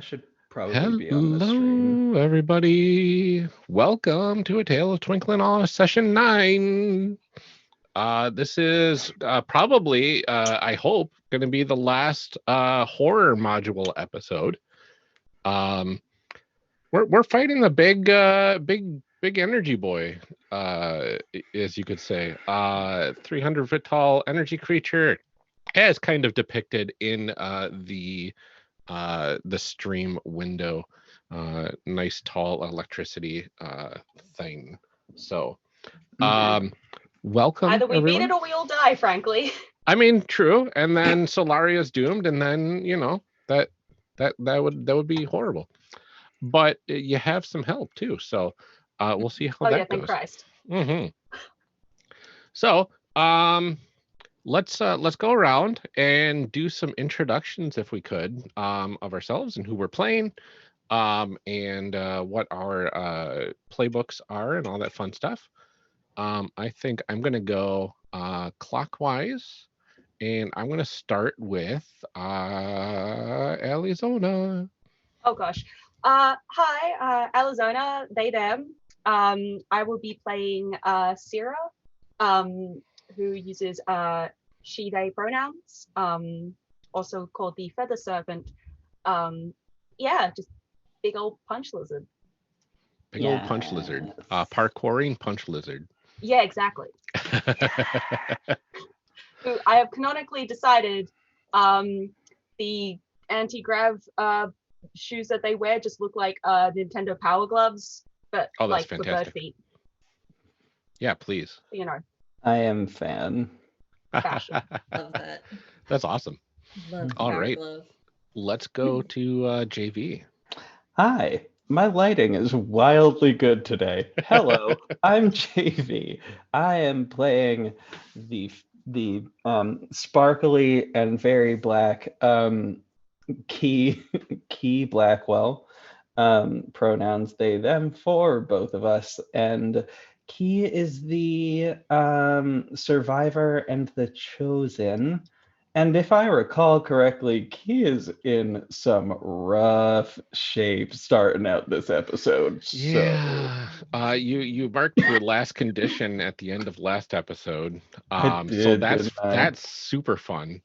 should probably be on the stream. Hello, everybody. Welcome to A Tale of Twinkle and Awe, Session 9. This is probably, I hope, going to be the last horror module episode. We're fighting the big energy boy, as you could say. 300-foot tall energy creature, as kind of depicted in the stream window. Nice tall electricity thing. So welcome. Either we everyone. beat it or we all die, frankly. I mean, true. And then Solaria's doomed, and then that would be horrible. But you have some help too, so we'll see how that thank goes. Christ. Mm-hmm. So let's go around and do some introductions, if we could, of ourselves and who we're playing, and what our playbooks are and all that fun stuff. I think I'm going to go clockwise, and I'm going to start with Alyzona. Oh gosh. Hi, Alyzona, they, them. I will be playing Syrah, who uses she, they pronouns, also called the Feather Serpent. Just big old punch lizard. Big old punch lizard. Parkouring punch lizard. Yeah, exactly. Who I have canonically decided the anti-grav shoes that they wear just look like Nintendo Power Gloves, but like with bird feet. Yeah, please. I am fan. Fashion. Love that. That's awesome. Love All Power right. Glove. Let's go to JV. Hi, my lighting is wildly good today. Hello, I'm JV. I am playing the sparkly and very black Key Blackwell, pronouns they, them, for both of us, and Key is the survivor and the chosen. And if I recall correctly, Key is in some rough shape starting out this episode. Yeah. So. You marked your last condition at the end of last episode. So that's super fun.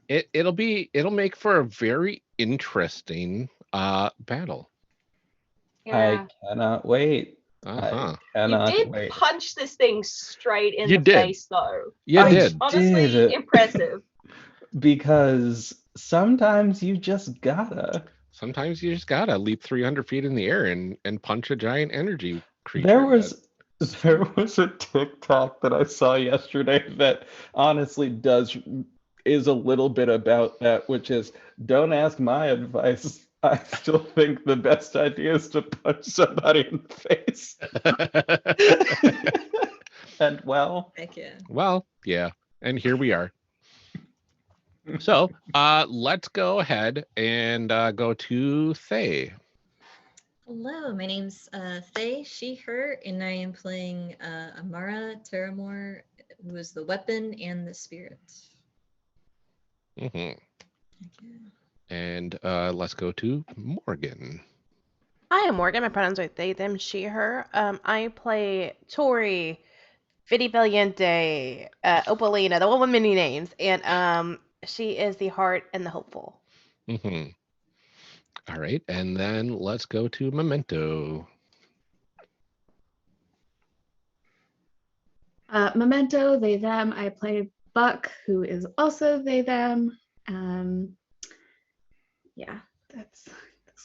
It'll make for a very interesting battle. Yeah. I cannot wait. Uh-huh. You did punch this thing straight in the face, though. You did. Honestly, impressive. Because sometimes you just gotta. Sometimes you just gotta leap 300 feet in the air and punch a giant energy creature. There was a TikTok that I saw yesterday that honestly is a little bit about that, which is, don't ask my advice. I still think the best idea is to punch somebody in the face. And heck yeah. Well, yeah. And here we are. So let's go ahead and go to Thae. Hello, my name's Thae, she, her, and I am playing Amara Terramore, who is the weapon and the spirit. Mm-hmm. Heck yeah. And let's go to Morgan. Hi, I'm Morgan. My pronouns are they, them, she, her. I play Tori, Vidi Valiente, Opalina, the one with many names, and she is the heart and the hopeful. Mm-hmm. All right, and then let's go to Memento. Memento, they, them. I play Buck, who is also they, them. Yeah, that's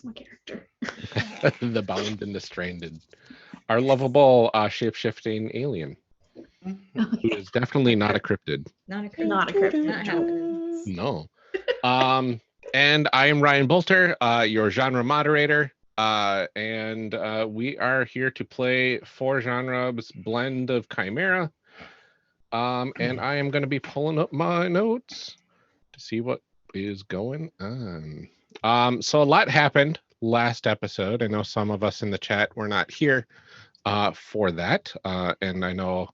my character. The bound and the stranded. Our lovable shape-shifting alien. Who is definitely not a cryptid. Not a cryptid. Not a cryptid. Not happening. No. And I am Ryan Boelter, your genre moderator. And we are here to play 4 genres blend of Chimera. And I am going to be pulling up my notes to see what is going on. So a lot happened last episode. I know some of us in the chat were not here for that. And I know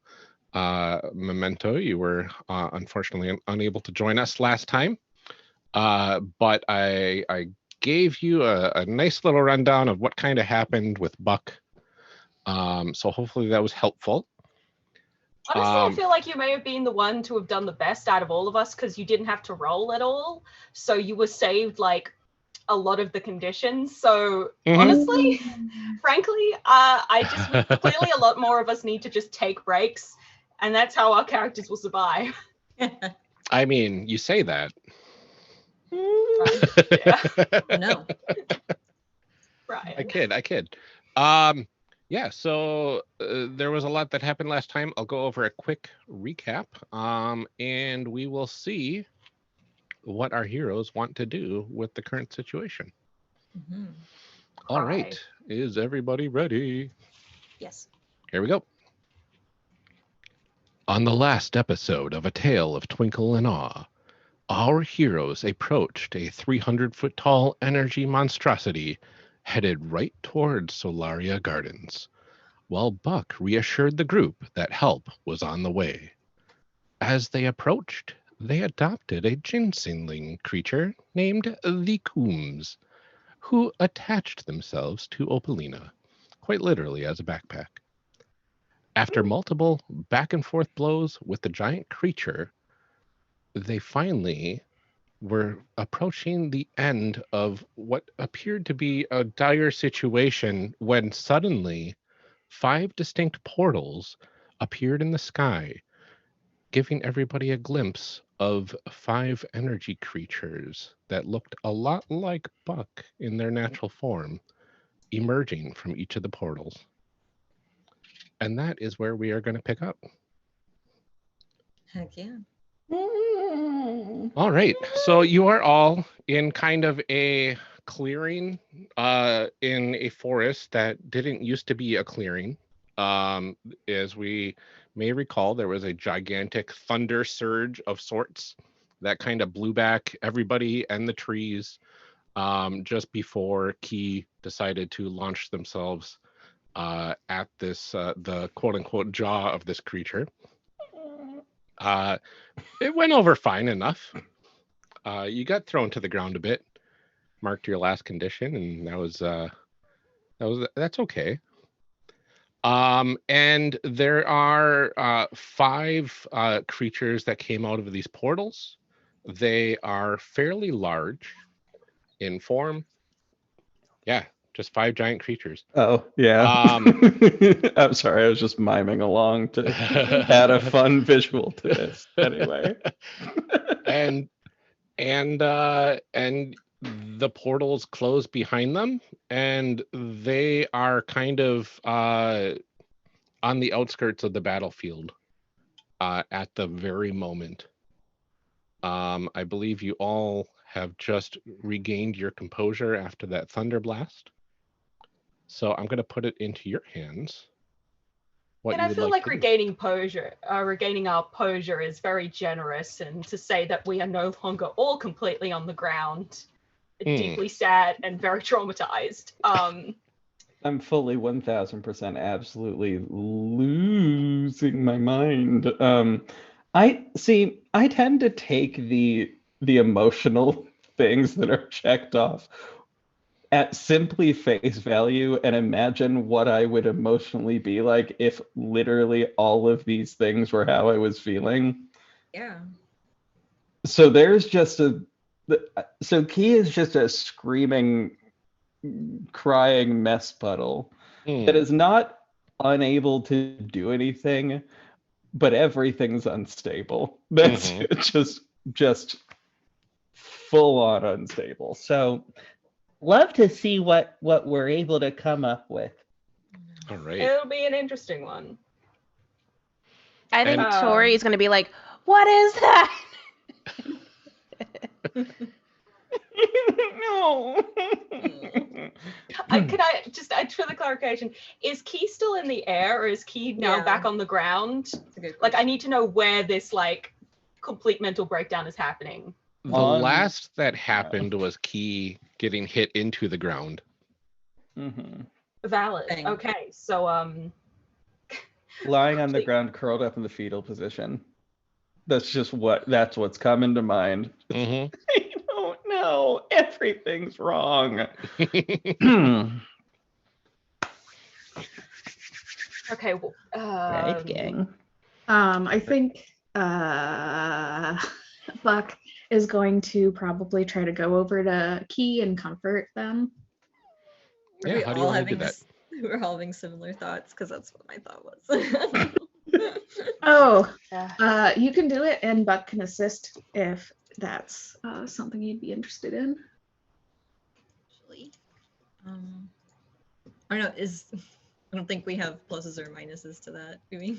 Memento, you were unfortunately unable to join us last time. But I gave you a nice little rundown of what kind of happened with Buck. So hopefully that was helpful. Honestly, I feel like you may have been the one to have done the best out of all of us because you didn't have to roll at all. So you were saved like a lot of the conditions. So honestly, frankly, clearly a lot more of us need to just take breaks, and that's how our characters will survive. I mean, you say that. Right. Yeah. Oh, no. Right. I kid. Yeah, so there was a lot that happened last time. I'll go over a quick recap, and we will see what our heroes want to do with the current situation. Mm-hmm. All right. Is everybody ready? Yes. Here we go. On the last episode of A Tale of Twinkle and Awe, our heroes approached a 300-foot tall energy monstrosity headed right towards Solaria Gardens, while Buck reassured the group that help was on the way. As they approached, they adopted a ginsengling creature named the Coombs, who attached themselves to Opalina, quite literally as a backpack. After multiple back-and-forth blows with the giant creature, they finally were approaching the end of what appeared to be a dire situation when suddenly 5 distinct portals appeared in the sky, giving everybody a glimpse of 5 energy creatures that looked a lot like Buck in their natural form, emerging from each of the portals. And that is where we are going to pick up. Heck yeah. All right. So you are all in kind of a clearing in a forest that didn't used to be a clearing. As we may recall, there was a gigantic thunder surge of sorts that kind of blew back everybody and the trees just before Key decided to launch themselves at this, the quote unquote jaw of this creature. It went over fine enough. You got thrown to the ground a bit, marked your last condition, and that's okay. And there are 5 creatures that came out of these portals. They are fairly large in form. Yeah, just 5 giant creatures. Oh, yeah. I'm sorry, I was just miming along to add a fun visual to this. Anyway. and the portals close behind them, and they are kind of on the outskirts of the battlefield at the very moment. I believe you all have just regained your composure after that thunder blast. So I'm going to put it into your hands. And I feel like regaining our posure is very generous, and to say that we are no longer all completely on the ground, deeply sad and very traumatized. I'm fully 1000% absolutely losing my mind. I tend to take the emotional things that are checked off at simply face value and imagine what I would emotionally be like if literally all of these things were how I was feeling. Yeah. So there's just so Key is just a screaming, crying mess puddle that is not unable to do anything, but everything's unstable. That's just full on unstable. So love to see what we're able to come up with. All right. It'll be an interesting one. I think Tori is going to be like, what is that? No. Could I just, for the clarification, is Key still in the air, or is Key now back on the ground? Like, I need to know where this like complete mental breakdown is happening. The last that happened was Key getting hit into the ground. Valid. Okay, so lying on the ground, curled up in the fetal position. That's what's coming to mind. I don't no, everything's wrong. Okay. Well, Right, gang. I think Buck is going to probably try to go over to Key and comfort them. Are Yeah, we how do you all want to do having that? We're all having similar thoughts because that's what my thought was. Oh, Yeah. you can do it, and Buck can assist if that's something you'd be interested in. Actually, I don't know. I don't think we have pluses or minuses to that, do we?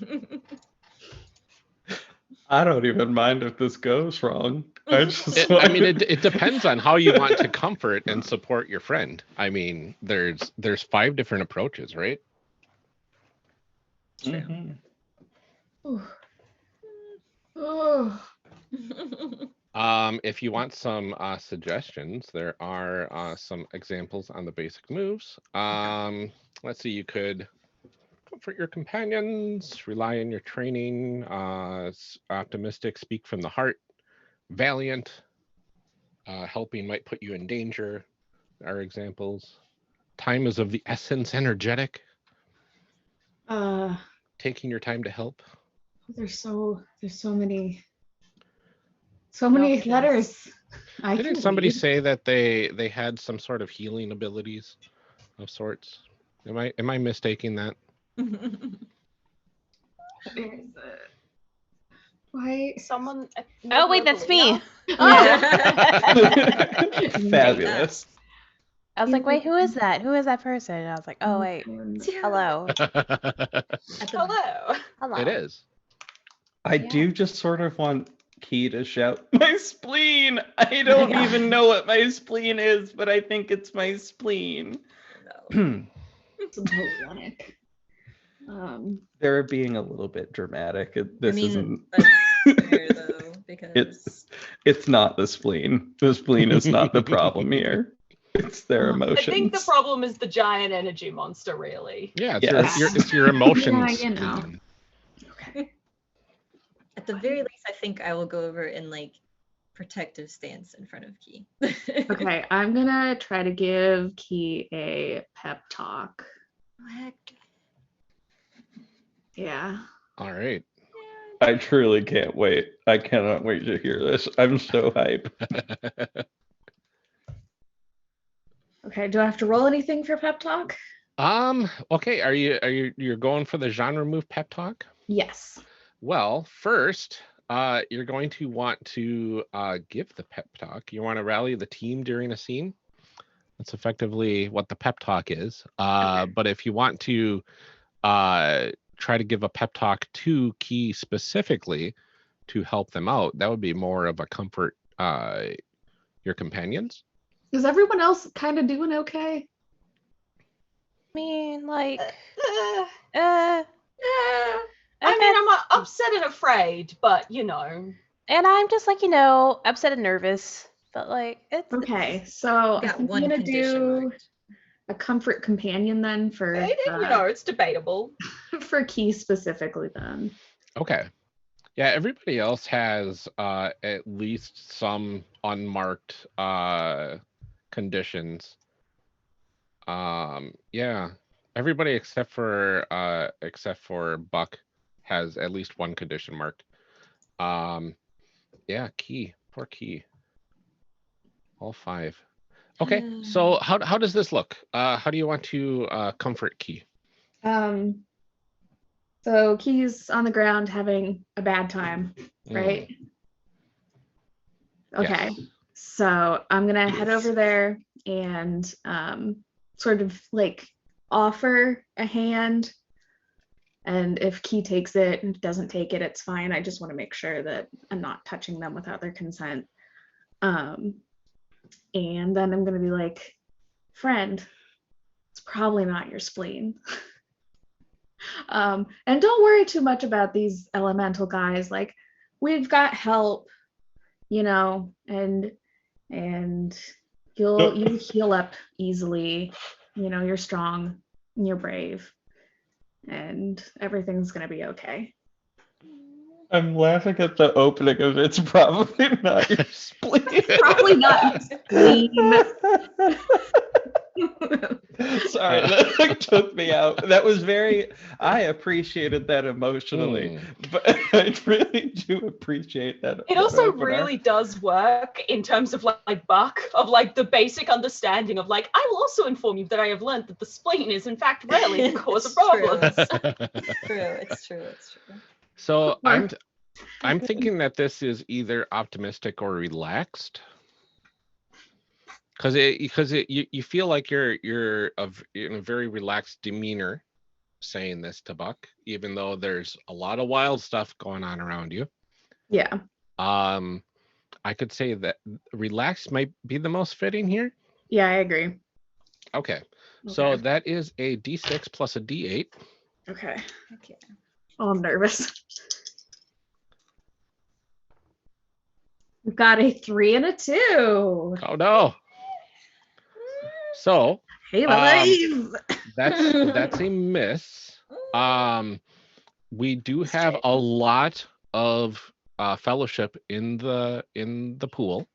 I don't even mind if this goes wrong. It depends on how you want to comfort and support your friend. I mean, there's 5 different approaches, right? Mhm. Oh. If you want some suggestions, there are some examples on the basic moves. Let's see, you could comfort your companions, rely on your training, optimistic, speak from the heart, valiant, helping might put you in danger are examples. Time is of the essence, energetic, taking your time to help. There's so many letters. Didn't somebody say that they had some sort of healing abilities of sorts? Am I mistaking that? Why? someone. Oh wait, that's me. Fabulous. I was like, wait, who is that? Who is that person? And I was like, oh wait, hello. Hello. Hello. It is. I do just sort of want Key to shout, my spleen! I don't even know what my spleen is, but I think it's my spleen. No. It's poetic. They're being a little bit dramatic. This isn't. That's fair though, because It's not the spleen. The spleen is not the problem here. It's their emotions. I think the problem is the giant energy monster, really. Yeah, it's your emotions. Yeah, you know. spleen. Okay. at the very least, I think I will go over in like protective stance in front of Key. Okay, I'm gonna try to give Key a pep talk. Heck. Yeah. All right. I truly can't wait. I cannot wait to hear this. I'm so hype. Okay, do I have to roll anything for pep talk? Okay, you're going for the genre move pep talk? Yes. Well, first, you're going to want to give the pep talk. You want to rally the team during a scene. That's effectively what the pep talk is. But if you want to try to give a pep talk to Key specifically to help them out, that would be more of a comfort your companions. Is everyone else kind of doing okay? I mean, like, I mean, I'm upset and afraid, but you know. And I'm just like, upset and nervous. But like, it's Okay, so I Got think one I'm gonna condition do marked. a comfort companion then for It's debatable. for Key specifically then. Okay. Yeah, everybody else has at least some unmarked conditions. Yeah, everybody except for Buck has at least one condition marked. Yeah, Key, poor Key. All 5. Okay, so how does this look? How do you want to comfort Key? So Key's on the ground having a bad time, right? Okay. Yes. So I'm gonna head over there and sort of like offer a hand. And if Key takes it and doesn't take it, it's fine. I just want to make sure that I'm not touching them without their consent. And then I'm gonna be like, friend, it's probably not your spleen. And don't worry too much about these elemental guys. Like, we've got help, and you heal up easily. You're strong and you're brave, and everything's gonna be okay. I'm laughing at the opening of it's probably not your spleen. Probably not spleen. Sorry, that like, took me out. That was I appreciated that emotionally, but I really do appreciate that. It also really does work in terms of like Buck, of like the basic understanding of like, I will also inform you that I have learned that the spleen is in fact rarely the cause of problems. It's true. So I'm thinking that this is either optimistic or relaxed. Because you feel like you're in a very relaxed demeanor saying this to Buck, even though there's a lot of wild stuff going on around you. Yeah. I could say that relaxed might be the most fitting here. Yeah, I agree. Okay. So that is a D6 plus a D8. Okay. Oh, I'm nervous. We've got a 3 and a 2. Oh no. So Hey, believe. that's a miss. We do have a lot of fellowship in the pool.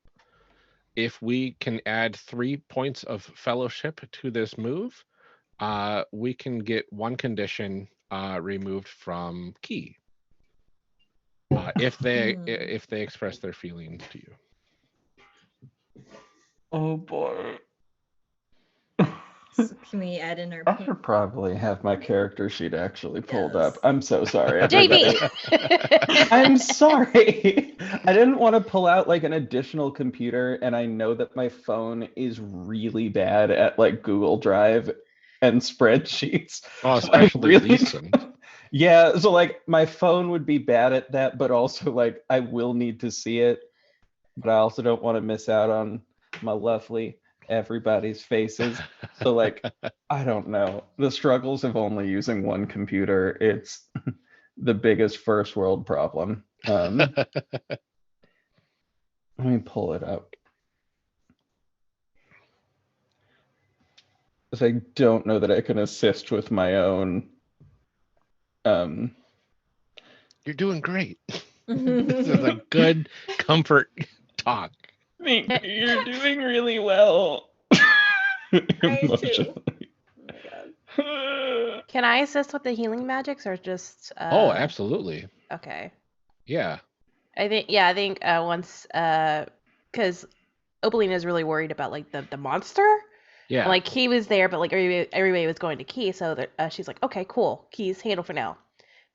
If we can add 3 points of fellowship to this move, we can get one condition removed from Key. If they express their feelings to you. Oh boy. So can we add in our I should probably have my character sheet actually pulled up. Yes. I'm so sorry. JB. I'm sorry. I didn't want to pull out like an additional computer, and I know that my phone is really bad at like Google Drive and spreadsheets. Oh, So I especially really Leeson. Yeah, so like my phone would be bad at that, but also like I will need to see it, but I also don't want to miss out on my lovely everybody's faces. So like I don't know. The struggles of only using one computer, it's the biggest first world problem. Let me pull it up. Because I don't know that I can assist with my own You're doing great. This is a good comfort talk. You're doing really well. Emotionally. Oh my god. Can I assist with the healing magics or just? Oh, absolutely. Okay. Yeah. I think once because Opalina is really worried about like the monster. Yeah. And, like he was there, but like everybody was going to Key, so that she's like, okay, cool, Key's handled for now.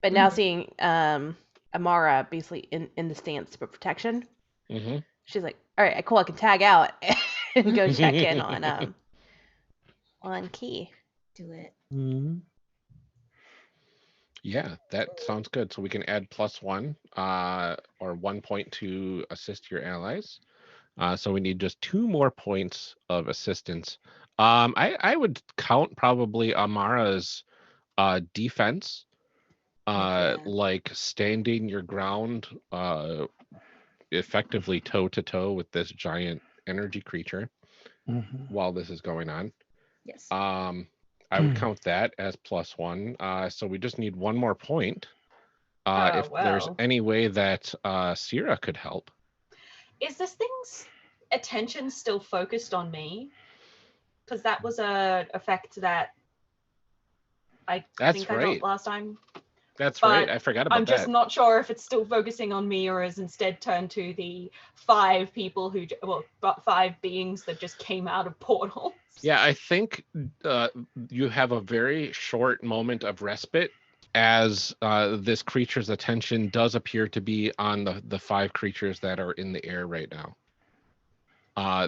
But now seeing Amara basically in the stance for protection, she's like, all right, cool, I can tag out and go check in on Key. Do it. Yeah, that sounds good. So we can add +1 or 1 point to assist your allies. So we need just 2 more points of assistance. I would count probably Amara's defense, like standing your ground effectively toe to toe with this giant energy creature while this is going on. Yes. I would count that as +1. So we just need 1 more point. If there's any way that Sierra could help. Is this thing's attention still focused on me? Because that was a effect that I think I got last time. That's right. I forgot about that. I'm just not sure if it's still focusing on me or has instead turned to the 5 people but 5 beings that just came out of portals. Yeah, I think you have a very short moment of respite as this creature's attention does appear to be on the 5 creatures that are in the air right now.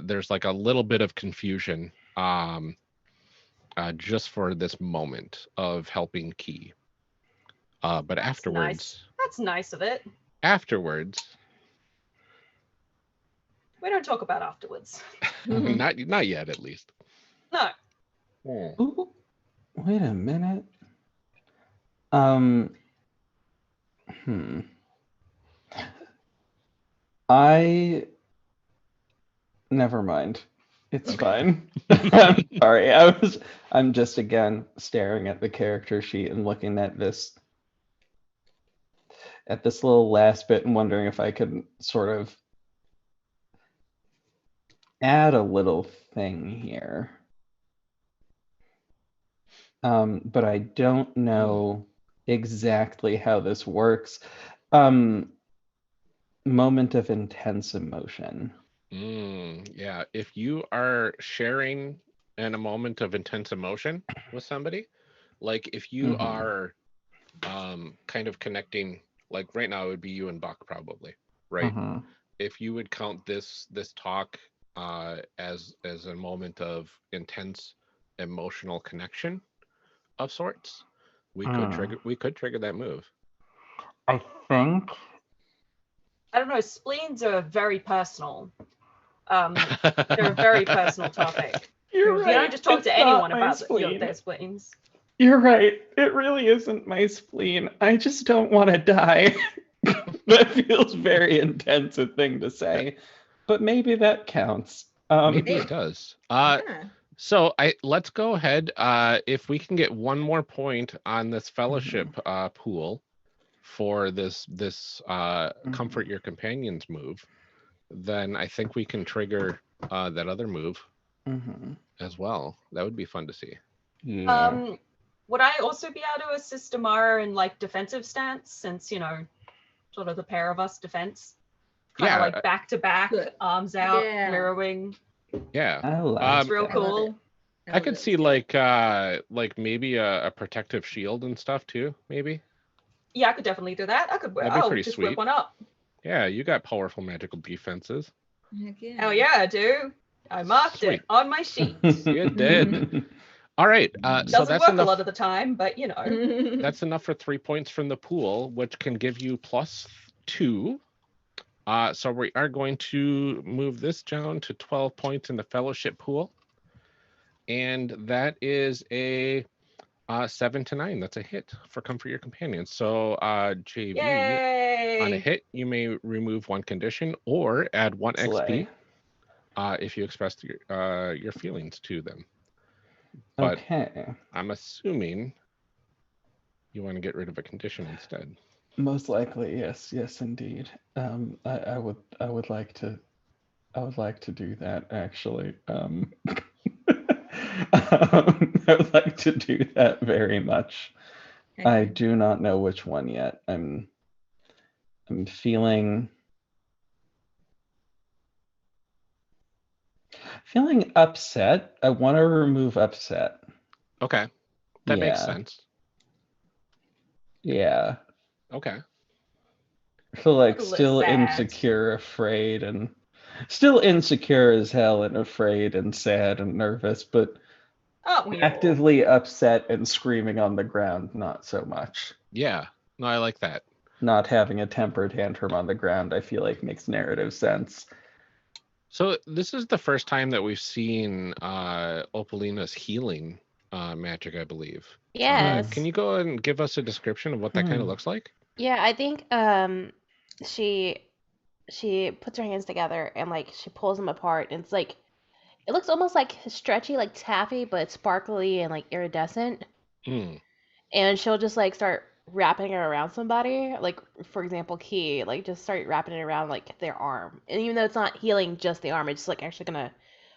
There's like a little bit of confusion just for this moment of helping Key. But afterwards... That's nice of it. Afterwards... We don't talk about afterwards. Not yet, at least. No. Ooh, wait a minute. Never mind. It's fine. I'm sorry. I'm just again staring at the character sheet and looking at this. at this little last bit and wondering if I could sort of add a little thing here. But I don't know exactly how this works. Moment of intense emotion. Yeah, if you are sharing in a moment of intense emotion with somebody, like if you are kind of connecting, like right now it would be you and Buck probably, right? If you would count this talk as a moment of intense emotional connection of sorts, we could trigger that move. I think I don't know, spleens are very personal. They're a very personal topic. You're right. You don't just talk It's to anyone not my about spleen. their spleens. You're right. It really isn't my spleen. I just don't want to die. That feels very intense a thing to say, but maybe that counts. Maybe it does. So let's go ahead. If we can get one more point on this fellowship pool for this comfort your companions move, then I think we can trigger that other move as well. That would be fun to see. Yeah. Would I also be able to assist Amara in like defensive stance, since sort of the pair of us defense, kind of like back to back, arms out, mirroring. Yeah, I like it's real cool. I could see like maybe a protective shield and stuff too, maybe. Yeah, I could definitely do that. I could just sweet. whip one up. Yeah, you got powerful magical defenses. Heck yeah. Hell yeah, I do. I marked it on my sheet. You did. All right. So Doesn't that's work enough. a lot of the time, but That's enough for 3 points from the pool, which can give you +2. So we are going to move this down to 12 points in the fellowship pool. And that is a 7 to 9. That's a hit for comfort your companions. So JV, Yay! on a hit, you may remove 1 condition or add 1 XP if you express your feelings to them. But I'm assuming you want to get rid of a condition instead. Most likely, yes, indeed. I would like to do that actually. I would like to do that very much. Okay. I do not know which one yet. I'm feeling upset. I want to remove upset. Okay. That makes sense. Yeah. Okay. So like still insecure, afraid, and still insecure as hell and afraid and sad and nervous, but actively upset and screaming on the ground, not so much. Yeah. No, I like that. Not having a temper tantrum on the ground, I feel like makes narrative sense. So this is the first time that we've seen Opalina's healing magic, I believe. Yes. Can you go and give us a description of what that kind of looks like? Yeah, I think she puts her hands together and like she pulls them apart, and it's like it looks almost like stretchy, like taffy, but it's sparkly and like iridescent. And she'll just like start wrapping it around somebody, like for example Key, like just start wrapping it around like their arm, and even though it's not healing just the arm, it's like actually gonna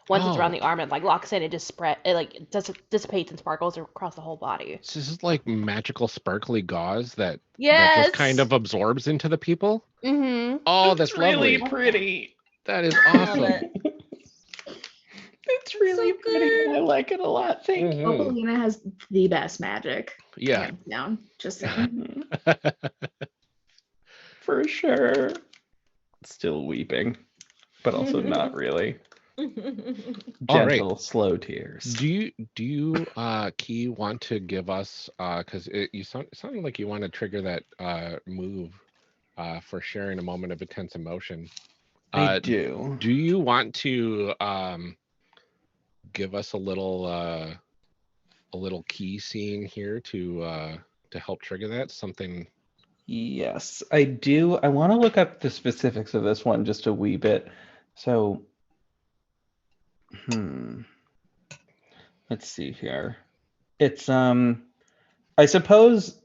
once it's around the arm, it like locks in, it just spread, it like dissipates and sparkles across the whole body. So this is like magical sparkly gauze that just kind of absorbs into the people. Oh, that's really lovely. Pretty. That is awesome. It's really so pretty. I like it a lot. Thank you. Opalina has the best magic. Yeah. Hands down. Just saying. For sure. Still weeping, but also not really. Gentle, slow tears. Do you Key want to give us because you sounded like you want to trigger that move for sharing a moment of intense emotion. I do. Do you want to give us a little key scene here to help trigger that? Something. Yes, I do. I want to look up the specifics of this one just a wee bit. So, let's see here. It's I suppose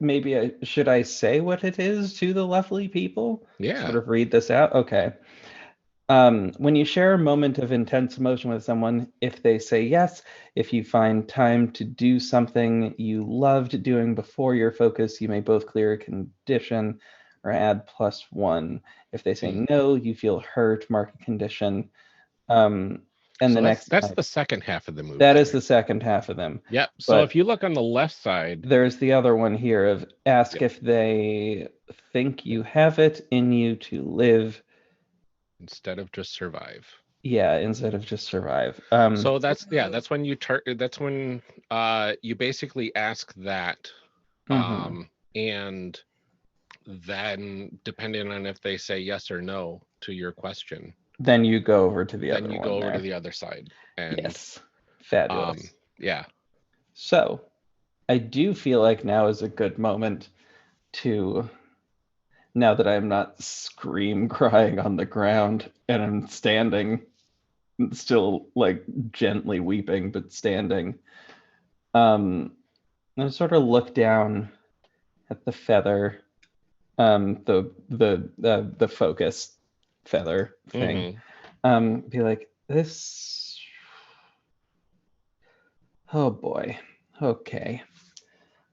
maybe should I say what it is to the lovely people? Yeah. Sort of read this out? Okay. When you share a moment of intense emotion with someone, if they say yes, if you find time to do something you loved doing before your focus, you may both clear a condition or add +1. If they say no, you feel hurt, mark a condition. And So the next that's time, the second half of the movie. that is the second half of them. Yep. So But if you look on the left side, there's the other one here of ask Yep. if they think you have it in you to live. instead of just survive. Yeah, instead of just survive. So that's when you basically ask that, Mhm. and then depending on if they say yes or no to your question, Then you go over to the other then you one go over there. to the other side. And Yes. Fabulous. yeah. So I do feel like now is a good moment to, now that I'm not scream crying on the ground and I'm standing, still like gently weeping, but standing. I sort of look down at the feather, the focus feather thing. Be like, this. Oh boy. Okay.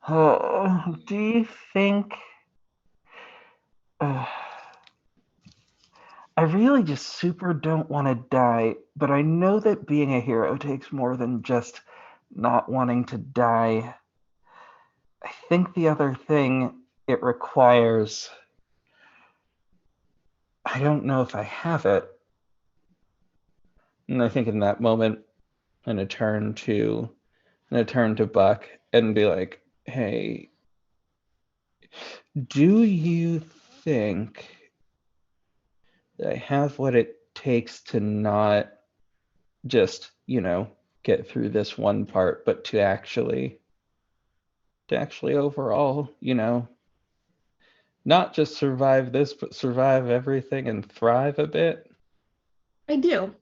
Oh, do you think? I really just super don't want to die, but I know that being a hero takes more than just not wanting to die. I think the other thing it requires, I don't know if I have it. And I think in that moment, I'm gonna turn to Buck and be like, hey, do you think that I have what it takes to not just, get through this one part, but to actually overall, not just survive this, but survive everything and thrive a bit? I do.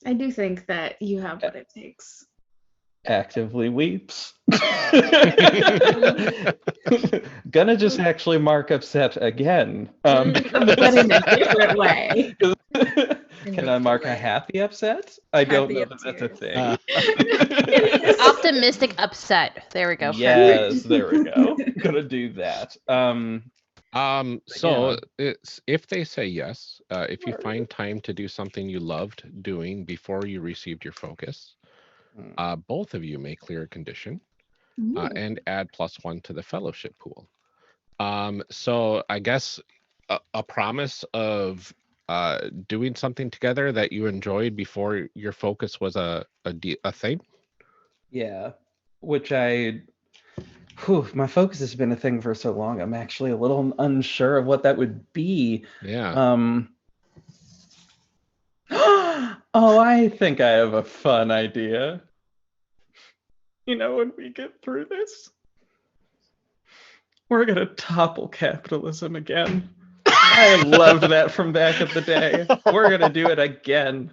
I do think that you have what it takes. Actively weeps. Gonna just actually mark upset again. But in a different way. Can I mark a happy upset? I don't know that that's a thing. Optimistic upset. There we go. Yes, there we go. Gonna do that. So it's if they say yes, if you find time to do something you loved doing before you received your focus, both of you may clear a condition and add +1 to the fellowship pool. So I guess a promise of doing something together that you enjoyed before your focus was a thing. Yeah, which my focus has been a thing for so long. I'm actually a little unsure of what that would be. Yeah. Oh, I think I have a fun idea. When we get through this, we're gonna topple capitalism again. I loved that from back in the day. We're gonna do it again.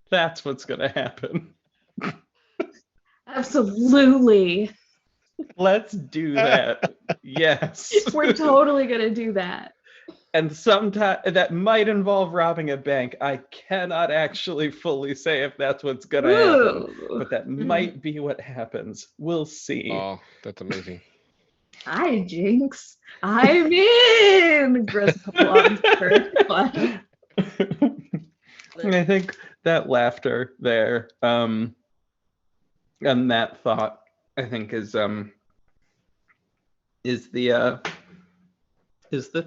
That's what's gonna happen. Absolutely. Let's do that. Yes. We're totally gonna do that. And sometime that might involve robbing a bank. I cannot actually fully say if that's what's gonna happen, but that might be what happens. We'll see. Oh, that's amazing. Hi, Jinx. I'm in. Gross applause for fun. I think that laughter there, and that thought, I think is the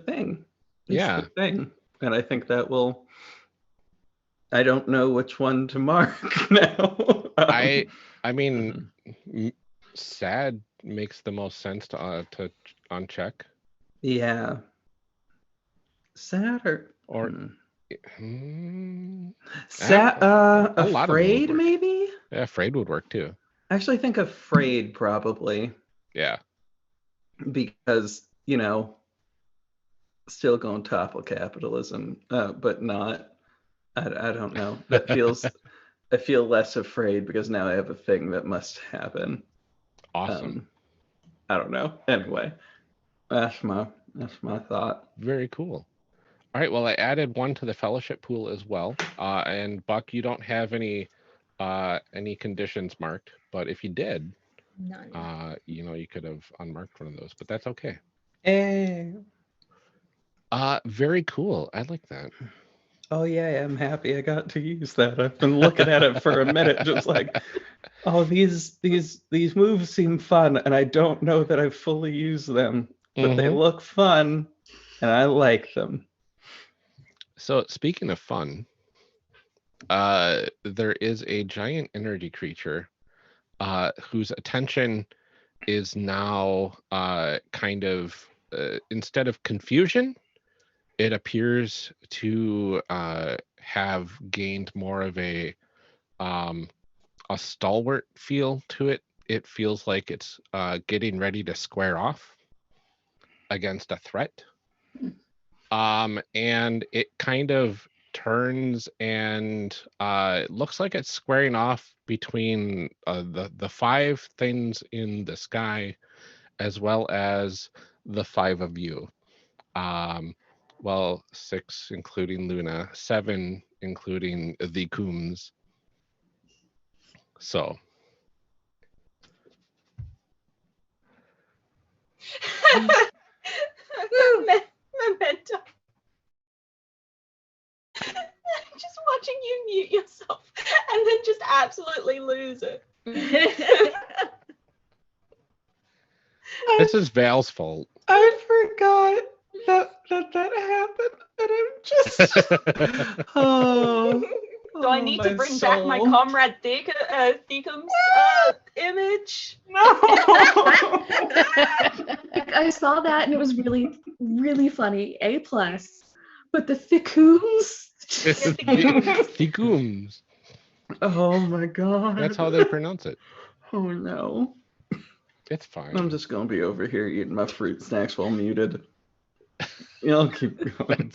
thing. Yeah. The thing. And I think that will. I don't know which one to mark now. I mean, sad makes the most sense to uncheck. Yeah. Sad or sad. Afraid maybe. Yeah, afraid would work too. I actually think afraid probably. Yeah. Because still going topple capitalism, but not. I don't know. That feels. I feel less afraid because now I have a thing that must happen. Awesome. I don't know. Anyway, that's my thought. Very cool. All right, well, I added one to the fellowship pool as well. And Buck, you don't have any conditions marked, but if you did, None. you could have unmarked one of those, but that's okay. Hey. Very cool. I like that. Oh yeah, I'm happy I got to use that. I've been looking at it for a minute, just like, oh, these moves seem fun, and I don't know that I've fully used them, but they look fun, and I like them. So speaking of fun, there is a giant energy creature whose attention is now kind of instead of confusion, it appears to have gained more of a stalwart feel to it. It feels like it's getting ready to square off against a threat. And it kind of turns and looks like it's squaring off between the 5 things in the sky as well as the 5 of you. Well, 6 including Luna, 7 including the Coombs. So Memento. Just watching you mute yourself and then just absolutely lose it. this is Val's fault. I forgot that happened, and I'm just Do I need to bring back my comrade Theakum's image? No. I saw that and it was really, really funny. A+. But the Thicums. Thicums. Oh my god. That's how they pronounce it. Oh no. It's fine. I'm just gonna be over here eating my fruit snacks while muted. I'll keep going.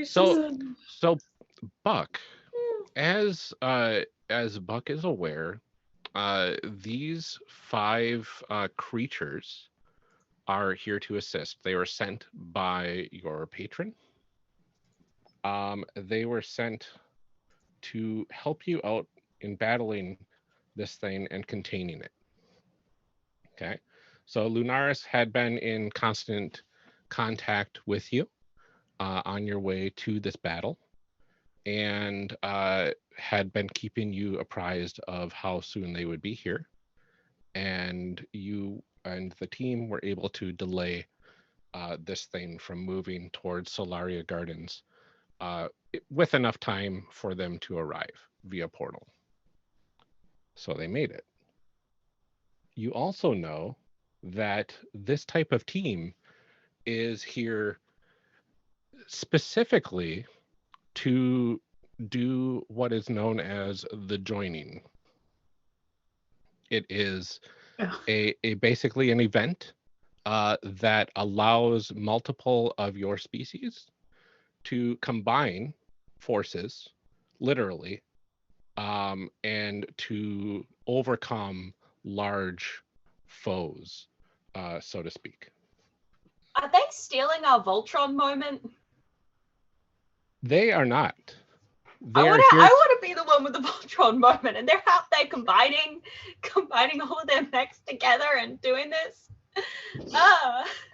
So Buck, as Buck is aware, these 5 creatures are here to assist. They were sent by your patron. They were sent to help you out in battling this thing and containing it. Okay, so Lunaris had been in constant contact with you on your way to this battle, and had been keeping you apprised of how soon they would be here. And you and the team were able to delay this thing from moving towards Solaria Gardens with enough time for them to arrive via portal. So they made it. You also know that this type of team is here specifically to do what is known as the joining. It is a basically an event that allows multiple of your species to combine forces, literally, and to overcome large foes, so to speak. Are they stealing our Voltron moment? They are not. I want to be the one with the Voltron moment, and they're out there combining all of their mechs together and doing this.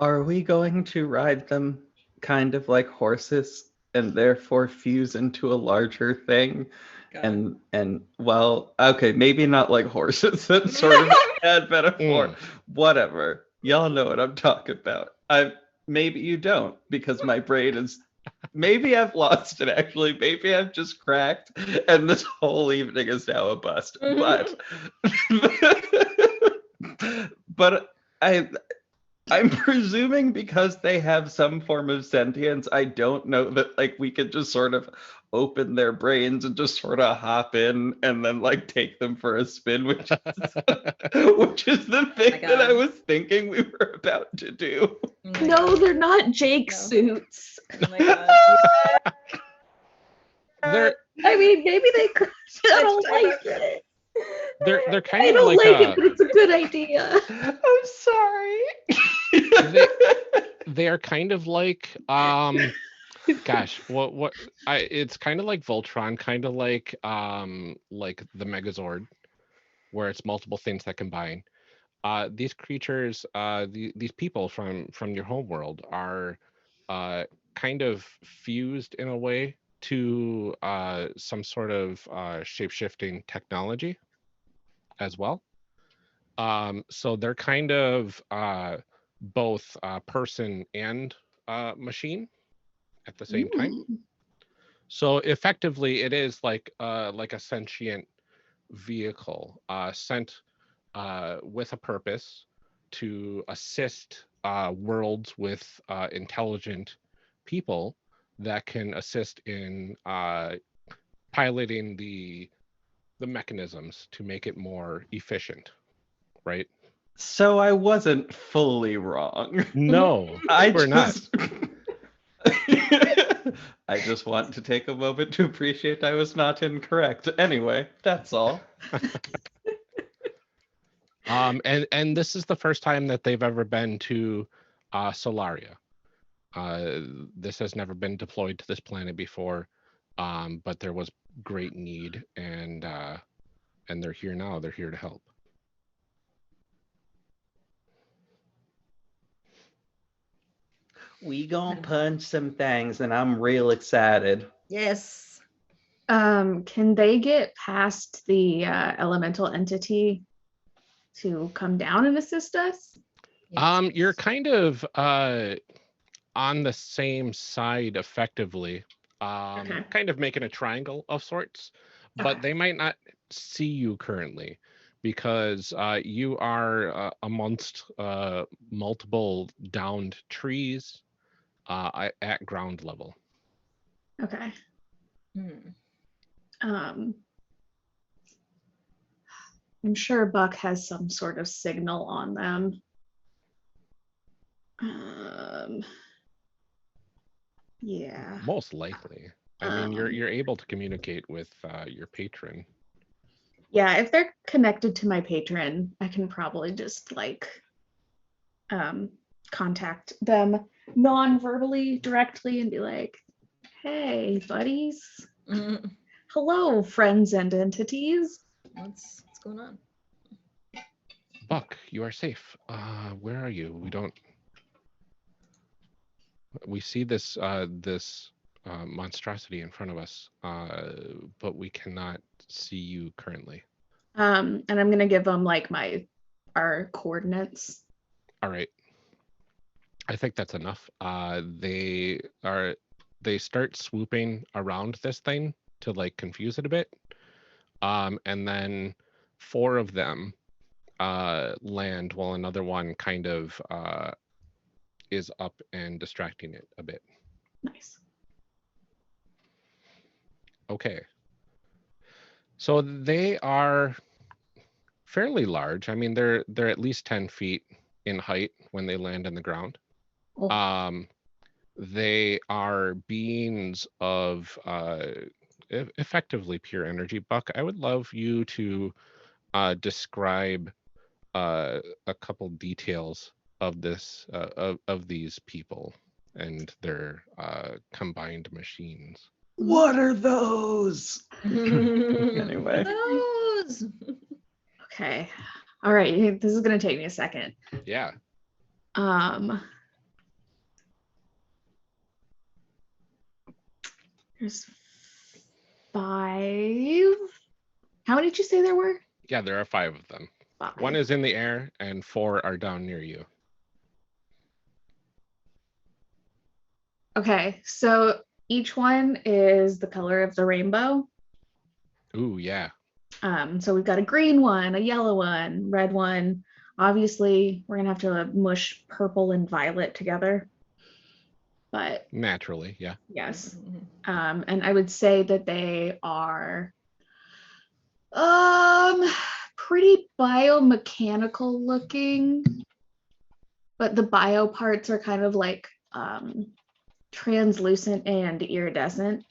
Are we going to ride them kind of like horses and therefore fuse into a larger thing? And well, okay, maybe not like horses. That's sort of a bad metaphor. Whatever. Y'all know what I'm talking about. Maybe you don't, because my brain is. Maybe I've lost it, actually. Maybe I've just cracked, and this whole evening is now a bust. But I'm presuming because they have some form of sentience, I don't know that like we could just sort of open their brains and just sort of hop in and then like take them for a spin, which is the thing that I was thinking we were about to do. No, they're not Jake suits. Oh my god. I mean, maybe they could. I don't like it. they're kind I of don't like like it, but it's a good idea. I'm sorry. they are kind of like gosh, it's kind of like Voltron, kind of like the Megazord, where it's multiple things that combine. These creatures, these people from your home world are kind of fused in a way to some sort of shape-shifting technology as well. So they're kind of both person and machine at the same time. So effectively, it is like a sentient vehicle sent with a purpose to assist worlds with intelligent people that can assist in piloting the mechanisms to make it more efficient, right? So I wasn't fully wrong. No, we're not. I just want to take a moment to appreciate I was not incorrect. Anyway, that's all. And this is the first time that they've ever been to Solaria. This has never been deployed to this planet before, but there was great need, and they're here now. They're here to help. We gonna punch some things, and I'm real excited. Yes. Can they get past the elemental entity to come down and assist us? Yes. You're kind of on the same side effectively, Okay. kind of making a triangle of sorts, but Okay. they might not see you currently because you are amongst multiple downed trees at ground level. Okay. I'm sure Buck has some sort of signal on them. Yeah. Most likely. I mean, you're able to communicate with your patron. Yeah, if they're connected to my patron, I can probably just contact them non-verbally directly and be like, hey, buddies. Hello, friends and entities. What's going on? Buck, you are safe. Where are you? We see this monstrosity in front of us, but we cannot see you currently. And I'm gonna give them like our coordinates. All right. I think that's enough. They start swooping around this thing to like confuse it a bit. And then 4 of them land while another one kind of is up and distracting it a bit. Nice. Okay. So they are fairly large. I mean, they're at least 10 feet in height when they land on the ground. Oh. They are beings of effectively pure energy. Buck, I would love you to describe a couple details of this of these people and their combined machines. What are those? Anyway. Those. Okay. All right. This is gonna take me a second. Yeah. There's 5. How many did you say there were? Yeah, there are 5 of them. 5. 1 is in the air and 4 are down near you. Okay, so each one is the color of the rainbow. Ooh, yeah. So we've got a green one, a yellow one, red one. Obviously, we're gonna have to mush purple and violet together. But naturally, yeah. Yes. And I would say that they are pretty biomechanical looking, but the bio parts are kind of like translucent and iridescent.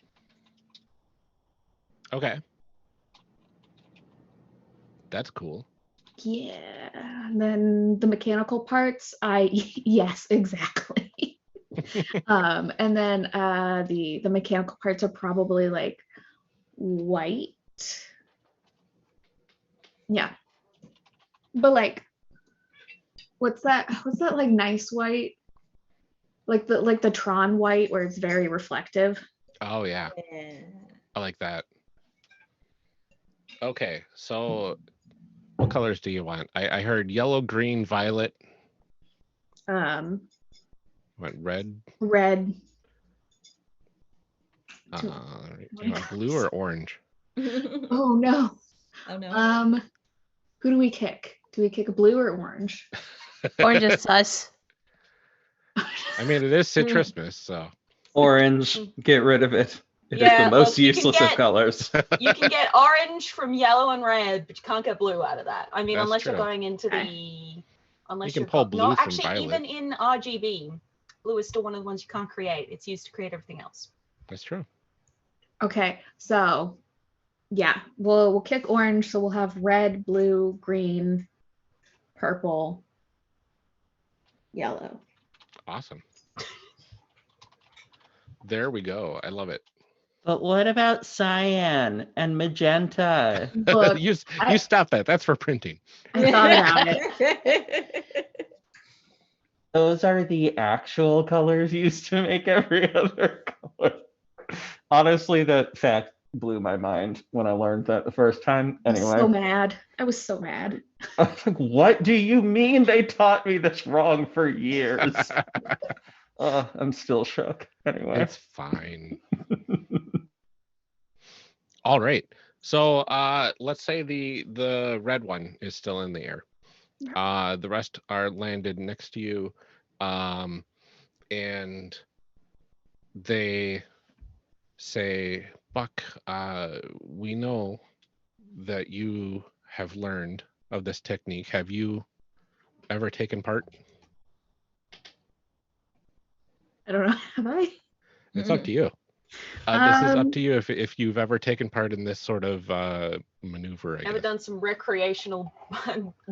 Okay. That's cool. Yeah. And then the mechanical parts, yes, exactly. And then the mechanical parts are probably like white. Yeah. But like what's that like nice white? Like the Tron white where it's very reflective. Oh yeah, Yeah. I like that. Okay, so what colors do you want? I heard yellow, green, violet. What, red? Red. You want blue or orange? Oh no. Oh no. Who do we kick? Do we kick a blue or orange? Orange is sus. I mean, it is Citrusmas, so. Orange, get rid of it. It is Yeah, the most look, you can useless of get- colors. You can get orange from yellow and red, but you can't get blue out of that. I mean, That's unless true. you're going into Okay. the, unless You can you're pull no, blue from actually, violet. even in RGB, blue is still one of the ones you can't create. It's used to create everything else. That's true. Okay, so yeah, we'll kick orange, so we'll have red, blue, green, purple, yellow. Awesome. There we go. I love it. But what about cyan and magenta? Look, you I- stop that. That's for printing. I thought about it. Those are the actual colors used to make every other color. Honestly, that fact blew my mind when I learned that the first time. I was so Anyway, mad. I was so mad. I was like, what do you mean they taught me this wrong for years? I'm still shook. Anyway. It's fine. All right. So let's say the red one is still in the air. The rest are landed next to you. And they say, Buck, we know that you have learned of this technique. Have you ever taken part? I don't know. Have I? It's up to you. This is up to you if you've ever taken part in this sort of maneuver. I Ever guess. done some recreational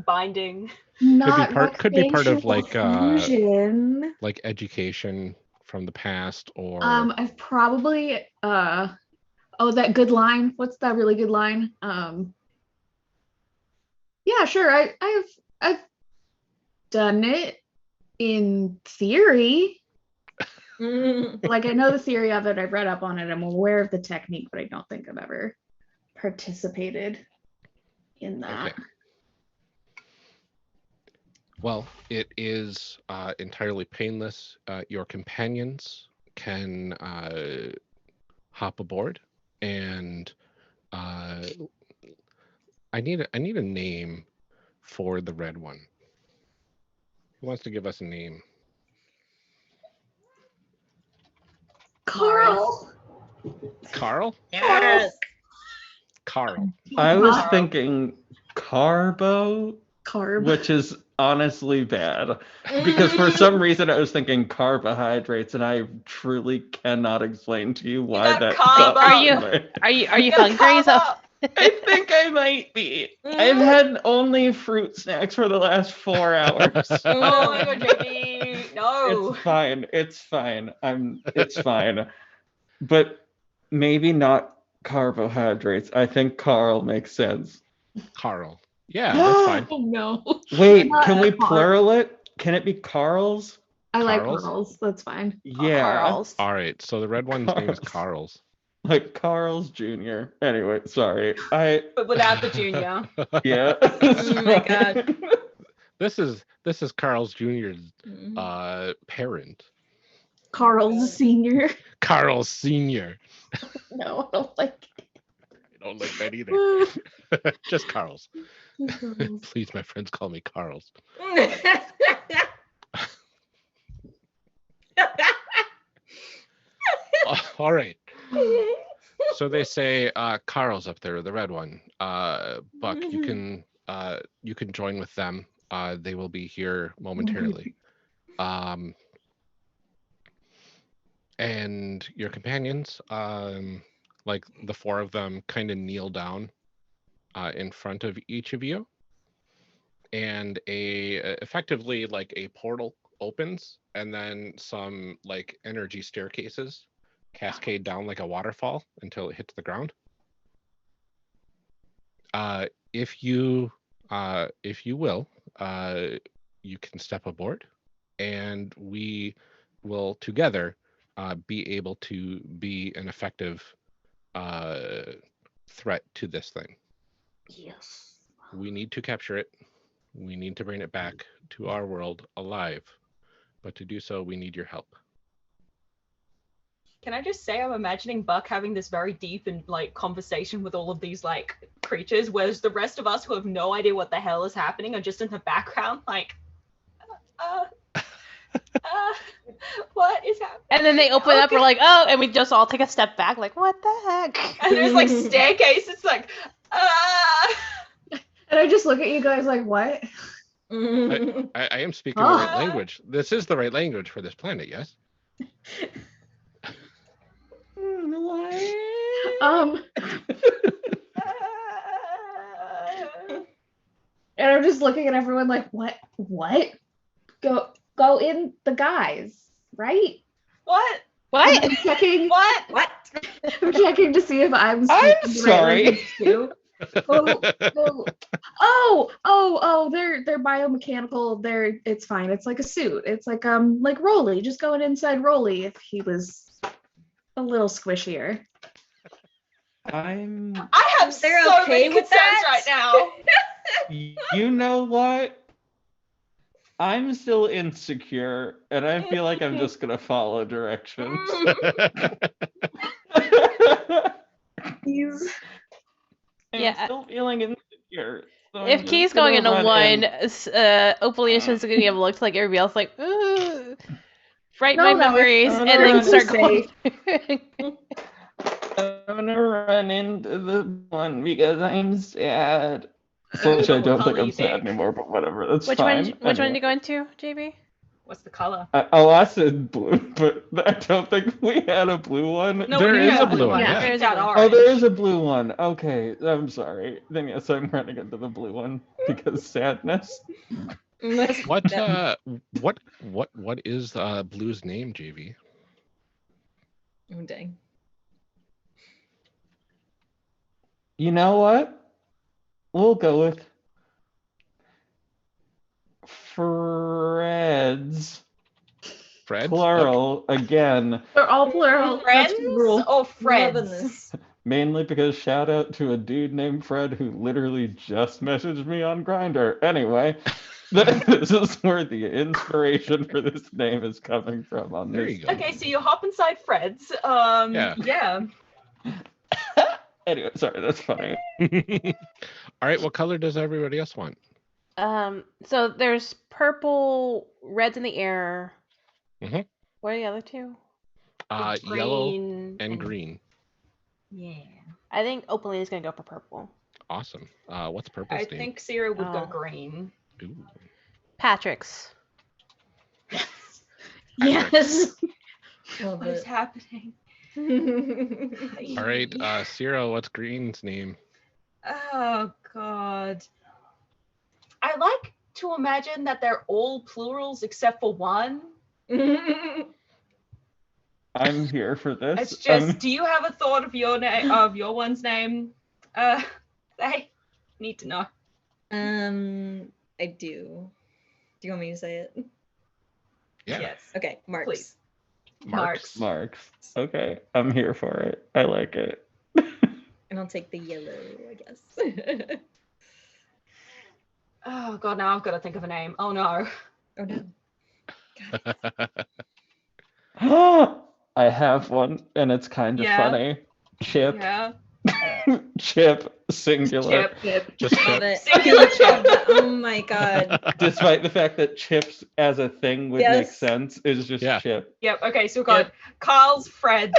binding? Not could be part of recreational fusion. like education from the past, or I've probably that good line. What's that really good line? Yeah, sure. I've done it in theory. Like I know the theory of it, I've read up on it, I'm aware of the technique, but I don't think I've ever participated in that. Okay. Well, it is entirely painless. Your companions can hop aboard, and I need a name for the red one. Who wants to give us a name? Carl. Carl? Yes. Carl. I was Carb. thinking carbo, Carb. which is honestly bad. Because for some reason I was thinking carbohydrates, and I truly cannot explain to you why got that carb got up. in my- Are you Go hungry? carb So up. I think I might be. I've had only fruit snacks for the last 4 hours. Oh my god, JB. No. It's fine. It's fine. It's fine. But maybe not carbohydrates. I think Carl makes sense. Carl. Yeah, that's fine. Oh no. Wait, Not can we Carl. plural it? Can it be Carl's? I like Carl's? Carl's. That's fine. Yeah. Carl's. All right. So the red one's name is Carl's. Carl's. Like Carl's Jr. Anyway, sorry. But without the junior. Yeah. Oh my God. This is Carl's Jr.'s Mhm. parent. Carl's Senior. Carl Sr. No, I don't like I don't like that either. it. Just Carl's. Please, my friends call me Carl's. All right. So they say Carl's up there, the red one. Buck, you can join with them. They will be here momentarily. And your companions, like the four of them, kind of kneel down in front of each of you, and effectively like a portal opens, and then some like energy staircases cascade down like a waterfall until it hits the ground. If you will, you can step aboard, and we will together be able to be an effective threat to this thing. Yes. We need to capture it. We need to bring it back to our world alive. But to do so, we need your help. Can I just say I'm imagining Buck having this very deep and like conversation with all of these like creatures, whereas the rest of us who have no idea what the hell is happening are just in the background like, what is happening? And then they open up, we're like, oh, and we just all take a step back, like, what the heck? And there's like staircase. It's like, And I just look at you guys like, what? I am speaking the right language. This is the right language for this planet, yes? What? And I'm just looking at everyone like, what? Go in the guys, right? What? What? I'm checking. What? I'm checking to see if I'm sorry. Too. They're biomechanical. It's fine. It's like a suit. It's like Rolly, just going inside Rolly if he was a little squishier. I'm. I have They're so okay many with concerns that? right now. You know what? I'm still insecure, and I feel like I'm just gonna follow directions. Yeah. I'm still feeling insecure. So If I'm Key's just gonna going into run one, in. Opalina's just gonna give a look like everybody else, like, ooh, write No, my no, memories, I'm and gonna then run start safe. going. I'm gonna run into the one because I'm sad. Which I don't think I'm sad anymore, but whatever. That's Which fine. one? Which one Anyway. did you go into, JB? What's the color? I said blue, but I don't think we had a blue one. No, There we is have a blue one, one. yeah. I picked There's a out blue. orange. Oh, there is a blue one. Okay, I'm sorry. Then yes, I'm running into the blue one because sadness. What is Blue's name, JV? Oh, dang. You know what? We'll go with Fred's. Fred? Plural again. They're all plural. Friends That's the rule. or Loving friends? this. Mainly because shout out to a dude named Fred who literally just messaged me on Grindr. Anyway, this is where the inspiration for this name is coming from on There this. you go. Okay, so you hop inside Fred's. Yeah. Anyway, sorry, that's funny. All right, what color does everybody else want? So there's purple, red's in the air. Mhm. What are the other two? Yellow Green and green. Yeah. I think Opalina's gonna go for purple. Awesome. What's Purple's I name? think Sierra would go Oh. green. Ooh. Patrick's. Yes. Love What is it. happening? All right, Ciro, what's Green's name? Oh God. I like to imagine that they're all plurals except for one. I'm here for this. It's just, do you have a thought of your name, of your one's name? I need to know. I do. Do you want me to say it? Yeah. Yes. Okay, Marks. Please. Marks. Marks. Okay, I'm here for it. I like it. And I'll take the yellow, I guess. Oh God, now I've got to think of a name. Oh no. Oh no. I have one, and it's kind of Yeah. funny. Chip. Yeah. Chip, singular. Chip. Just Love Chip. it. Singular chip. Oh my god. Despite the fact that chips as a thing would make Yes. sense, is just Yeah. Chip. Yep. Okay, so we've got Carl's, Fred's,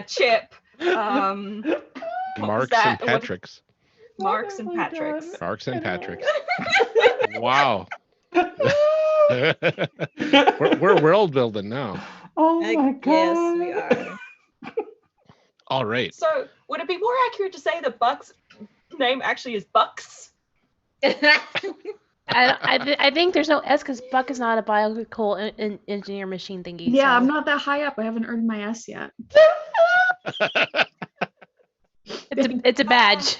Chip, Marks that? and Patrick's. Marks and Patrick's. Marks and Patrick's. Wow. we're world building now. Oh my god. Yes, we are. All right. So would it be more accurate to say that Buck's name actually is Bucks. I think there's no S because Buck is not a biological engineer machine thingy. Yeah, so. I'm not that high up. I haven't earned my S yet. It's a badge.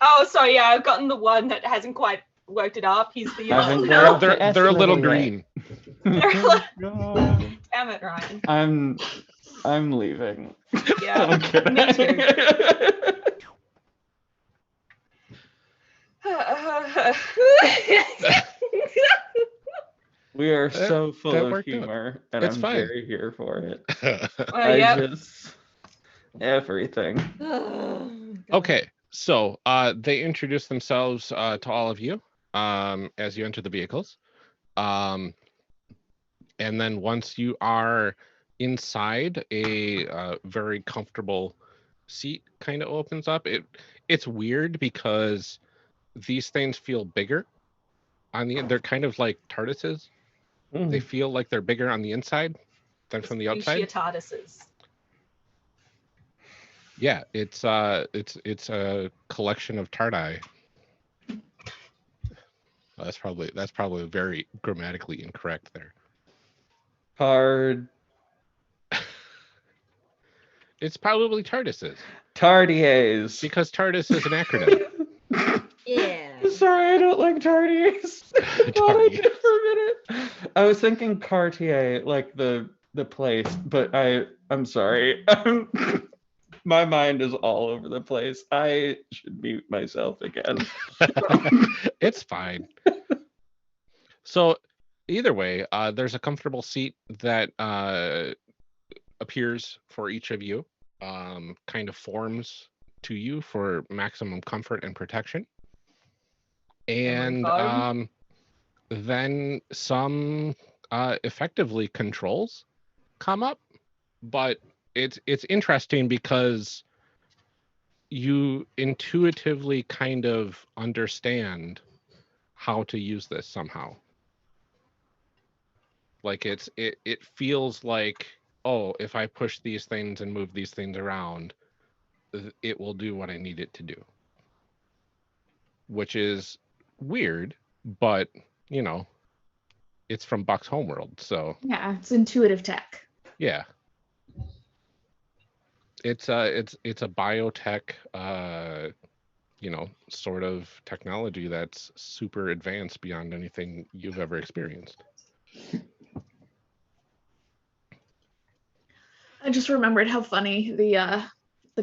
Oh, sorry, yeah, I've gotten the one that hasn't quite worked it up. He's the haven't no. got the S They're a little level yet. green. Damn it, Ryan. I'm leaving. Yeah, I'm kidding. me too. We are so full that of worked out. humor, and It's I'm fine. very here for it. Yep. Everything. Oh, God. Okay, so they introduce themselves to all of you as you enter the vehicles. And then once you are inside, a very comfortable seat kind of opens up. It's weird because these things feel bigger on the. They're kind of like TARDISes. They feel like they're bigger on the inside than from the outside. TARDISes. Yeah, it's a collection of tardi. That's probably very grammatically incorrect there. Hard. It's probably TARDISes Tardiers. because TARDIS is an acronym. Yeah. Sorry, I don't like Tardiers. I thought I did for a minute. I was thinking Cartier, like the place, but I'm sorry. My mind is all over the place. I should mute myself again. It's fine. So either way, there's a comfortable seat that appears for each of you, kind of forms to you for maximum comfort and protection. And then some effectively controls come up, but it's interesting because you intuitively kind of understand how to use this somehow. Like it feels like, oh, if I push these things and move these things around, it will do what I need it to do. Which is weird, but it's from Buck's homeworld, so Yeah, it's intuitive tech. yeah. It's a biotech sort of technology that's super advanced beyond anything you've ever experienced. I just remembered how funny the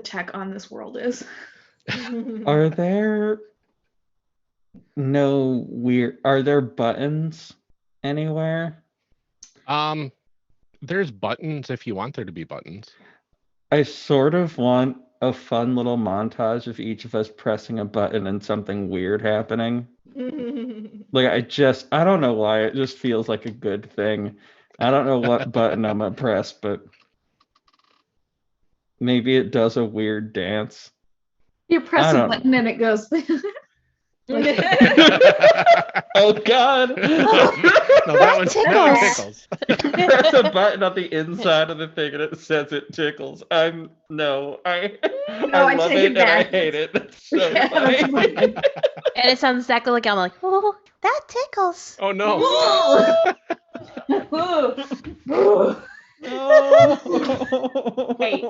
tech on this world is. Are there buttons anywhere? There's buttons if you want there to be buttons. I sort of want a fun little montage of each of us pressing a button and something weird happening. Like I don't know why, it just feels like a good thing. I don't know what button I'm gonna press, but maybe it does a weird dance. You press a button and it goes. Oh God! No, that one tickles. Press a button on the inside of the thing and it says it tickles. I love take it it and back. I hate it. That's so Yeah, funny. And it sounds exactly like I'm like, oh, that tickles. Oh no. No. Hey.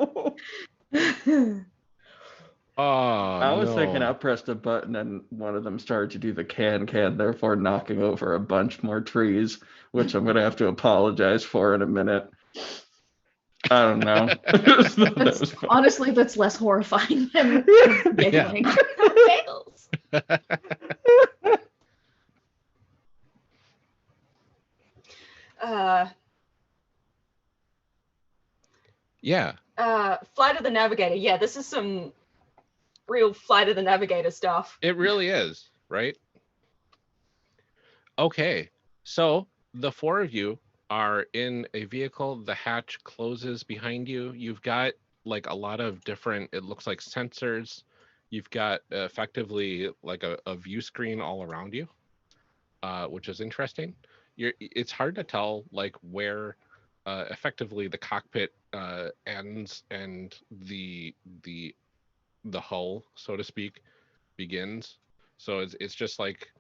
Oh, I was thinking I no. pressed a button and one of them started to do the can, therefore knocking over a bunch more trees, which I'm going to have to apologize for in a minute. I don't know. That was fun. Honestly, that's less horrifying than giggling. Tickles. Yeah. Flight of the Navigator. Yeah, this is some real Flight of the Navigator stuff. It really is, right? Okay. So the four of you are in a vehicle. The hatch closes behind you. You've got like a lot of different, it looks like sensors. You've got effectively like a view screen all around you, which is interesting. It's hard to tell like where effectively the cockpit ends and the the hull, so to speak, begins. So it's just like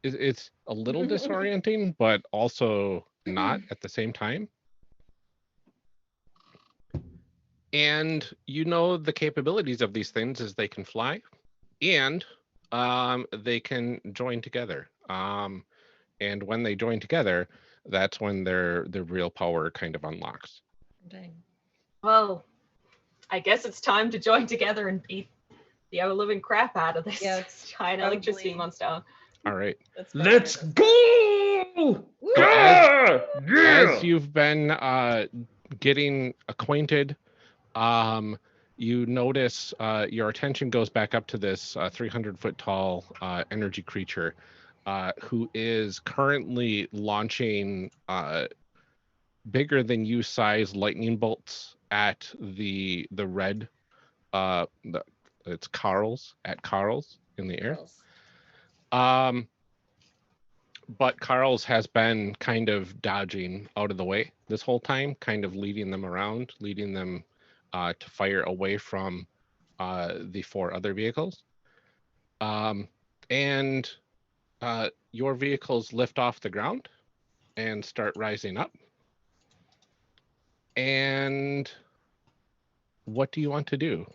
it's a little disorienting, but also not at the same time. And you know the capabilities of these things is they can fly, and they can join together. And when they join together, that's when their real power kind of unlocks. Dang. Well, I guess it's time to join together and beat the ever-living crap out of this giant electricity monster. All right. Let's go! As you've been getting acquainted, you notice your attention goes back up to this 300-foot tall energy creature who is currently launching bigger than you size lightning bolts at the red it's Carl's in the air. But Carl's has been kind of dodging out of the way this whole time, kind of leading them around, leading them to fire away from the 4 other vehicles. And your vehicles lift off the ground and start rising up. And what do you want to do?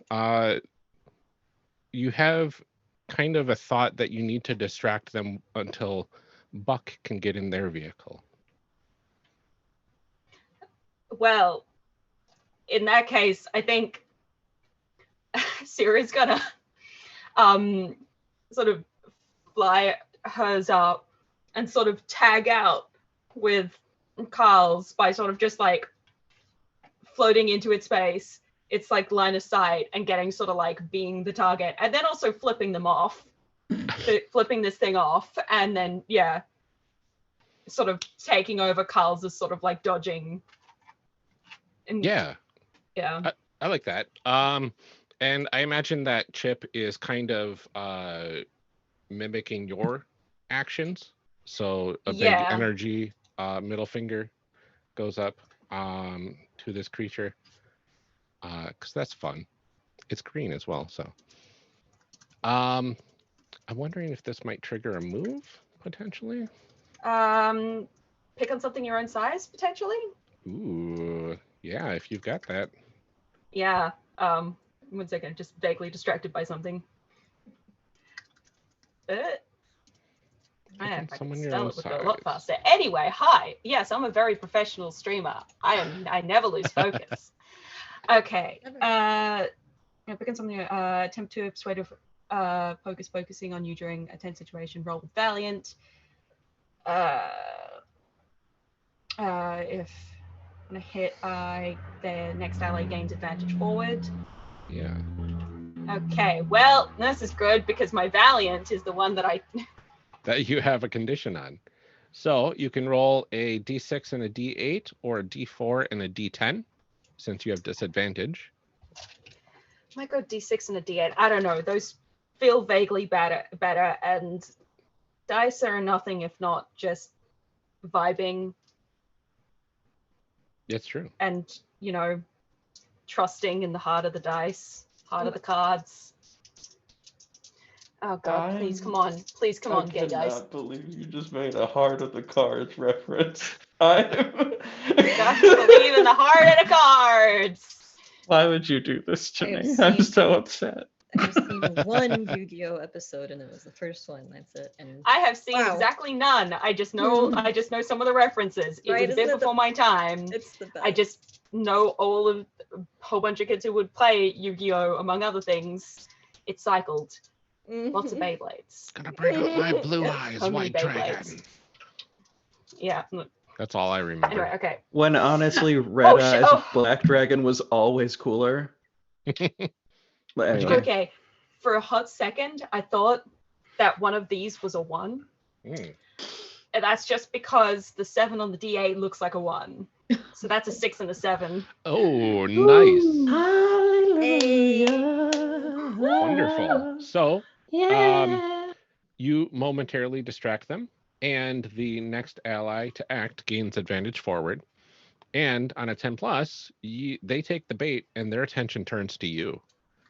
You have kind of a thought that you need to distract them until Buck can get in their vehicle. Well, in that case, I think Siri's gonna sort of fly hers up and sort of tag out with Carl's by sort of just like floating into its space. It's like line of sight and getting sort of like being the target, and then also flipping them off, flipping this thing off, and then sort of taking over. Carl's is sort of like dodging. And, yeah. I like that. And I imagine that Chip is kind of mimicking your actions. So a big energy middle finger goes up to this creature. Because that's fun. It's green as well, so. I'm wondering if this might trigger a move, potentially? Pick on something your own size, potentially? Ooh, yeah, if you've got that. Yeah, 1 second, just vaguely distracted by something. I can spell it with a lot faster. Anyway, hi. Yes, I'm a very professional streamer. I never lose focus. Okay. Pick on something. Attempt to persuade focusing on you during a tense situation. Roll with Valiant. If on a hit, the next ally gains advantage forward. Yeah. Okay. Well, this is good because my Valiant is the one that that you have a condition on. So you can roll a D6 and a D8 or a D4 and a D10 since you have disadvantage. Might go D6 and a D8. I don't know. Those feel vaguely better, and dice are nothing if not just vibing. It's true. And, trusting in the heart of the dice, heart of the cards. Oh God! Please come on, gay dice. I cannot believe you just made a heart of the cards reference. Got to believe in the heart of the cards. Why would you do this to me? I'm so upset. I've seen one Yu-Gi-Oh episode, and it was the first one. That's it. And I have seen exactly none. I just know some of the references. It was a bit before my time. It's the best. I just know a whole bunch of kids who would play Yu-Gi-Oh, among other things. It cycled. Lots of Beyblades. Gonna bring up my blue eyes, white dragon. Yeah. That's all I remember. Anyway, okay. When honestly, Red Eyes Black Dragon was always cooler. But anyway. Okay. For a hot second, I thought that one of these was a 1. And that's just because the 7 on the D8 looks like a 1. So that's a 6 and a 7. Oh, nice. Hallelujah. Wonderful. So, you momentarily distract them, and the next ally to act gains advantage forward. And on a 10+, they take the bait, and their attention turns to you.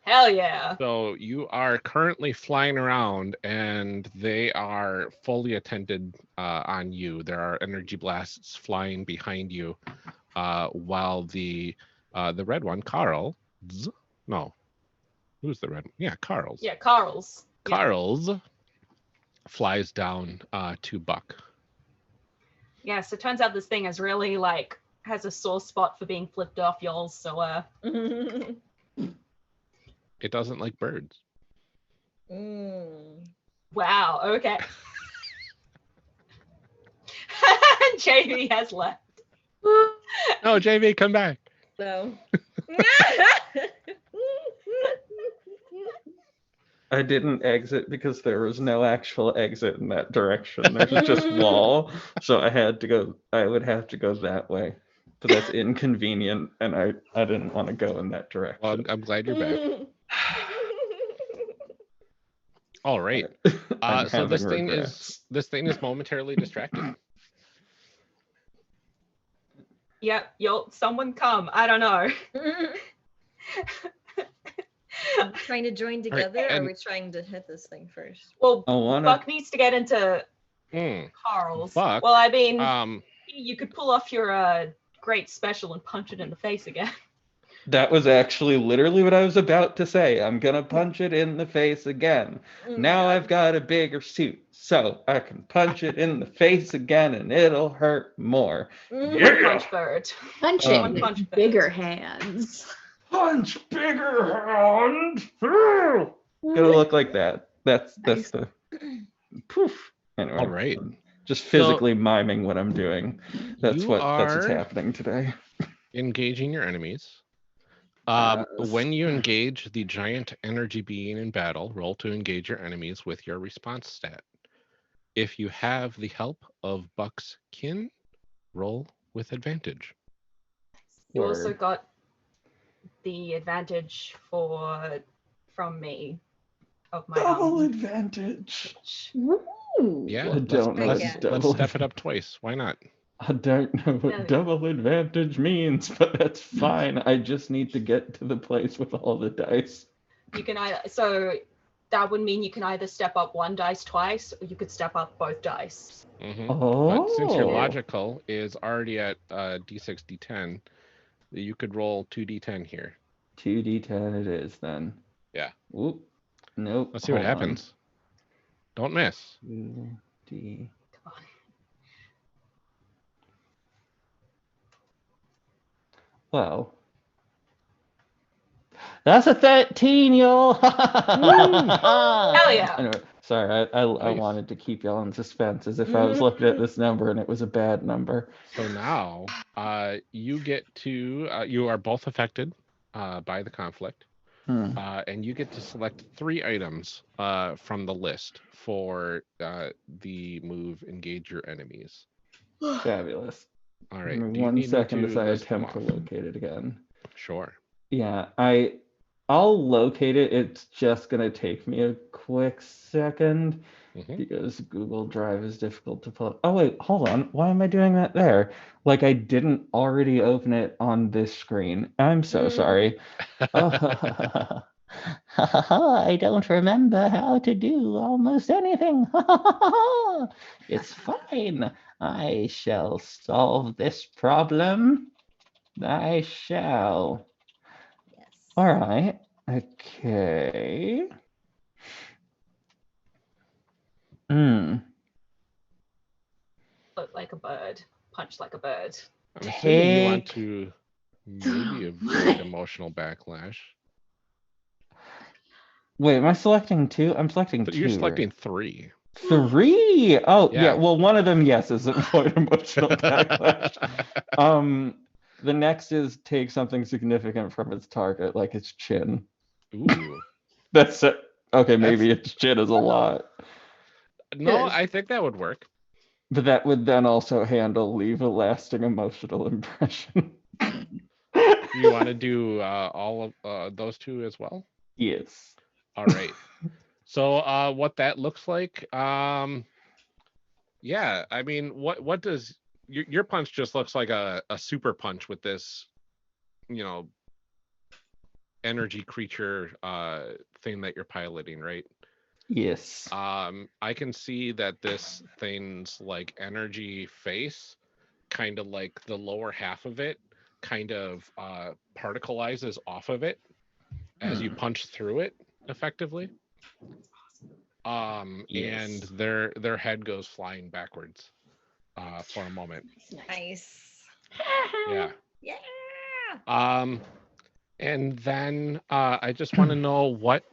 Hell yeah. So you are currently flying around, and they are fully attended on you. There are energy blasts flying behind you, while the red one, Carl, no, who's the red one? Yeah, Carl's. Yeah, Carl's. Yeah. Carl's flies down to Buck. Yeah, so it turns out this thing has really has a sore spot for being flipped off, y'all. So It doesn't like birds. wow, okay. JV has left. No, JV, come back. No. I didn't exit because there was no actual exit in that direction. There was just wall, so I would have to go that way. But that's inconvenient, and I didn't want to go in that direction. Well, I'm glad you're back. All right. So this thing is momentarily distracted. Yep, yo, someone come. I don't know. Are we trying to join together, or are and- we trying to hit this thing first? Well, I wanna. Buck needs to get into Carl's. Buck, Well, I mean, you could pull off your great special and punch it in the face again. That was actually literally what I was about to say. I'm gonna punch it in the face again. Now I've got a bigger suit, so I can punch it in the face again, and it'll hurt more. One punch bird. Punch One it punch with bird. bigger hands. Punch bigger hand. Gonna look like that. That's the poof. Anyway, all right. just physically miming what I'm doing. That's You what's are happening today. engaging your enemies. When you engage the giant energy being in battle, roll to engage your enemies with your response stat. If you have the help of Buck's kin, roll with advantage. You also Word. got the advantage from me of my Double own. advantage. Ooh. Yeah, I don't know let's, what let's double step it up twice. Why not? I don't know what Yeah. double advantage means, but that's fine. I just need to get to the place with all the dice. You can so that would mean you can either step up one dice twice, or you could step up both dice. Oh. But since your logical is already at d6, d10, you could roll 2d10 here. 2d10 it is then. Yeah. Oop. Nope. Let's see what hold on. happens. Don't miss. 2d. Come on. Well. That's a 13, y'all. Hell yeah. Anyway, sorry, I Nice. wanted to keep y'all in suspense as if I was looking at this number and it was a bad number. So now you get to, you are both affected by the conflict. And you get to select 3 items from the list for the move Engage Your Enemies. Fabulous. All right. Give me do you 1 need me second to as I list them attempt to off? locate it again. Sure. Yeah, I'll locate it. It's just gonna take me a quick second Mhm. because Google Drive is difficult to pull up. Oh wait, hold on. Why am I doing that there? Like I didn't already open it on this screen. I'm so sorry. Oh, I don't remember how to do almost anything. It's fine. I shall solve this problem. I shall. Yes. All right. Okay. Look like a bird. Punch like a bird. I'm assuming you want Take- to maybe avoid emotional backlash. Wait, am I selecting 2? I'm selecting But 2. you're right? selecting 3. 3. Oh, yeah. Yeah. Well, one of them, yes, is avoid emotional backlash. The next is take something significant from its target, like its chin. Ooh. That's it. Okay, maybe its chin is a lot. No, Yes. I think that would work. But that would then also leave a lasting emotional impression. You want to do all of those 2 as well? Yes. All right. So what that looks like, yeah, I mean, what does your punch just looks like a super punch with this, energy creature thing that you're piloting, right? Yes. I can see that this thing's like energy face, kind of like the lower half of it, kind of particleizes off of it as you punch through it effectively. And Yes. their head goes flying backwards for a moment. Nice. Yeah. Yeah. And then I just want to know what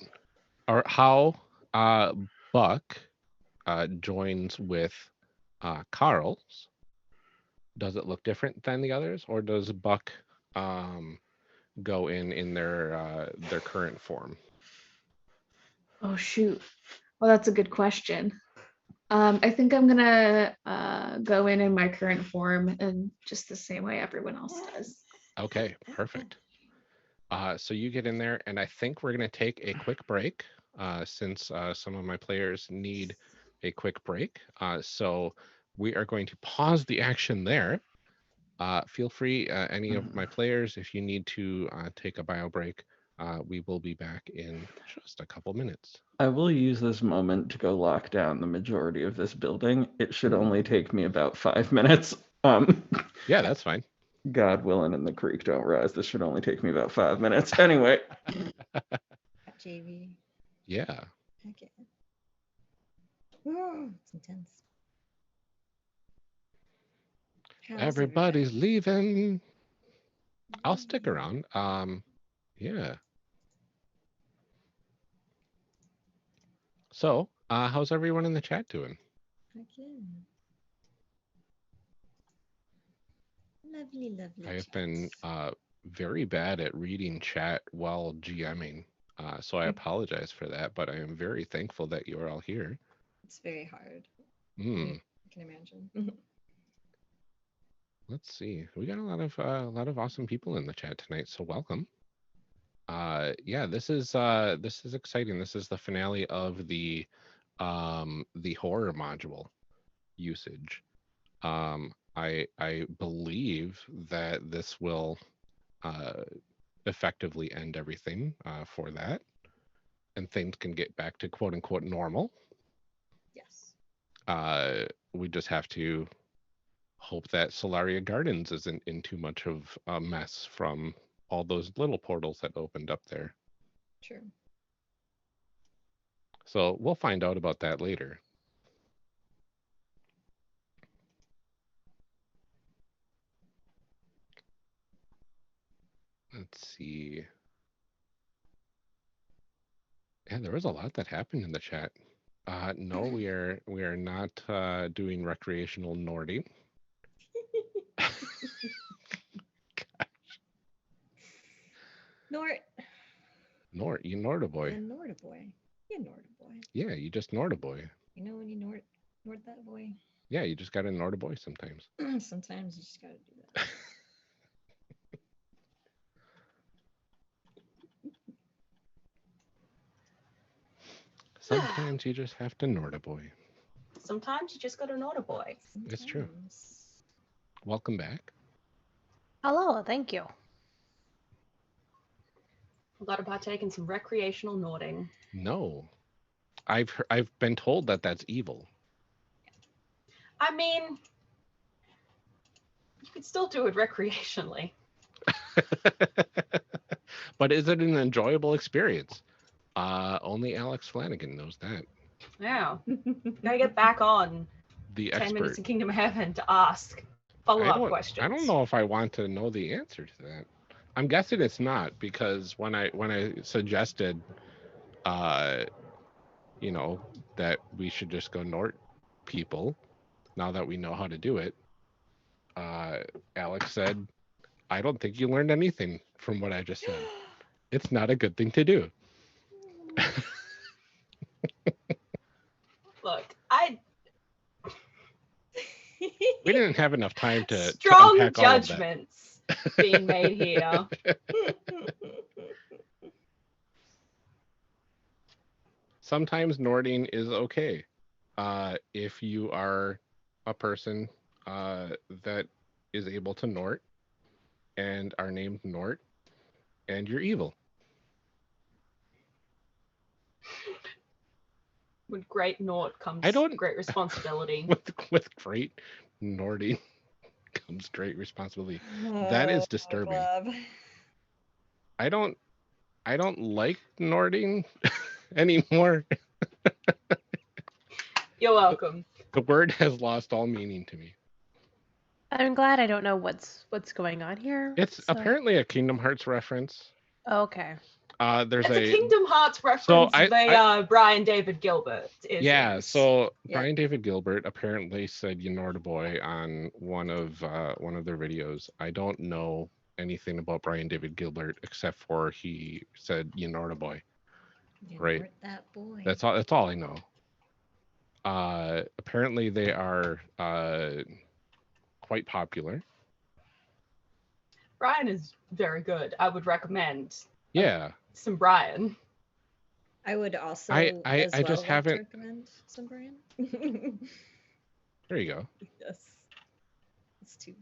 or how Buck joins with Carl's. Does it look different than the others, or does Buck go in their current form? Oh shoot. Well, that's a good question. I think I'm gonna go in my current form and just the same way everyone else does. Okay, perfect. So you get in there, and I think we're going to take a quick break since some of my players need a quick break. So we are going to pause the action there. Feel free, any of my players, if you need to take a bio break, we will be back in just a couple minutes. I will use this moment to go lock down the majority of this building. It should only take me about 5 minutes. Yeah, that's fine. God willing and the creek don't rise. This should only take me about 5 minutes. Anyway. JV. Yeah. Okay. Oh, it's intense. How's Everybody's everybody? leaving. I'll stick around. Yeah. So, how's everyone in the chat doing? Okay. Lovely, lovely. I have been very bad at reading chat while GMing, so I apologize for that, but I am very thankful that you are all here. It's very hard. Mm. I can imagine. Let's see. We got a lot of awesome people in the chat tonight, so welcome. Yeah, this is exciting. This is the finale of the horror module usage. I believe that this will effectively end everything for that, and things can get back to quote unquote normal. Yes. We just have to hope that Solaria Gardens isn't in too much of a mess from all those little portals that opened up there. True. So we'll find out about that later. Let's see. Yeah, there was a lot that happened in the chat. No, we are not doing recreational Nording. Nort, you Norda boy. you Norda boy. You Norda boy. Yeah, you just Norda boy. You know when you Nort that boy? Yeah, you just gotta Norda boy sometimes. Sometimes you just gotta do that. Sometimes you just have to Norda boy. Sometimes you just got an order boy. It's true. Welcome back. Hello, thank you. I've got to partake in some recreational Nording. No, I've been told that that's evil. I mean, you could still do it recreationally. But is it an enjoyable experience? Only Alex Flanagan knows that. Yeah. Gotta get back on The 10 expert. minutes in Kingdom Heaven to ask follow-up questions. I don't know if I want to know the answer to that. I'm guessing it's not, because when I suggested, you know, that we should just go Nort people, now that we know how to do it, Alex said, I don't think you learned anything from what I just said. It's not a good thing to do. Look, We didn't have enough time to strong unpack all of that. judgments being made here. Sometimes Nording is okay. If you are a person that is able to Nort and are named Nort and you're evil. With great Nort comes I don't- great responsibility. With great Nording comes great responsibility. That is disturbing. Bob. I don't like Nording anymore. You're welcome. The word has lost all meaning to me. I'm glad I don't know what's going on here. It's so- apparently a Kingdom Hearts reference. Okay. There's It's a Kingdom Hearts reference. Brian David Gilbert. So Yeah. Brian David Gilbert apparently said Boy on one of their videos. I don't know anything about Brian David Gilbert except for he said Boy. You Right. weren't that boy. That's all I know. Apparently they are quite popular. Brian is very good. I would recommend Yeah. some Brian. I would also. I as well just like to haven't- recommend some Brian. There you go. Yes. It's too.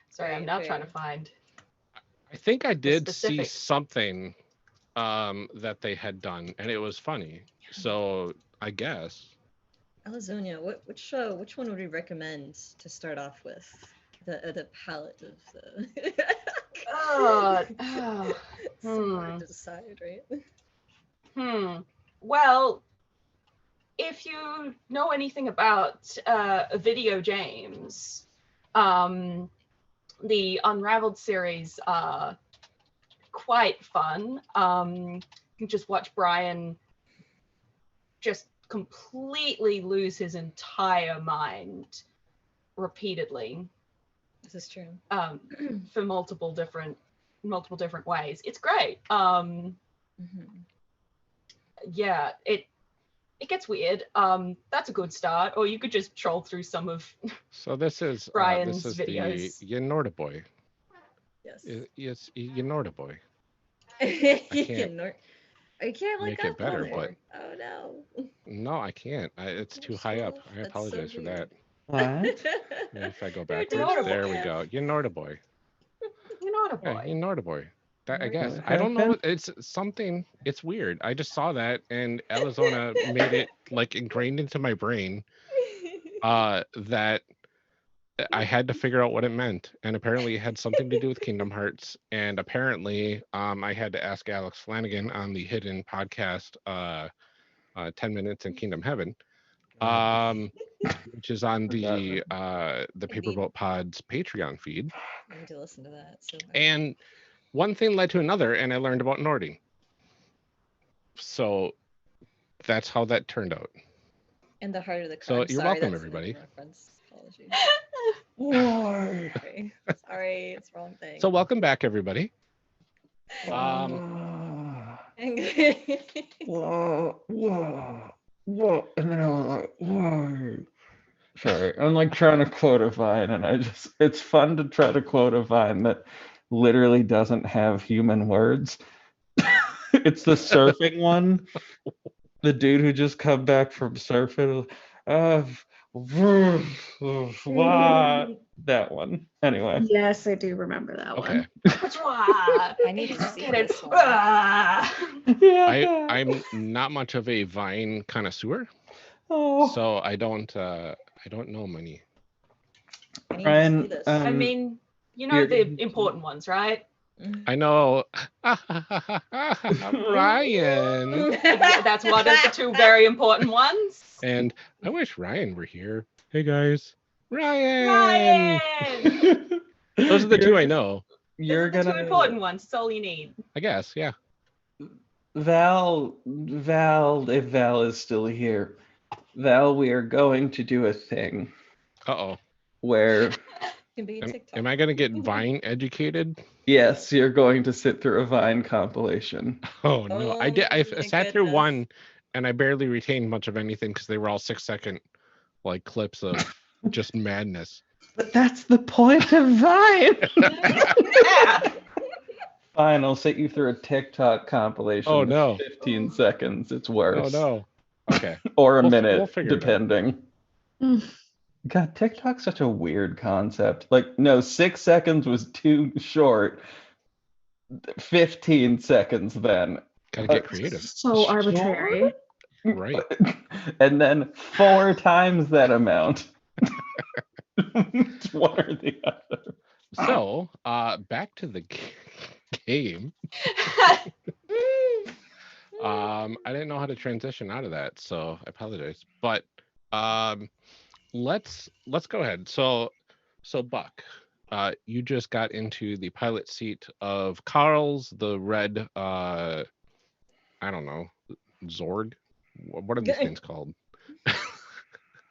Sorry, I'm Very now trying to fair. find. I think I did see specifics. something that they had done and it was funny. So I guess. Alyzona, which one would we recommend to start off with? The palette of the. It's so hard to decide, right? Well, if you know anything about video games, the Unraveled series are quite fun. You can just watch Brian just completely lose his entire mind repeatedly. This is true. For multiple different ways. It's great. Mhm. Yeah, it gets weird. That's a good start. Or you could just troll through some of So this is Brian's this is videos. the Boy. Yes. It's Boy. You can't can't look make it up better, on but- there. Oh no. No, I can't. It's too high up. I That's so apologize for that. What? If I go They're backwards, there we adorable. go. Boy. You're not a Yeah, boy. Boy. That, I What guess. I don't know. happened? It's something. It's weird. I just saw that, and Alyzona made it like ingrained into my brain. That I had to figure out what it meant, and apparently it had something to do with Kingdom Hearts. And apparently, I had to ask Alex Flanagan on the Hidden podcast, 10 Minutes in Kingdom Heaven, which is on the Paperboat Pod's Patreon feed. I need to listen to that. So bad. And one thing led to another, and I learned about Nording. So that's how that turned out. And the heart of the So crime. you're Sorry, welcome, that's an everybody. reference. Apologies. Why? Sorry, it's the wrong thing. So welcome back, everybody. Whoa, and then I was like, whoa. Sorry, I'm like trying to quote a vine, and it's fun to try to quote a vine that literally doesn't have human words. It's the surfing one. The dude who just come back from surfing. That one. Anyway. Yes, I do remember that Okay. one. I need to see Get it. this one. I'm not much of a Vine connoisseur, Oh. so I don't know many. I need to Ryan, see this. I mean, you know You're- the important ones, right? I know Ryan, That's one of the two very important ones. and I wish Ryan were here. Hey guys, Ryan. Ryan! Those are the two I know. You're Those are the two gonna important ones. That's all you need. I guess, yeah. Val, if Val is still here, Val, we are going to do a thing Uh-oh. where, Can be a TikTok. Am I gonna get Vine educated? yes, you're going to sit through a Vine compilation. Oh no, I did. I Oh, my sat through goodness. one, and I barely retained much of anything because they were all 6-second like clips of just madness. But that's the point of Vine. Yeah. Fine, I'll sit you through a TikTok compilation. Oh, that's no. 15 seconds. It's Oh worse. no. Okay. Or a We'll minute, figure it out. depending. Mm. God, TikTok's such a weird concept. Like, no, 6 seconds was too short. 15 seconds then. Gotta get creative. So arbitrary. Right. And then 4 times that amount. It's one or the other. So, back to the game. I didn't know how to transition out of that, so I apologize. But let's go ahead. So Buck, you just got into the pilot seat of Carl's, the red, I don't know, Zorg. What are these things called?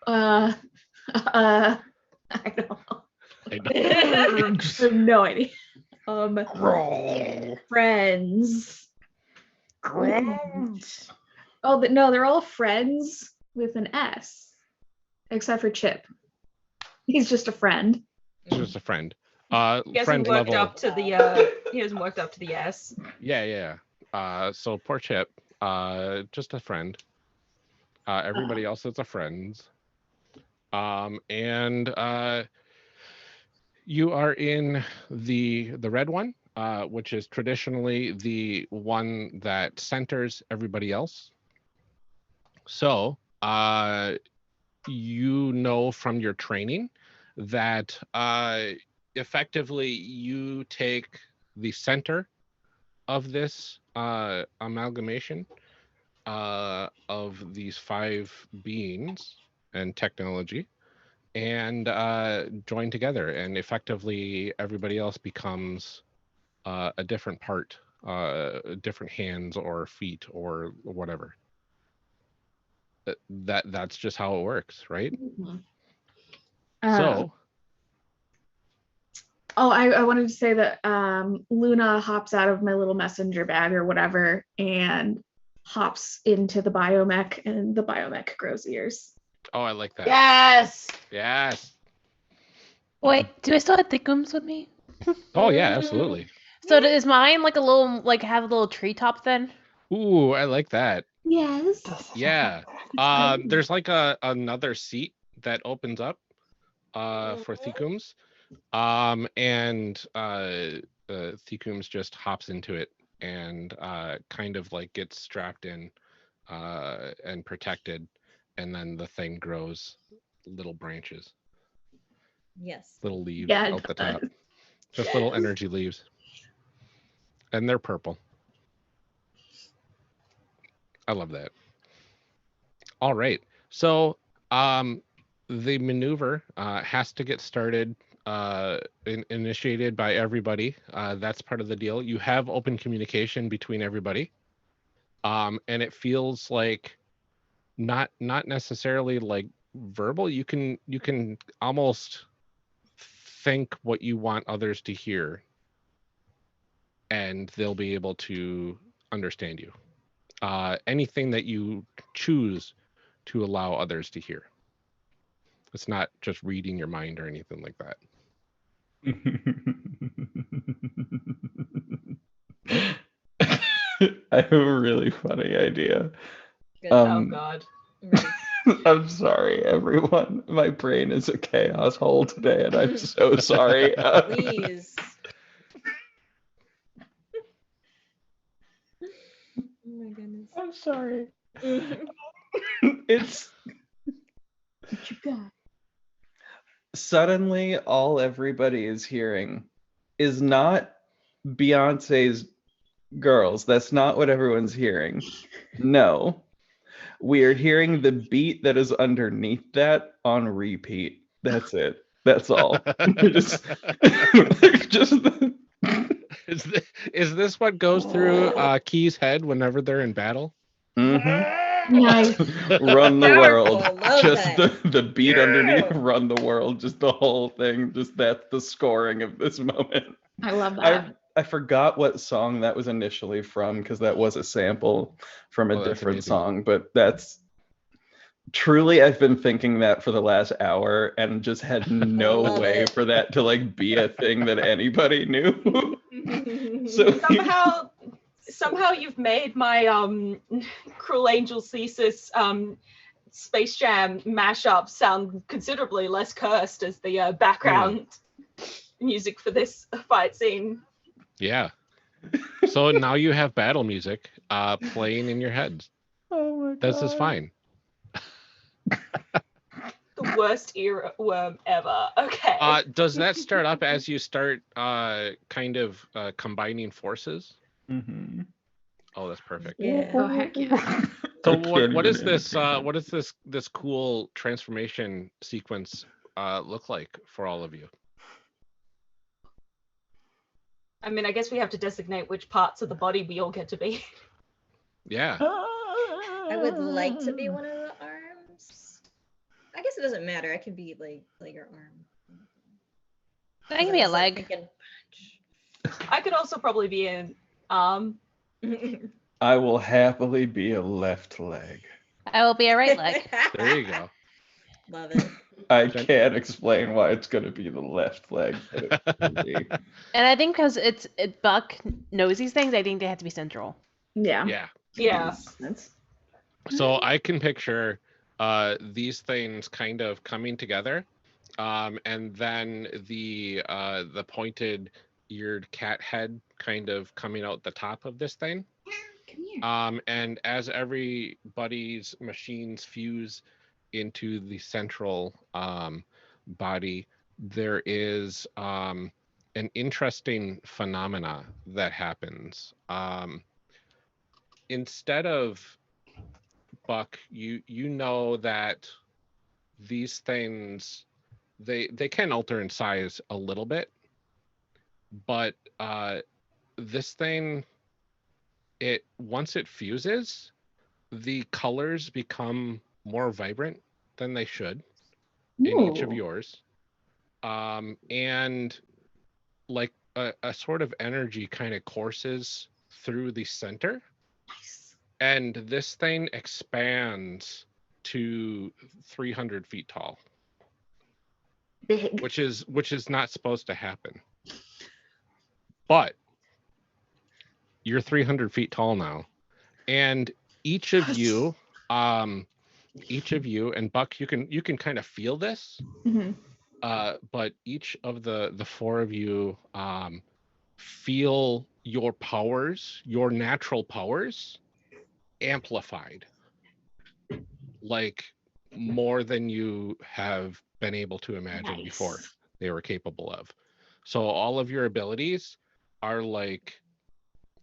I don't know. I have no idea. Friends. Oh, no, they're all friends with an S, except for Chip. He's just a friend. Just a friend. He hasn't Friend worked level. up to the he hasn't worked up to the S. Yeah. So poor Chip. Just a friend. Everybody else is a friend. And you are in the red one, which is traditionally the one that centers everybody else. So you know from your training that effectively you take the center of this amalgamation of these 5 beings and technology and join together, and effectively everybody else becomes a different part, different hands or feet or whatever. That's just how it works, right? So I wanted to say that Luna hops out of my little messenger bag or whatever and hops into the biomech, and the biomech grows ears. Oh, I like that. Yes. Wait, do I still have thickums with me? Oh yeah, absolutely. So is mine like a little, like have a little treetop then? Ooh, I like that. Yes. Yeah. There's like another seat that opens up for Thicums. And Thicums just hops into it and kind of like gets strapped in and protected, and then the thing grows little branches, Yes. little leaves Yeah, out the top. Just little energy leaves. And they're purple. I love that. All right. So the maneuver has to get started, initiated by everybody. That's part of the deal. You have open communication between everybody. And it feels like not necessarily like verbal. You can almost think what you want others to hear, and they'll be able to understand you. Anything that you choose to allow others to hear. It's not just reading your mind or anything like that. I have a really funny idea. Good. Oh God. I'm sorry, everyone. My brain is a chaos hole today, and I'm so sorry. Please. Oh my goodness. I'm sorry. It's What you got? suddenly all everybody is hearing is not Beyonce's Girls. That's not what everyone's hearing. No. We are hearing the beat that is underneath that on repeat. That's it. That's all. just Is this what goes through Key's head whenever they're in battle? Nice. Run the world. Love Just that. the beat underneath run the world. Just the whole thing. Just that's the scoring of this moment. I love that. I forgot what song that was initially from, because that was a sample from a Oh, that's different amazing. song, but that's truly, I've been thinking that for the last hour and just had no Love way it. for that to like be a thing that anybody knew. So Somehow you've made my Cruel Angel Thesis Space Jam mashup sound considerably less cursed as the background music for this fight scene. Yeah. So now you have battle music playing in your heads. Oh my god. This is fine. The worst earworm ever. Okay. Does that start up as you start kind of combining forces? Mm-hmm. Oh, that's perfect. Yeah. Oh heck yeah. So I can't what is even this? imagine. What does this cool transformation sequence look like for all of you? I mean, I guess we have to designate which parts of the body we all get to be. Yeah. I would like to be one of the arms. I guess it doesn't matter. I can be like leg or arm. I can be a was, like, leg. I could also probably be an arm. thinking- I will happily be a left leg. I will be a right leg. There you go. Love it. I can't explain why it's going to be the left leg, but it will be. And I think because Buck knows these things, I think they have to be central. Yeah. Yeah. Yeah. That's So I can picture these things kind of coming together, and then the pointed eared cat head kind of coming out the top of this thing. come here. And as everybody's machines fuse into the central body, there is an interesting phenomena that happens. Instead of Buck, you know that these things they can alter in size a little bit, but this thing, once it fuses, the colors become more vibrant than they should in each of Ooh. yours, and like a sort of energy kind of courses through the center, Nice. and this thing expands to 300 feet tall, Big. which is not supposed to happen, but you're 300 feet tall now, and each of you and Buck, you can kind of feel this, Mhm. but each of the four of you feel your powers, your natural powers, amplified, like more than you have been able to imagine before Nice. they were capable of. So all of your abilities are like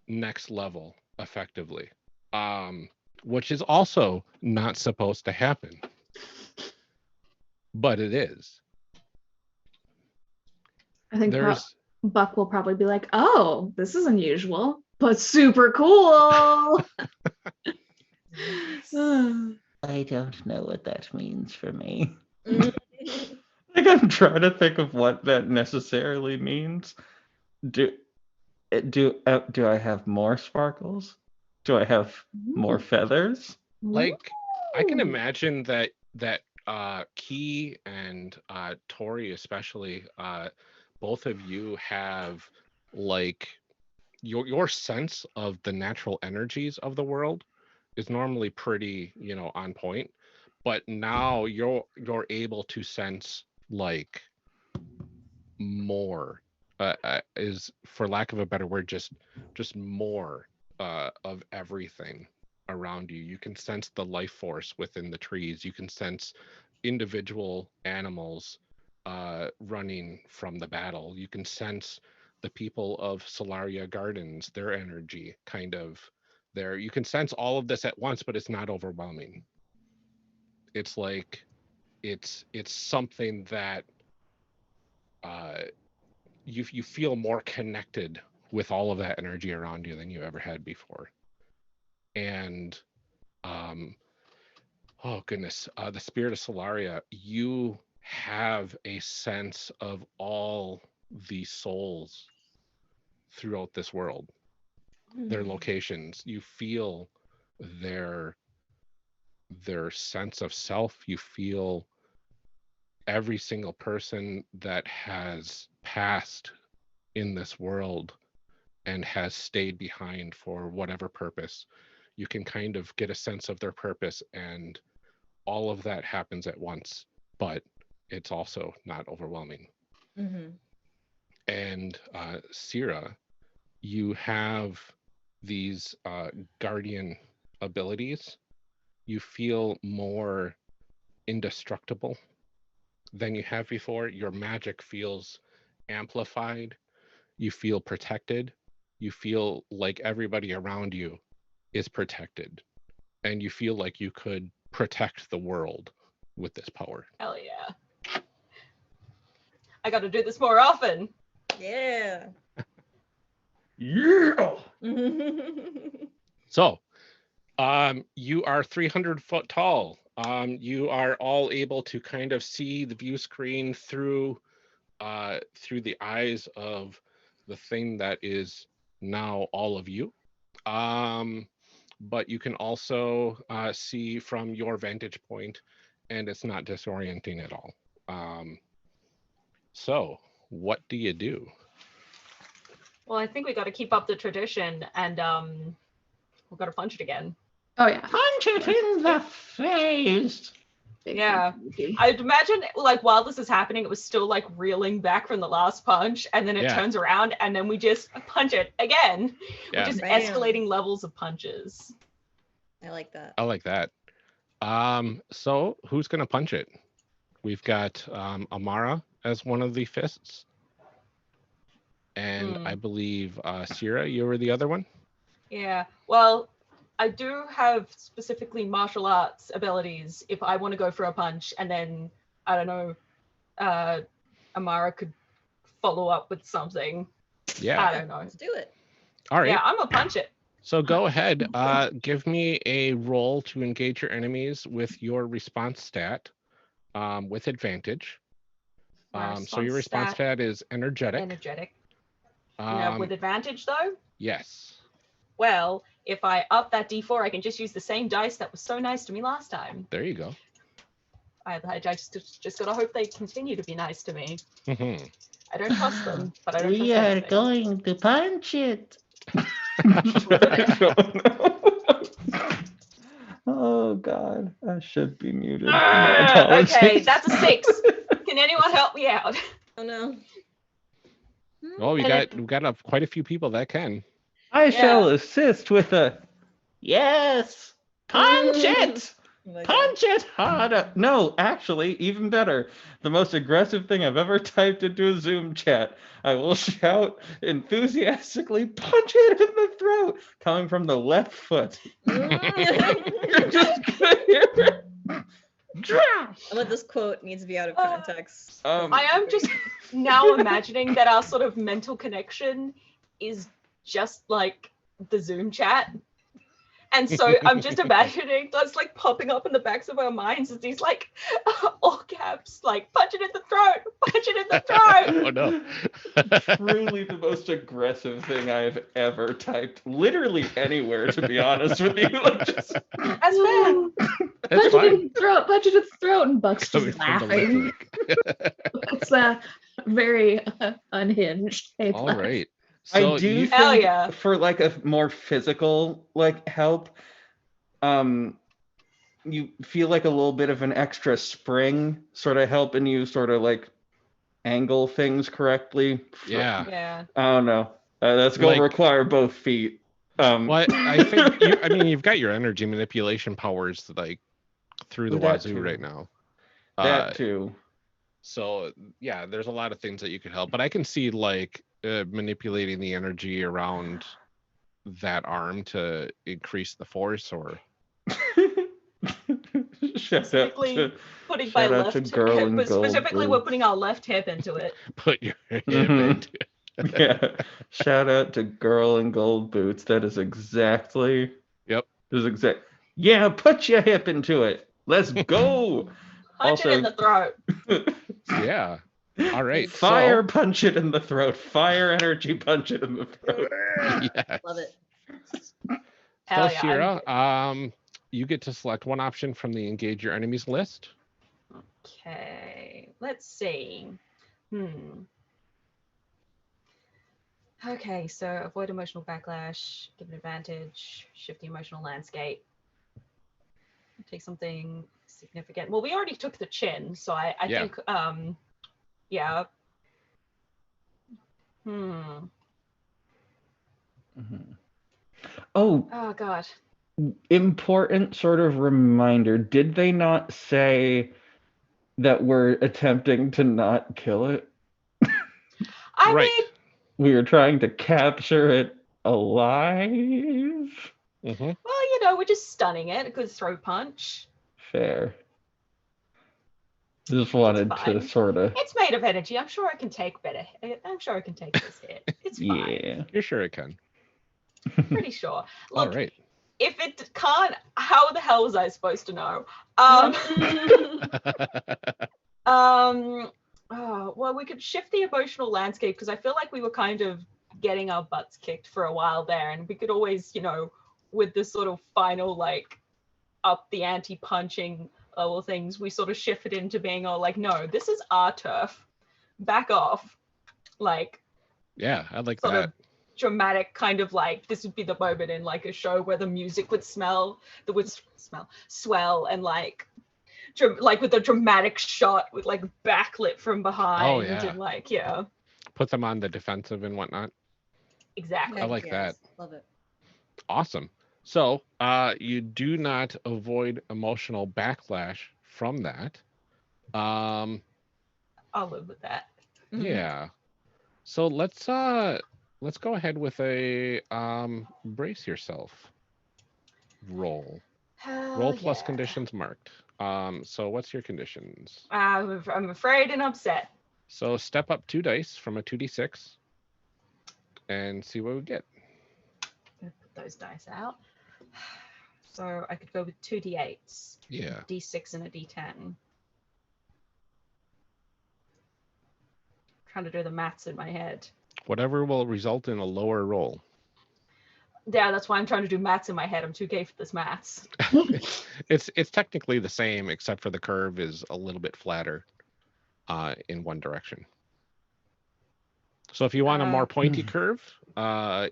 next level effectively, which is also not supposed to happen, but it is. I think There's Buck will probably be like, "Oh, this is unusual, but super cool." I don't know what that means for me. Mm. Like, I'm trying to think of what that necessarily means. Do I have more sparkles? Do I have more feathers? like, I can Ooh. imagine that Key and Tori especially, both of you have like your sense of the natural energies of the world is normally pretty, on point, but now you're able to sense like more, is, for lack of a better word, just more of everything around you. You can sense the life force within the trees. You can sense individual animals running from the battle. You can sense the people of Solaria Gardens, their energy kind of there. You can sense all of this at once, but it's not overwhelming. It's like it's something that you feel more connected with all of that energy around you than you ever had before. And oh goodness, the spirit of Solaria, you have a sense of all the souls throughout this world, their locations. You feel their sense of self. You feel every single person that has passed in this world and has stayed behind for whatever purpose. You can kind of get a sense of their purpose, and all of that happens at once, but it's also not overwhelming. Mhm. And Syrah, you have these guardian abilities. You feel more indestructible than you have before. Your magic feels amplified. You feel protected. You feel like everybody around you is protected. And you feel like you could protect the world with this power. Hell yeah. I got to do this more often. Yeah. Yeah. So, you are 300 foot tall. You are all able to kind of see the view screen through the eyes of the thing that is now all of you. But you can also see from your vantage point, and it's not disorienting at all. So, what do you do? Well, I think we got to keep up the tradition, and we've got to punch it again. Oh yeah. Punch it in the face. Yeah. I'd imagine, like, while this is happening, it was still, like, reeling back from the last punch, and then it turns around, and then we just punch it again. Yeah. We're just Bam. escalating levels of punches. I like that. I like that. So who's gonna punch it? We've got Amara as one of the fists. And I believe Sierra, you were the other one? Yeah. Well, I do have specifically martial arts abilities if I want to go for a punch, and then, I don't know, Amara could follow up with something. Yeah. I don't know. Let's do it. All right. Yeah, I'm gonna punch it. So go ahead. Give me a roll to engage your enemies with your response stat with advantage. So your response stat is energetic. Energetic. Now, with advantage, though? Yes. Well, if I up that d4, I can just use the same dice that was so nice to me last time. There you go. I just gotta hope they continue to be nice to me. Mm-hmm. I don't trust them, but I don't We trust are anything. going to punch it. Oh God, I should be muted. My apologies. Okay, that's a 6. Can anyone help me out? Oh no. Well, we've got quite a few people that can. I shall assist with a yes. Punch it. Oh my God. Punch it harder. No, actually, even better. The most aggressive thing I've ever typed into a Zoom chat. I will shout enthusiastically, punch it in the throat, coming from the left foot. You're just gonna hear it. But this quote needs to be out of context. I am just now imagining that our sort of mental connection is just like the Zoom chat. And so I'm just imagining that's like popping up in the backs of our minds as these like all caps, like punch it in the throat, punch it in the throat. Oh no. Truly the most aggressive thing I've ever typed. Literally anywhere, to be honest with you. Like just... That's fair. That's Punch it in fine. the throat, punch it in the throat, and Buck's Coming just from the laughing. left. It's very unhinged. Hey, All Buck. right. I So do you, Hell think yeah. for like a more physical like help, you feel like a little bit of an extra spring sort of helping you sort of like angle things correctly. yeah. Yeah. I don't know. That's going to Like- require both feet. Well, I think you've got your energy manipulation powers like through the That wazoo too. right now. that too. So yeah, there's a lot of things that you could help, but I can see like manipulating the energy around that arm to increase the force, or Shout out Specifically to putting my shout out left to Girl in but Gold specifically we're Boots. putting our left hip into it. put your hip Mhm. into it. Yeah. Shout out to Girl in Gold Boots. That is exactly. Yep. Is exact. Yeah, put your hip into it. Let's go. Punch it in the throat. Yeah. All right. Fire, punch it in the throat. Fire energy, punch it in the throat. So, yes. Love it. Hell So yeah. Shira, you get to select one option from the engage your enemies list. Okay, let's see. Okay, so avoid emotional backlash, give an advantage, shift the emotional landscape. Take something significant. Well, we already took the chin, so I Yeah. think, yeah. Mhm. Oh, Oh God. important sort of reminder. Did they not say that we're attempting to not kill it? I Right. mean, We are trying to capture it alive? Mm-hmm. well, we're just stunning it. A good throw punch. Fair. Just wanted to fine. sort of, It's made of energy. I'm sure I can take better. I'm sure I can take this hit. It's fine. yeah. You're sure it can. Pretty sure. All Look, right. if it can't, how the hell was I supposed to know? Well, we could shift the emotional landscape because I feel like we were kind of getting our butts kicked for a while there, and we could always, with this sort of final like up the ante punching level things, we sort of shifted into being all like, no, this is our turf. Back off. Like, Yeah, I like sort that. of dramatic kind of like this would be the moment in like a show where the music would swell and like with a dramatic shot with like backlit from behind yeah. and like Put them on the defensive and whatnot. exactly. I like that. Love it. Awesome. So you do not avoid emotional backlash from that. I'll live with that. Yeah. So let's go ahead with a brace yourself roll. Roll plus conditions marked. So what's your conditions? I'm afraid and upset. So step up 2 dice from a 2d6 and see what we get. I'm gonna put those dice out. So I could go with 2 d8s. Yeah. D6 and a d10. Trying to do the maths in my head. Whatever will result in a lower roll. Yeah, that's why I'm trying to do maths in my head. I'm too gay for this maths. It's technically the same, except for the curve is a little bit flatter in one direction. So if you want a more pointy curve,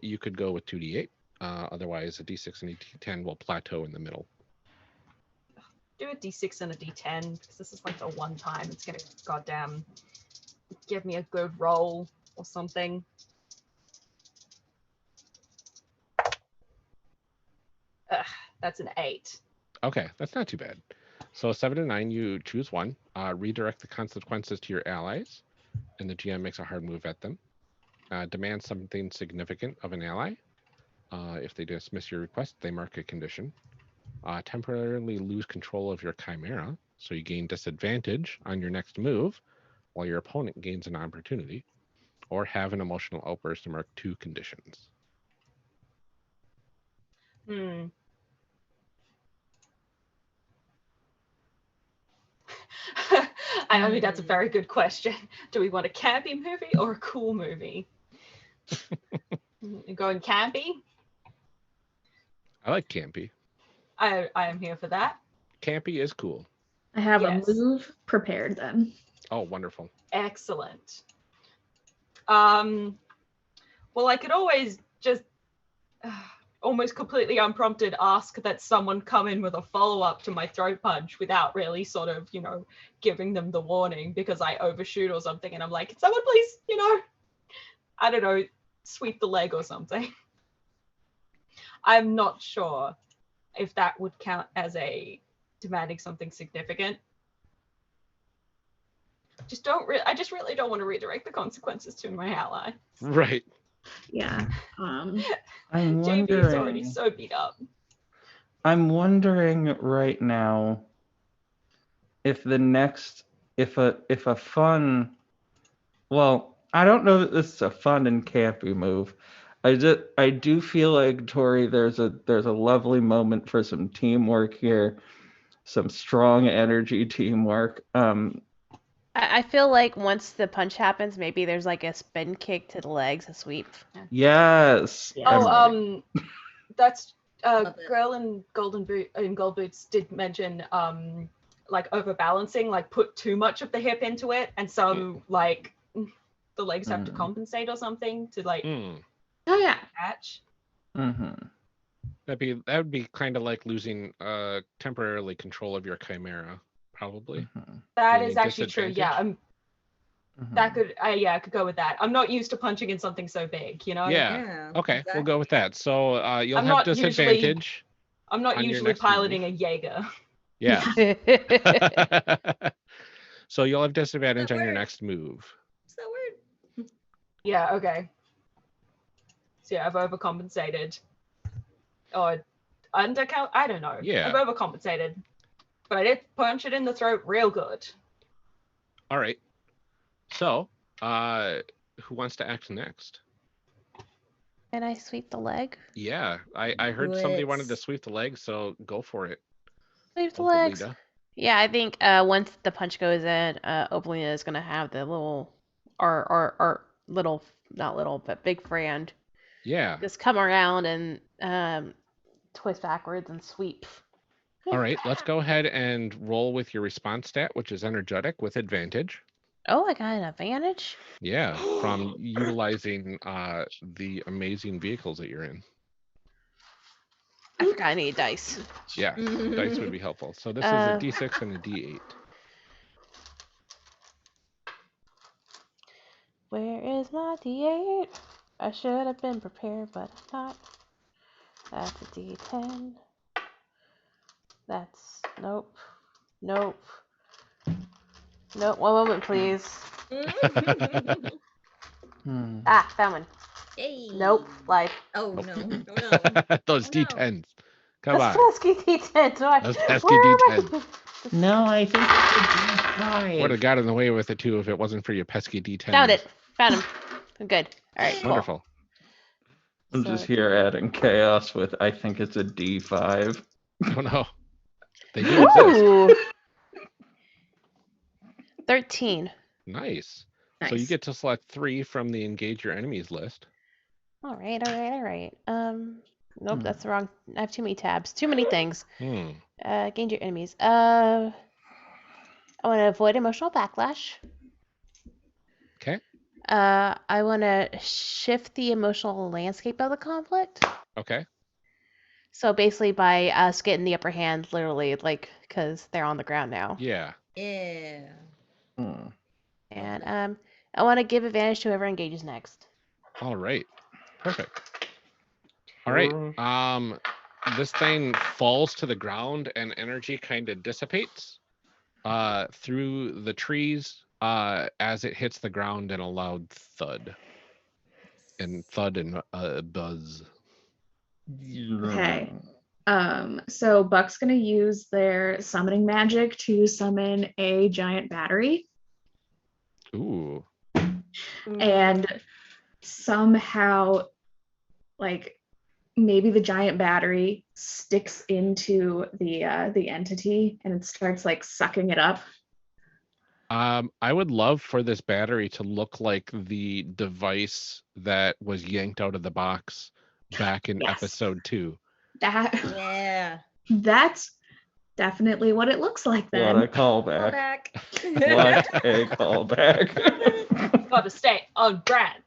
you could go with 2d8. Otherwise, a d6 and a d10 will plateau in the middle. Do a d6 and a d10 because this is like the one time it's gonna goddamn give me a good roll or something. That's an 8. Okay, that's not too bad. So 7 and 9, you choose one. Redirect the consequences to your allies, and the GM makes a hard move at them. Demand something significant of an ally. If they dismiss your request, they mark a condition. Temporarily lose control of your chimera, so you gain disadvantage on your next move, while your opponent gains an opportunity. Or have an emotional outburst to mark 2 conditions. I mean, that's a very good question. Do we want a campy movie or a cool movie? Going campy? I like campy. I am here for that. Campy is cool. I have Yes. a move prepared then. Oh, wonderful. Excellent. Well, I could always just almost completely unprompted ask that someone come in with a follow-up to my throat punch without really sort of, giving them the warning because I overshoot or something. And I'm like, can someone please, I don't know, sweep the leg or something. I'm not sure if that would count as a demanding something significant. I just really don't want to redirect the consequences to my ally. Right. Yeah. I'm JB is already wondering. so beat up. I'm wondering right now if a fun, well, I don't know that this is a fun and campy move. I do feel like, Tori, there's a lovely moment for some teamwork here, some strong energy teamwork. I feel like once the punch happens, maybe there's like a spin kick to the legs, a sweep. Yes. Yeah. I'm- That's Love it. girl in gold boots did mention like overbalancing, like put too much of the hip into it, and so like the legs have to compensate or something to like Oh yeah. catch. Mhm. That would be kind of like losing temporarily control of your chimera, probably. Mhm. That Gaining is actually true. Yeah, disadvantage? That could, I could go with that. I'm not used to punching in something so big, you know? Yeah. Okay, we'll go with that. So you'll I'm have not usually- disadvantage. I'm not on your usually next piloting move. a Jaeger. Yeah. So you'll have disadvantage on your word. next move. What's that word? Yeah, okay. So yeah, I've overcompensated. Or undercount? I don't know. Yeah. I've overcompensated. But I did punch it in the throat real good. All right. So, who wants to act next? Can I sweep the leg? Yeah, I heard somebody wanted to sweep the leg, so go for it. Sweep the legs. Opelita. Yeah, I think once the punch goes in, Opelina is gonna have the little, our little, not little, but big friend Yeah. just come around and twist backwards and sweep. All right, let's go ahead and roll with your response stat, which is energetic with advantage. Oh, I got an advantage. Yeah, from utilizing the amazing vehicles that you're in. I forgot I need dice. Yeah, dice would be helpful. So this is a D6 and a D8. Where is my D8? I should have been prepared, but I'm not. That's a D10. That's nope. Nope. Nope. One moment, please. Ah, found one. Hey. Nope. Lied. Oh Nope. no. Oh no. Those Oh, no. D10s. Come That's on. pesky D10. Those pesky Where am I? D10s. No, I think it's a D5. Would have gotten away with it too if it wasn't for your pesky D10s. Found it. Found him. I'm good. All right. Cool. Wonderful. I'm just here adding chaos with I think it's a D5. Oh no. They do exist. Ooh. 13. Nice. Nice. So you get to select 3 from the engage your enemies list. All right. Nope, that's the wrong. I have too many tabs. Too many things. Gain your enemies. I want to avoid emotional backlash. Okay. I want to shift the emotional landscape of the conflict. Okay. So basically, by us getting the upper hand, literally, like, because they're on the ground now. Yeah. Yeah. And I want to give advantage to whoever engages next. All right. Perfect. All right. This thing falls to the ground and energy kind of dissipates through the trees as it hits the ground in a loud thud and buzz. Okay. So Buck's gonna use their summoning magic to summon a giant battery, Ooh. and somehow, like, maybe the giant battery sticks into the entity and it starts like sucking it up. I would love for this battery to look like the device that was yanked out of the box back in Yes. episode 2. Yeah. That's definitely what it looks like then. What a callback. Back. What a callback. Gotta stay on brand.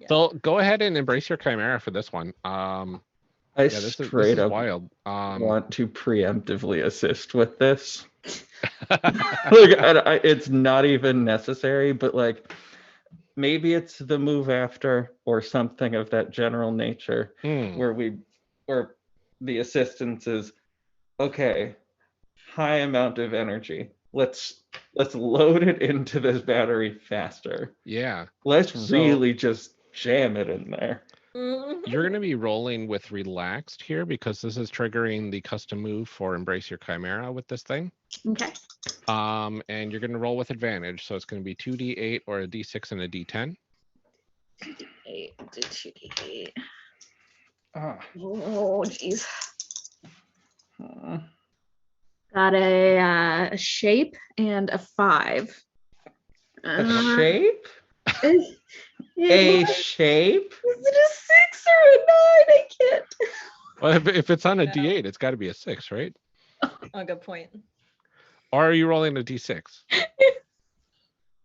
So go ahead and embrace your chimera for this one. I This straight is up wild. want to preemptively assist with this. Like, it's not even necessary, but like maybe it's the move after or something of that general nature where the assistance is okay, high amount of energy. Let's load it into this battery faster. Yeah. Let's really just jam it in there. You're going to be rolling with relaxed here because this is triggering the custom move for embrace your chimera with this thing. Okay. And you're going to roll with advantage. So it's going to be 2d8 or a d6 and a d10. 2d8. Ah. Oh, jeez. Got a shape and a 5. A shape? A shape? Is it a 6 or a 9? I can't. Well, if it's on a d8, it's got to be a 6, right? Oh, good point. Or are you rolling a d6?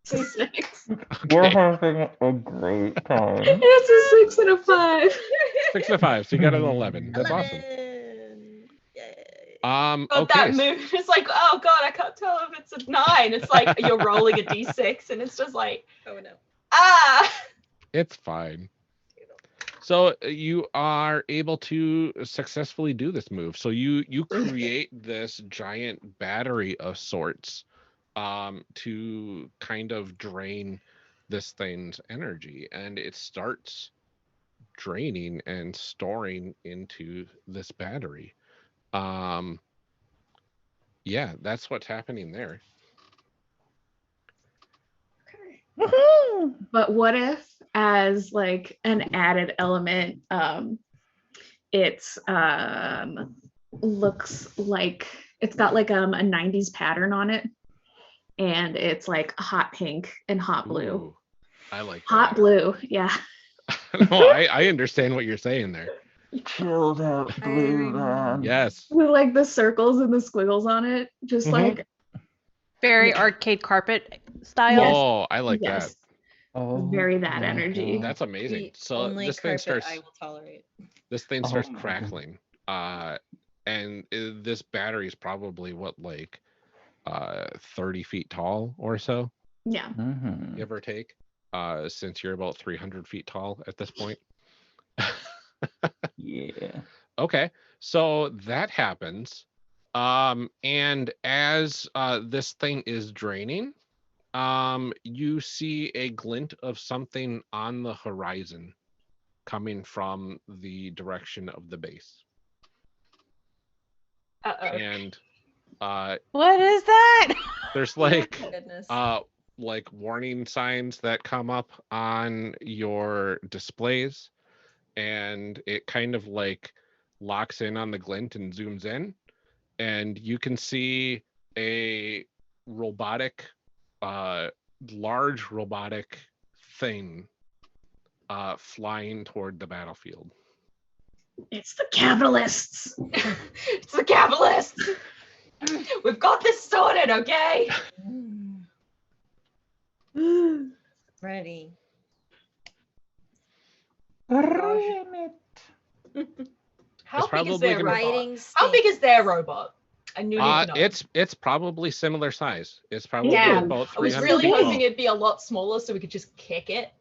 It's a 6. We're having a great time. It's a 6 and a 5. 6 and a 5, so you got an 11. That's awesome. Yay. But Okay. that move is like, oh god, I can't tell if it's a 9. It's like you're rolling a d6, and it's just like, Oh no. ah. It's fine. So you are able to successfully do this move. So you create this giant battery of sorts to kind of drain this thing's energy, and it starts draining and storing into this battery. Yeah, that's what's happening there. Okay. But what if, as like an added element, it's looks like it's got like a 90s pattern on it, and it's like hot pink and hot blue. Ooh, I like that. Hot blue, yeah. No, I understand what you're saying there. Chilled out blue, man. Yes. With like the circles and the squiggles on it, just Mhm. like Very Yeah. arcade carpet style. Yes. Oh, I like yes, Oh, very that my energy. that. God. That's amazing. The So only this thing carpet starts I will tolerate. this thing Oh starts my God. crackling. And this battery is probably what, like 30 feet tall or so, Yeah. Mhm. give or take. Since you're about 300 feet tall at this point. Yeah. Okay, so that happens. And as this thing is draining, you see a glint of something on the horizon coming from the direction of the base. Uh-oh. And What is that? there's like Goodness. like warning signs that come up on your displays, and it kind of like locks in on the glint and zooms in, and you can see a robotic large robotic thing flying toward the battlefield. It's the capitalists. It's the capitalists. We've got this sorted, okay? Ready. How It's big is probably their gonna- robot? Riding How big is stakes. their robot? I knew to know. It's probably similar size. It's probably Yeah, about I was 300 really feet tall. hoping it'd be a lot smaller so we could just kick it.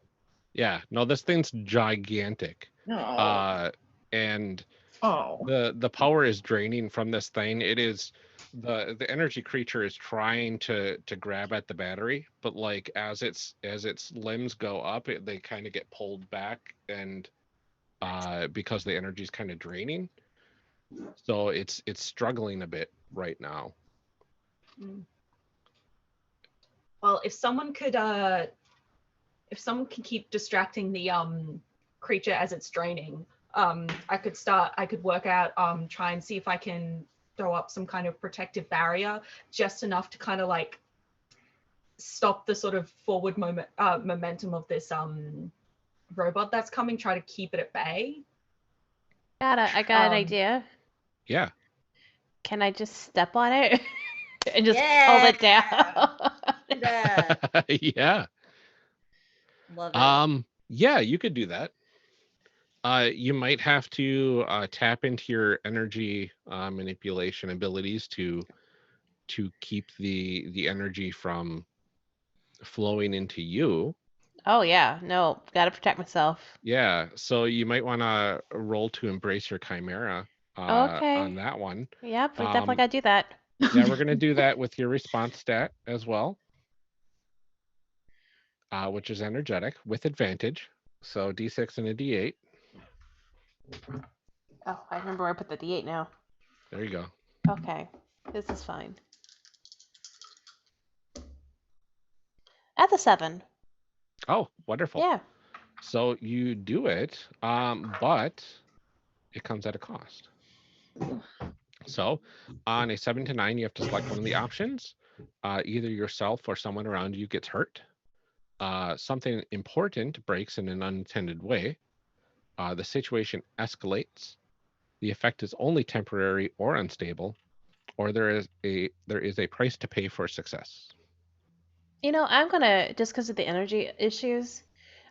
Yeah, no, this thing's gigantic. And Oh. the power is draining from this thing. It is the energy creature is trying to grab at the battery, but like as its limbs go up, they kind of get pulled back, and because the energy is kind of draining, so it's struggling a bit right now. Well, if someone could keep distracting the creature as it's draining, I could work out, try and see if I can throw up some kind of protective barrier, just enough to kind of like stop the sort of forward momentum of this robot that's coming, try to keep it at bay. I got an idea. Yeah. Can I just step on it and just hold it down? Yeah. Yeah. Love it. Yeah, you could do that. You might have to tap into your energy manipulation abilities to keep the energy from flowing into you. Oh yeah, no, gotta protect myself. Yeah, so you might want to roll to embrace your chimera Okay. on that one. Yep, we definitely gotta do that. Yeah, we're going to do that with your response stat as well, which is energetic with advantage. So D6 and a D8. Oh, I remember where I put the D8 now. There you go. Okay, this is fine. At the 7. Oh, wonderful. Yeah. So you do it, but it comes at a cost. So on a 7 to 9, you have to select one of the options. Either yourself or someone around you gets hurt. Something important breaks in an unintended way. The situation escalates. The effect is only temporary or unstable, or there is a price to pay for success. You know, I'm gonna, just because of the energy issues,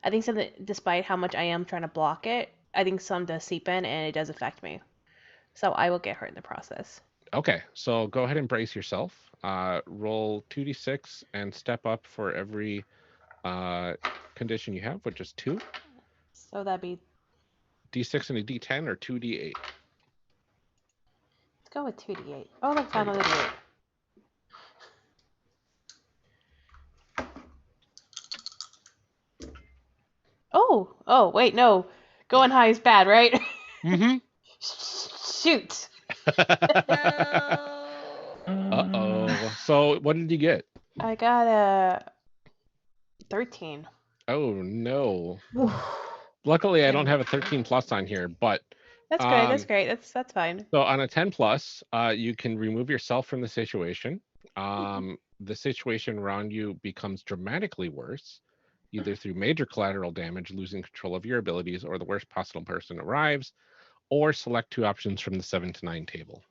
I think something, despite how much I am trying to block it, I think some does seep in and it does affect me. So I will get hurt in the process. Okay, so go ahead and brace yourself. Roll 2d6 and step up for every condition you have, which is 2. So that'd be. D6 and a D10 or 2d8. Let's go with 2d8. Oh, let's have another d8. Oh, wait, no. Going high is bad, right? Mm-hmm. Shoot. Uh-oh. So what did you get? I got a 13. Oh, no. Luckily, I don't have a 13 plus on here, but That's great. That's great. That's fine. so on a 10 plus, you can remove yourself from the situation. The situation around you becomes dramatically worse, either through major collateral damage, losing control of your abilities, or the worst possible person arrives, or select 2 options from the 7 to 9 table.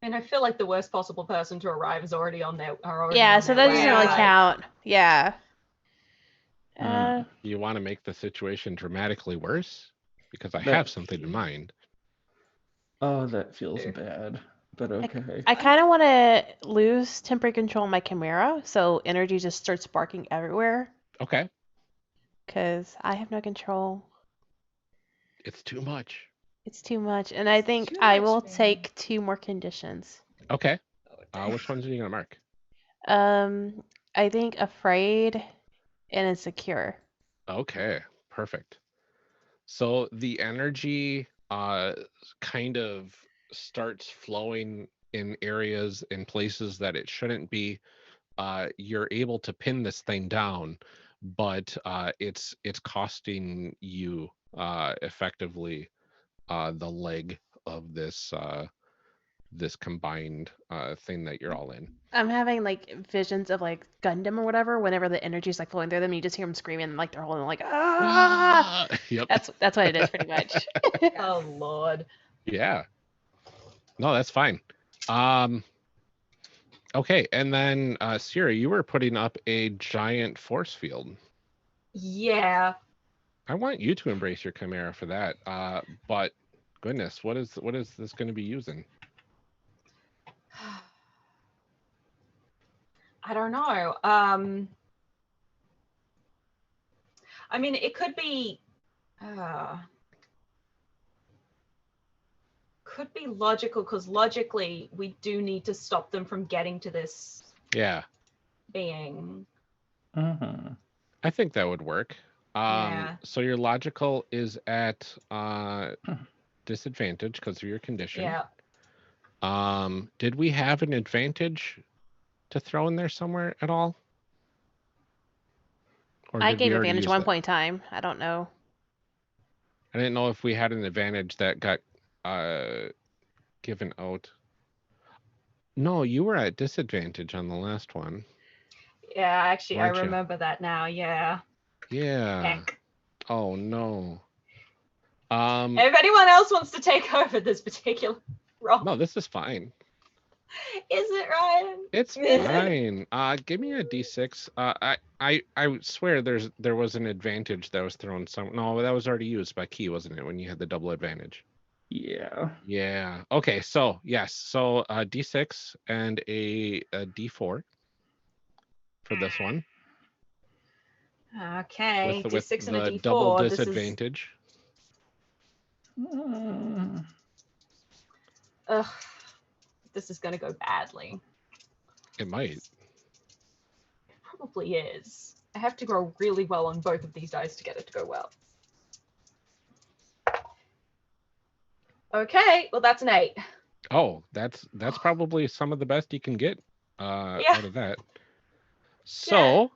And I feel like the worst possible person to arrive is already on their. Yeah, so that doesn't really count. Yeah. You want to make the situation dramatically worse? Because I have something in mind. Oh, that feels bad, but okay. I kind of want to lose temporary control of my Chimera, so energy just starts sparking everywhere. Okay. Because I have no control. It's too much. It's too much, and I think I will take 2 more conditions. Okay. Which ones are you gonna mark? I think afraid and insecure. Okay, perfect. So the energy kind of starts flowing in areas and places that it shouldn't be. You're able to pin this thing down, but it's costing you effectively the leg of this this combined thing that you're all in. I'm having like visions of like Gundam or whatever. Whenever the energy's like flowing through them, you just hear them screaming like they're holding like ah. Yep. That's what it is pretty much. Oh Lord. Yeah. No, that's fine. Okay, and then Sierra, you were putting up a giant force field. Yeah. I want you to embrace your Chimera for that. But goodness, what is this going to be using? I don't know. I mean, it could be logical, because logically we do need to stop them from getting to this being. I think that would work. So your logical is at disadvantage because of your condition. Yeah. Did we have an advantage to throw in there somewhere at all? Or I gave advantage at one point in time. I don't know. I didn't know if we had an advantage that got given out. No, you were at disadvantage on the last one. Yeah, actually, I remember that now. Yeah. Yeah. Heck. Oh no. If anyone else wants to take over this particular role. No, this is fine. Is it, Ryan? It's fine. Give me a d6. I swear there was an advantage that was thrown some. No, that was already used by Key, wasn't it? When you had the double advantage. Yeah. Yeah. Okay. So yes. So d6 and a d4 for this one. Okay. With d6 and a d4. Double disadvantage. Ugh. This is going to go badly. It might. It probably is. I have to roll really well on both of these dice to get it to go well. Okay, well that's an 8. Oh, that's probably some of the best you can get out of that. So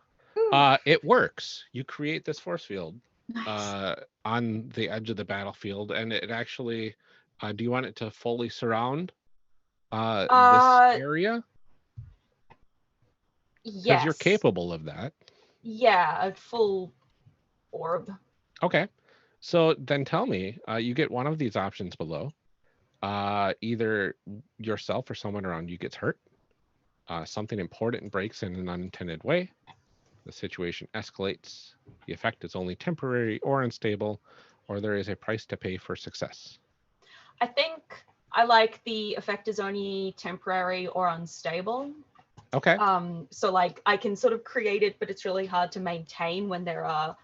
it works. You create this force field on the edge of the battlefield, and it actually. Do you want it to fully surround this area? Yes. Because you're capable of that. Yeah, a full orb. Okay. So then tell me, you get one of these options below. Either yourself or someone around you gets hurt. Something important breaks in an unintended way. The situation escalates. The effect is only temporary or unstable, or there is a price to pay for success. I think I like the effect is only temporary or unstable. Okay. So like I can sort of create it, but it's really hard to maintain when there are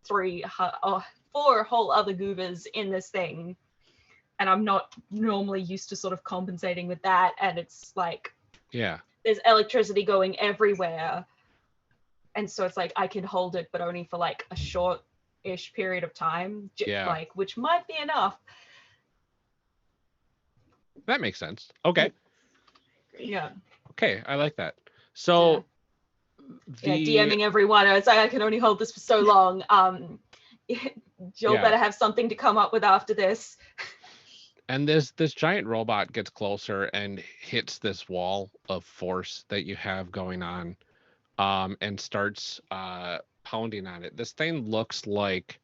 4 whole other goobers in this thing, and I'm not normally used to sort of compensating with that, and it's like there's electricity going everywhere, and so it's like I can hold it, but only for like a short-ish period of time, like which might be enough. That makes sense. Okay. Yeah. Okay, I like that. So DMing everyone. It's like I can only hold this for so long. You'll better have something to come up with after this. And this giant robot gets closer and hits this wall of force that you have going on, and starts pounding on it. This thing looks like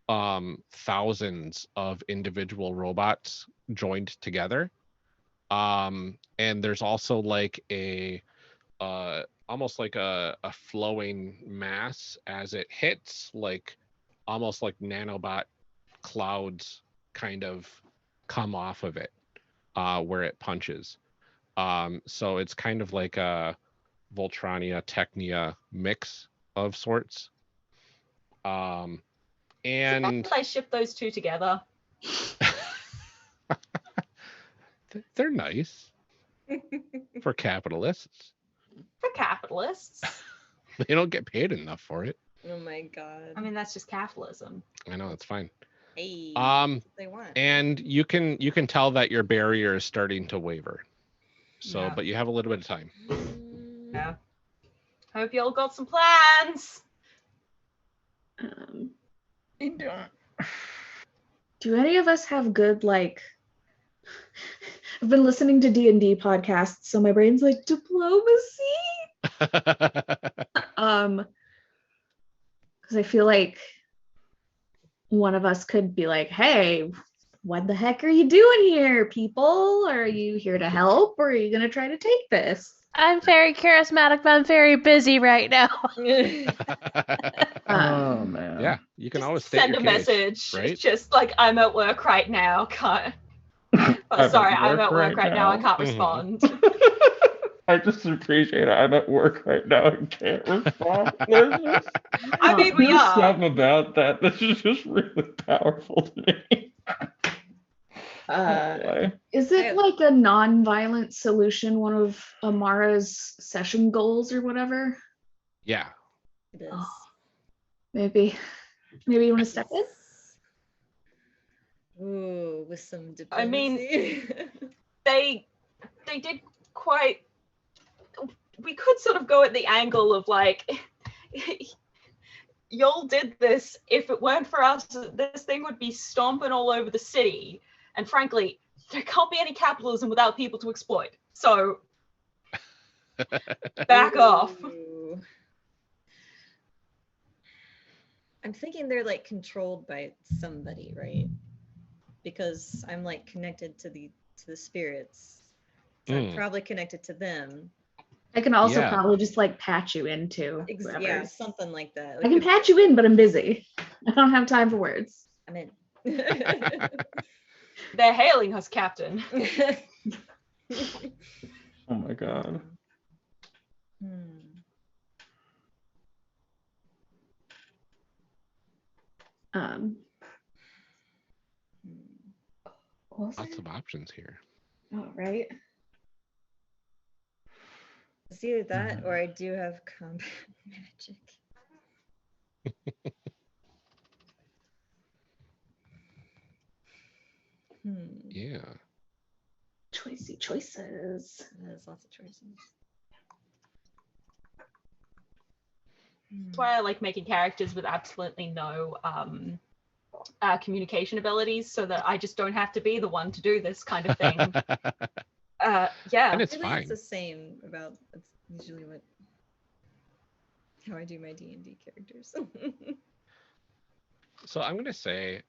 thousands of individual robots joined together. And there's also like a almost like a flowing mass as it hits, like almost like nanobot clouds kind of come off of it where it punches. So it's kind of like a Voltrania Technia mix of sorts. And so I ship those two together. They're nice for capitalists. For capitalists. They don't get paid enough for it. Oh my god. I mean, that's just capitalism. I know, that's fine. Hey, they want. And you can tell that your barrier is starting to waver. So, but you have a little bit of time. Yeah. Hope you all got some plans. I don't. Do any of us have good like? I've been listening to D&D podcasts, so my brain's like diplomacy. Because I feel like one of us could be like, "Hey, what the heck are you doing here, people? Are you here to help, or are you gonna try to take this?" I'm very charismatic, but I'm very busy right now. Oh man. Yeah, you can always state send your a case, message. right? It's just like I'm at work right now. Can't. Oh, sorry, I'm at work right now. I can't respond. I just appreciate it. I'm at work right now. I can't respond. I mean, we There's are. something about that. This is just really powerful to me. Is it like a non-violent solution, one of Amara's session goals or whatever? Yeah. It is. Oh, maybe you want to step in? Ooh, with some diplomacy. I mean, they did quite. We could sort of go at the angle of like, y'all did this. If it weren't for us, this thing would be stomping all over the city. And frankly, there can't be any capitalism without people to exploit. So back off. I'm thinking they're like controlled by somebody, right? Because I'm like connected to the spirits. So I'm probably connected to them. I can also probably just like patch you into yeah, something like that. Like, I can patch you in, but I'm busy. I don't have time for words. I'm in. They're hailing us, Captain. Oh my god. Lots of options here. Oh, right. It's either that or I do have combat magic. Yeah. Choices. There's lots of choices. That's why I like making characters with absolutely no communication abilities, so that I just don't have to be the one to do this kind of thing. Yeah. And it's really, fine. it's the same about. It's usually how I do my D&D characters. So I'm gonna say,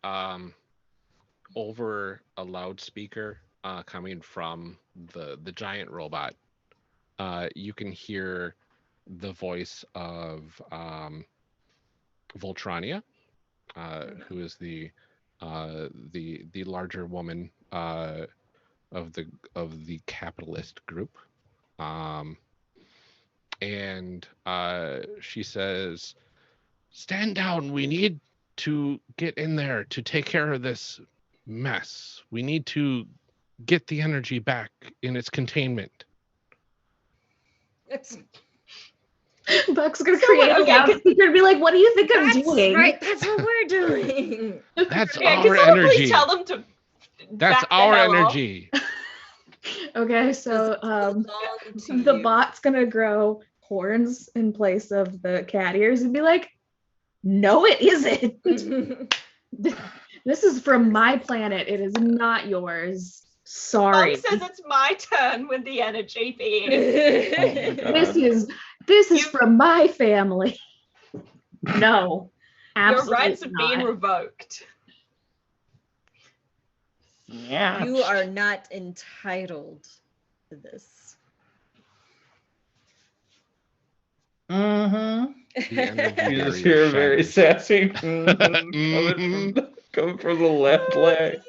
over a loudspeaker coming from the giant robot, you can hear the voice of Voltrania, who is the larger woman of the capitalist group. And she says, "Stand down. We need to get in there to take care of this mess. We need to get the energy back in its containment." Buck's gonna create a loudspeaker and be like, "What do you think I'm doing?" Right, that's what we're doing. That's Yeah, our can someone energy. please tell them to That's back the our hell off? energy. Okay, so the bot's gonna grow horns in place of the cat ears and be like, "No, it isn't. This is from my planet. It is not yours. Sorry. Mom says it's my turn with the energy being. This is from my family. No, Your absolutely rights have been not. revoked. Yeah. You are not entitled to this. Mm-hmm. The energy You just barrier hear very shattered. sassy coming from the left leg.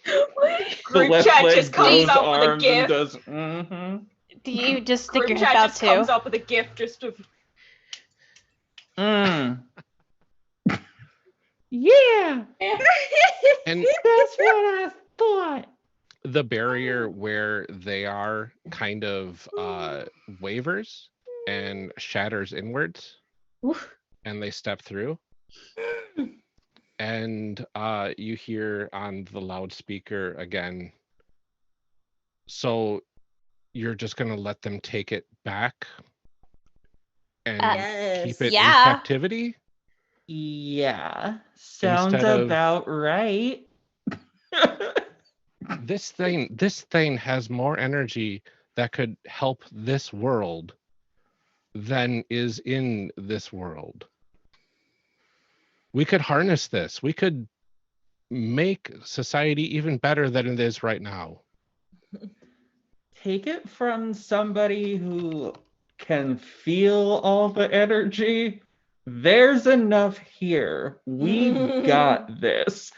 The Group left chat leg just comes grows up with a arms and gift. does. Do you just stick Group your chat hip out just comes too? up with a gift just of Yeah, And that's what I thought. the barrier where they are kind of wavers and shatters inwards, Oof. and they step through. And you hear on the loudspeaker again, "So you're just going to let them take it back and Yes. keep it Yeah. in captivity?" Yeah, sounds Instead of- about right. This thing has more energy that could help this world than is in this world. We could harness this. We could make society even better than it is right now. Take it from somebody who can feel all the energy. There's enough here. We've got this.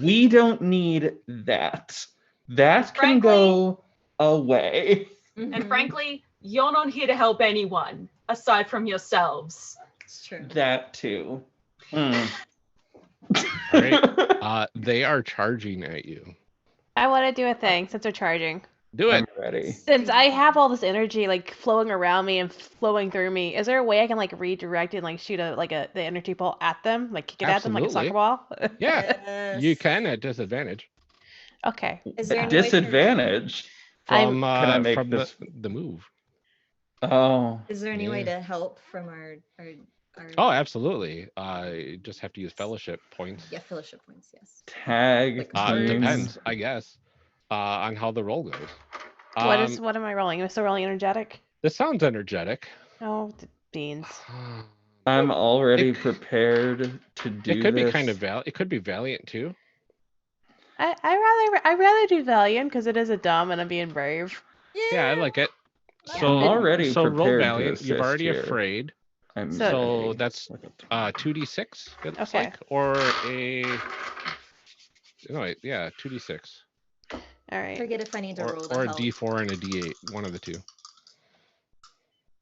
We don't need that. That can go away. and frankly, you're not here to help anyone aside from yourselves. It's true. That too. All right. They are charging at you. I want to do a thing since they're charging. Do it. I'm ready. Since I have all this energy like flowing around me and flowing through me, is there a way I can like redirect and like shoot the energy ball at them, like kick it at them like a Absolutely. soccer ball? Yeah, you can at disadvantage. Okay. Is there At any way to- disadvantage. From Can I make from this- the move. Oh. Is there any way Yeah. to help from our Oh, absolutely. You just have to use fellowship points. yeah, fellowship points, yes. Tag. Like, teams. Depends, I guess, on how the roll goes. What am I rolling? Am I still rolling energetic? This sounds energetic. Oh, beans. I'm already It- prepared to do It could be this. kind of it could be valiant too. I rather do valiant because it is a dumb and I'm being brave. Yeah, I like it. Yeah. So I'm already so roll prepared to valiant. You're assist already here. afraid. I'm So ready. that's 2d6. It looks Okay. like, or a no, wait, yeah, 2d6, All right. Forget if I need to roll the or a help. d4 and a d8, one of the two.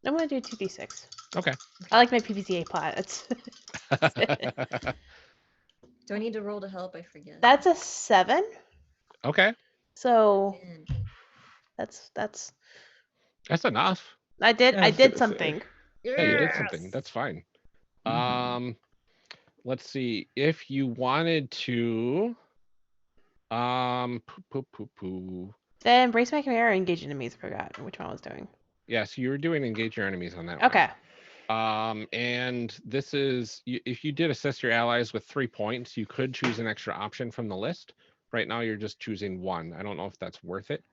I'm gonna do 2d6. Okay. I like my PVCA pot. It's Do I need to roll to help? I forget. that's a 7. Okay, So Man. that's that's enough. I did I was did gonna say. something. Yeah, you did Yes. something. That's fine. Mhm. Let's see. If you wanted to, poo. Then embrace my chimera or engage enemies. I forgot which one I was doing. Yeah, so you were doing engage your enemies on that one. Okay. And this is if you did assist your allies with 3 points, you could choose an extra option from the list. Right now, you're just choosing one. I don't know if that's worth it.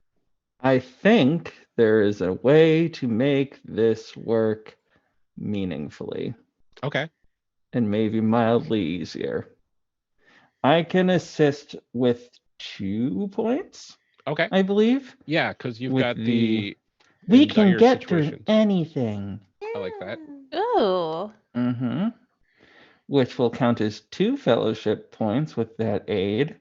I think there is a way to make this work meaningfully Okay. and maybe mildly easier. I can assist with 2 points, Okay. I believe. Yeah, because you've With got the- the. We in can dire get through situations. anything. I like that. Ooh. Mm-hmm. which will count as 2 fellowship points with that aid.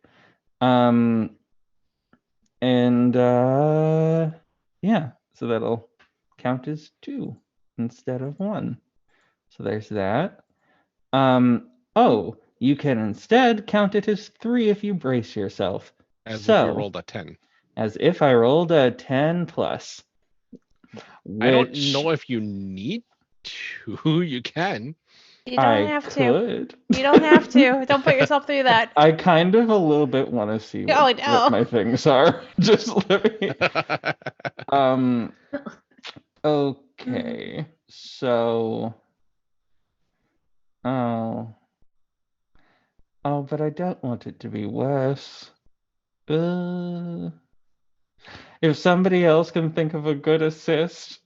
Yeah, so that'll count as 2 instead of 1. So there's that. Oh, you can instead count it as 3 if you brace yourself. As so, if you rolled a 10. As if I rolled a 10 plus. I don't know if you need to. You can. You don't have to. Could. You don't have to. Don't put yourself through that. I kind of a little bit want to see what my things are. Just let me. Okay. So. Oh, but I don't want it to be Wes. If somebody else can think of a good assist.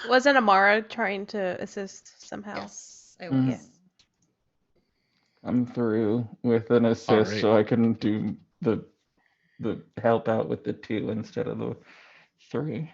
Wasn't Amara trying to assist somehow? Yes, I was. Yeah. I'm through with an assist, so I can do the help out with the 2 instead of the 3.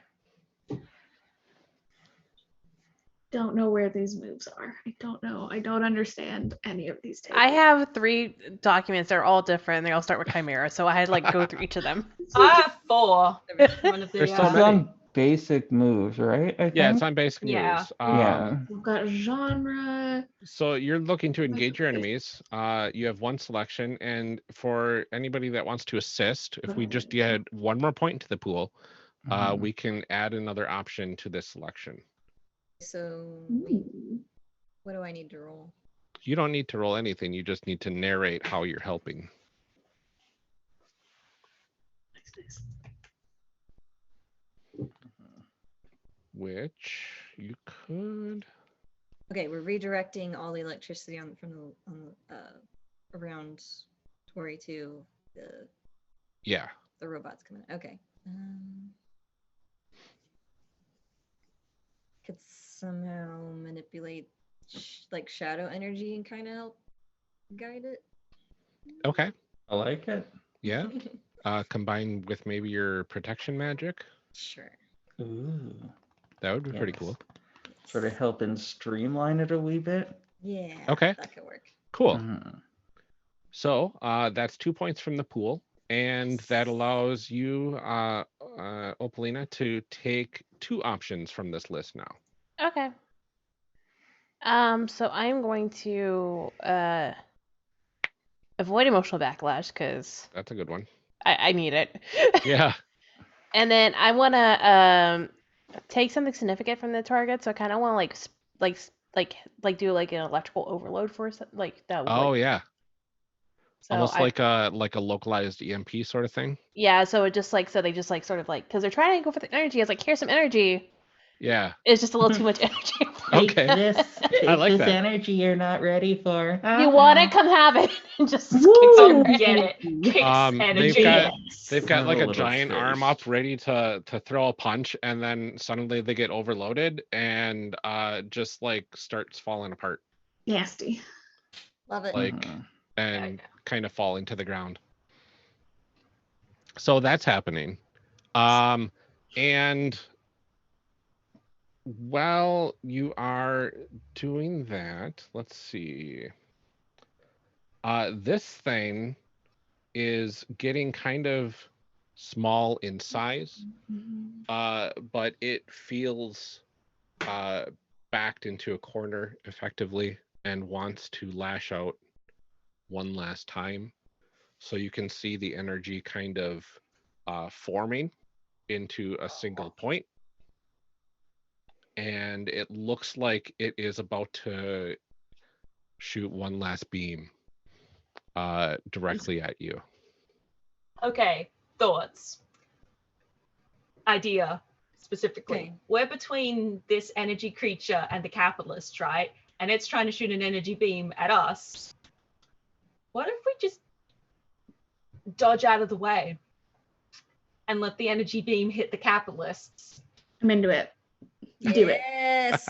Don't know where these moves are. I don't know. I don't understand any of these tables. I have 3 documents. They're all different. They all start with Chimera, so I had to go through each of them. I have 4. One of the, There's so It's many. on basic moves, right? I think? Yeah, it's on basic Yeah. moves. Yeah. We've got genre. So you're looking to engage your enemies. You have 1 selection, and for anybody that wants to assist, if we just add 1 more point to the pool, we can add another option to this selection. So, what do I need to roll? You don't need to roll anything. You just need to narrate how you're helping. Which you could. Okay, we're redirecting all the electricity around Tori to the robots coming. Okay. Could somehow manipulate shadow energy and kind of help guide it. Okay. I like it. Yeah. Combined with maybe your protection magic. Sure. Ooh. That would be pretty cool. Sort of helping streamline it a wee bit. Yeah. Okay. That could work. Cool. So that's 2 points from the pool, and that allows you, Opalina, to take 2 options from this list now. Okay. So I'm going to avoid emotional backlash because That's a good one. I need it. Yeah. And then I want to take something significant from the target. So I kind of want to do like an electrical overload for that. Oh yeah. So almost like a localized EMP sort of thing. Yeah. So it just so they just sort of because they're trying to go for the energy. I was like, here's some energy. Yeah. It's just a little too much energy. Okay. I like that. Energy you're not ready for. You want it? Come have it. And just kicks Go it. get it. Kicks energy. They've got like a little giant space. arm up ready to throw a punch, and then suddenly they get overloaded and just starts falling apart. Nasty. Love it. And kind of falling to the ground. So that's happening. And while you are doing that, let's see. This thing is getting kind of small in size, but it feels backed into a corner effectively and wants to lash out one last time. So you can see the energy kind of forming into a single point. And it looks like it is about to shoot one last beam directly at you. Okay, thoughts. Idea, specifically. Okay. We're between this energy creature and the capitalist, right? And it's trying to shoot an energy beam at us. What if we just dodge out of the way and let the energy beam hit the capitalists? I'm into it. Do it. Yes.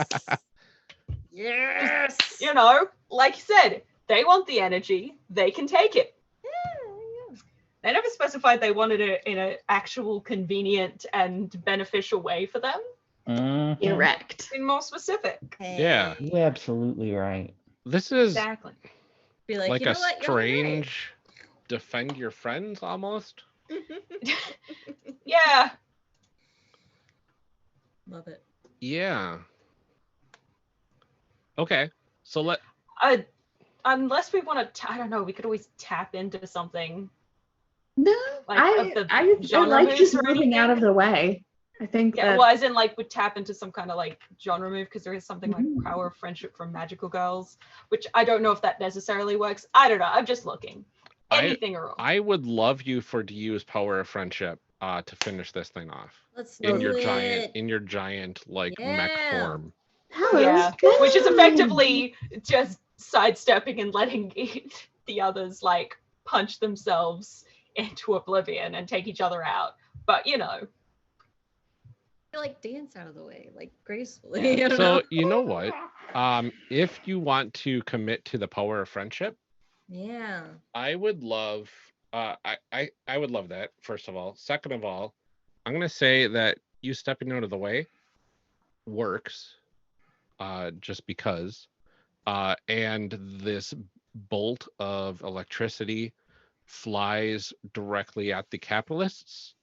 Yes. You know, like you said, they want the energy, they can take it. Yeah. They never specified they wanted it in an actual convenient and beneficial way for them. Mhm. Erect. Be more specific. Yeah. You're absolutely right. This is Exactly. Be like, like you know a what? You're right. strange defend your friends almost. Yeah. Love it. Yeah. Okay. So Unless we want to, I don't know. We could always tap into something. No, Like, of the I genre like moves just or moving out anything? of the way. I think Yeah, that well, as in like would tap into some kind of like genre move because there is something like Mhm. Power of Friendship from Magical Girls, which I don't know if that necessarily works. I don't know. I'm just looking. Anything or all. I would love you to use Power of Friendship to finish this thing off Let's in do your it. giant like mech Yeah. form. Yeah, which is effectively just sidestepping and letting the others like punch themselves into oblivion and take each other out. But you know, You like dance out of the way, like gracefully. I don't So know. you know what? If you want to commit to the Power of Friendship, Yeah. I would love I would love that, first of all. Second of all, I'm gonna say that you stepping out of the way works, just because. And this bolt of electricity flies directly at the capitalists,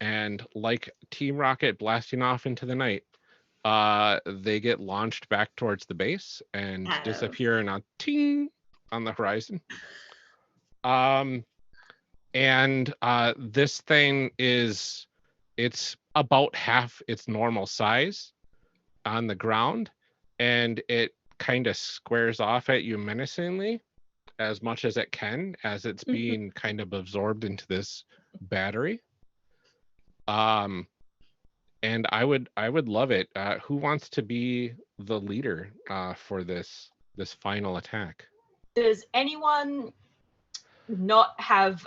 and like Team Rocket blasting off into the night, they get launched back towards the base and Oh. disappear in a ting on the horizon. And this thing it's about half its normal size on the ground, and it kind of squares off at you menacingly as much as it can as it's being kind of absorbed into this battery. And I would love it. Who wants to be the leader for this final attack? does anyone not have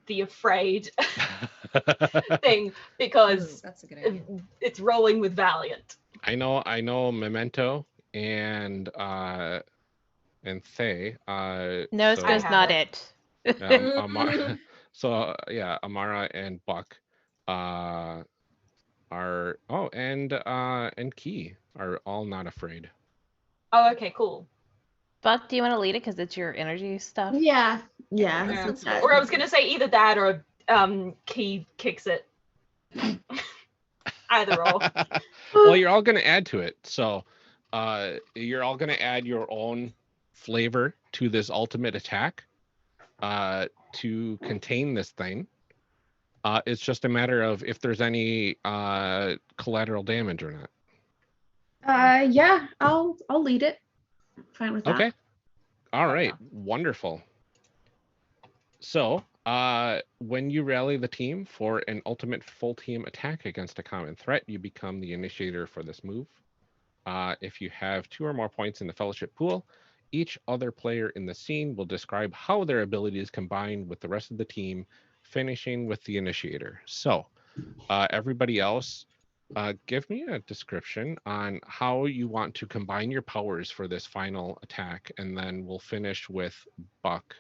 the afraid thing Ooh, because that's a good idea. it's rolling with Valiant? I know Memento and Thae. No, so, it's have not it. it. Yeah, Amara and Buck are and Key are all not afraid. Oh, okay, cool. Buck, do you want to lead it because it's your energy stuff? Yeah. Yeah. That's that. Or I was gonna say either that or Key kicks it. Either or. Well, you're all going to add to it. So you're all going to add your own flavor to this ultimate attack to contain this thing. It's just a matter of if there's any collateral damage or not. Yeah, I'll lead it. Fine with that. Okay. All right. Wonderful. So when you rally the team for an ultimate full team attack against a common threat, you become the initiator for this move. If you have 2 or more points in the fellowship pool, each other player in the scene will describe how their abilities combine with the rest of the team, finishing with the initiator. So everybody else, give me a description on how you want to combine your powers for this final attack, and then we'll finish with Buck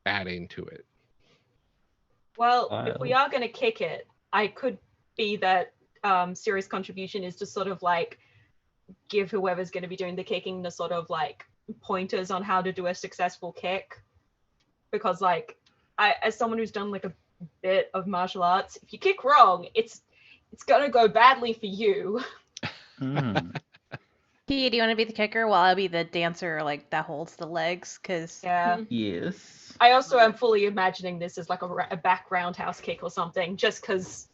adding to it. Well, if we are going to kick it, I could be that serious contribution is to sort of like give whoever's going to be doing the kicking the sort of like pointers on how to do a successful kick. Because like, as someone who's done like a bit of martial arts, if you kick wrong, it's going to go badly for you. Key, do you want to be the kicker while I'll be the dancer, like that holds the legs? Because Yeah. Yes. I also am fully imagining this as like a back roundhouse kick or something, just because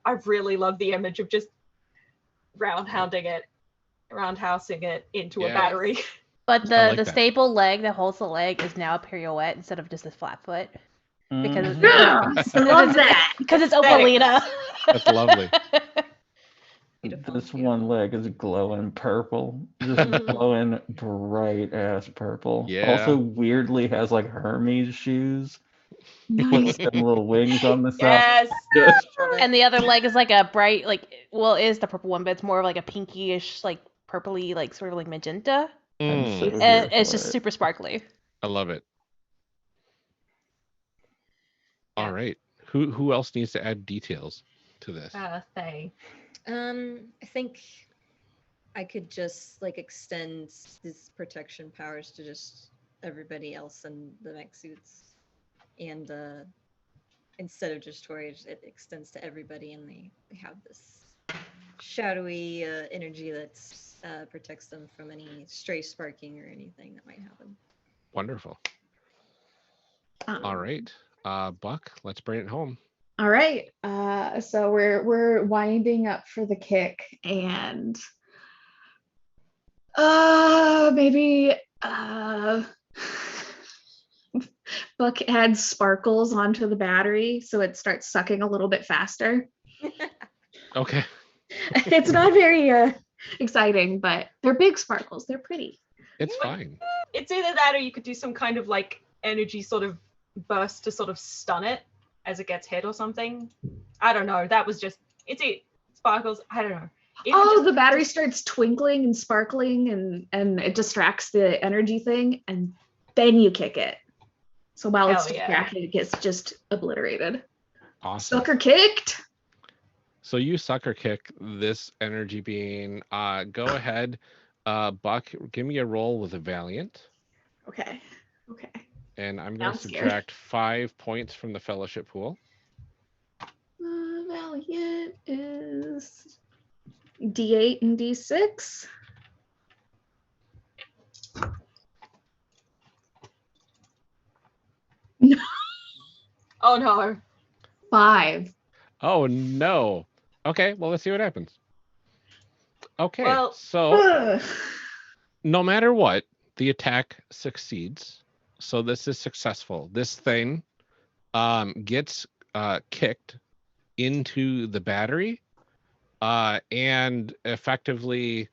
I really love the image of just roundhousing it into a battery. But I like the that. staple leg that holds the leg is now a pirouette instead of just a flat foot. Because I love that. Because it's Opalina. That's lovely. Beautiful, This beautiful. one leg is glowing purple. Just glowing bright ass purple. Yeah. Also weirdly has like Hermes shoes Nice. with them little wings on the side. Yes. And the other leg is like a bright, like, well, it is the purple one, but it's more of like a pinkish, like purpley, like sort of like magenta. I'm so Mm, here And it's for just it. super sparkly. I love it. All right. Who else needs to add details? to this? Thae. I think I could just like extend these protection powers to just everybody else in the mech suits, and instead of just Tori, it extends to everybody, and they have this shadowy energy that protects them from any stray sparking or anything that might happen. Wonderful. All right, Buck, let's bring it home. All right. So we're winding up for the kick, and maybe Buck adds sparkles onto the battery so it starts sucking a little bit faster. Okay. It's not very exciting, but they're big sparkles. They're pretty. It's fine. It's either that or you could do some kind of like energy sort of burst to sort of stun it as it gets hit or something. I don't know. That was just, sparkles. I don't know. The battery starts twinkling and sparkling, and it distracts the energy thing, and then you kick it. So while it's distracted, it gets just obliterated. Awesome. Sucker kicked. So you sucker kick this energy being. Go ahead, Buck. Give me a roll with a Valiant. Okay. And I'm going to subtract 5 points from the fellowship pool. Valiant is D8 and D6. No. Oh no. 5. Oh no. Okay, well, let's see what happens. Okay, Well, so no matter what, the attack succeeds. So this is successful. This thing gets kicked into the battery and effectively,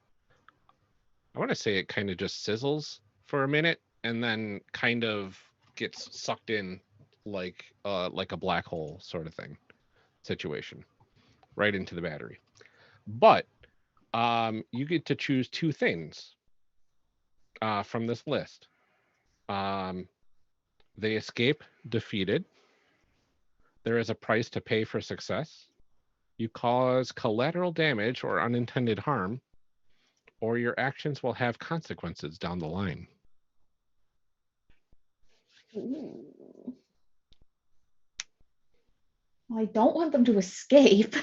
I want to say it kind of just sizzles for a minute and then kind of gets sucked in like a black hole sort of thing situation right into the battery. But you get to choose 2 things from this list. They escape defeated. There is a price to pay for success. You cause collateral damage or unintended harm, or your actions will have consequences down the line. Ooh. Well, I don't want them to escape.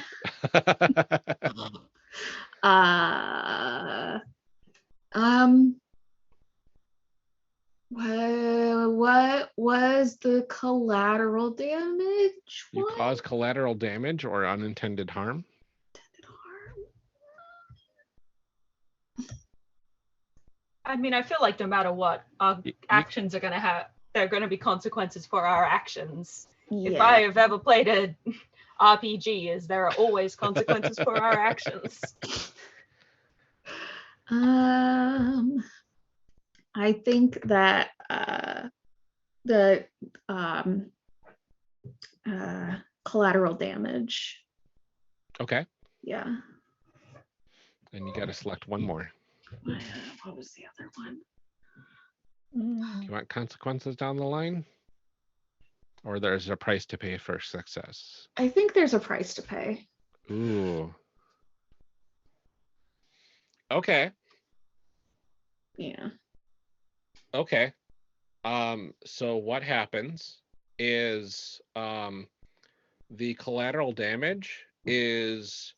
What was the collateral damage? You cause collateral damage or unintended harm. I mean, I feel like no matter what, our actions are there are gonna be consequences for our actions. Yeah. If I have ever played a RPG, there are always consequences for our actions. I think that the collateral damage. Okay. Yeah. And you got to select one more. What was the other one? Do you want consequences down the line? Or there's a price to pay for success? I think there's a price to pay. Ooh. Okay. Yeah. Okay. So what happens is the collateral damage is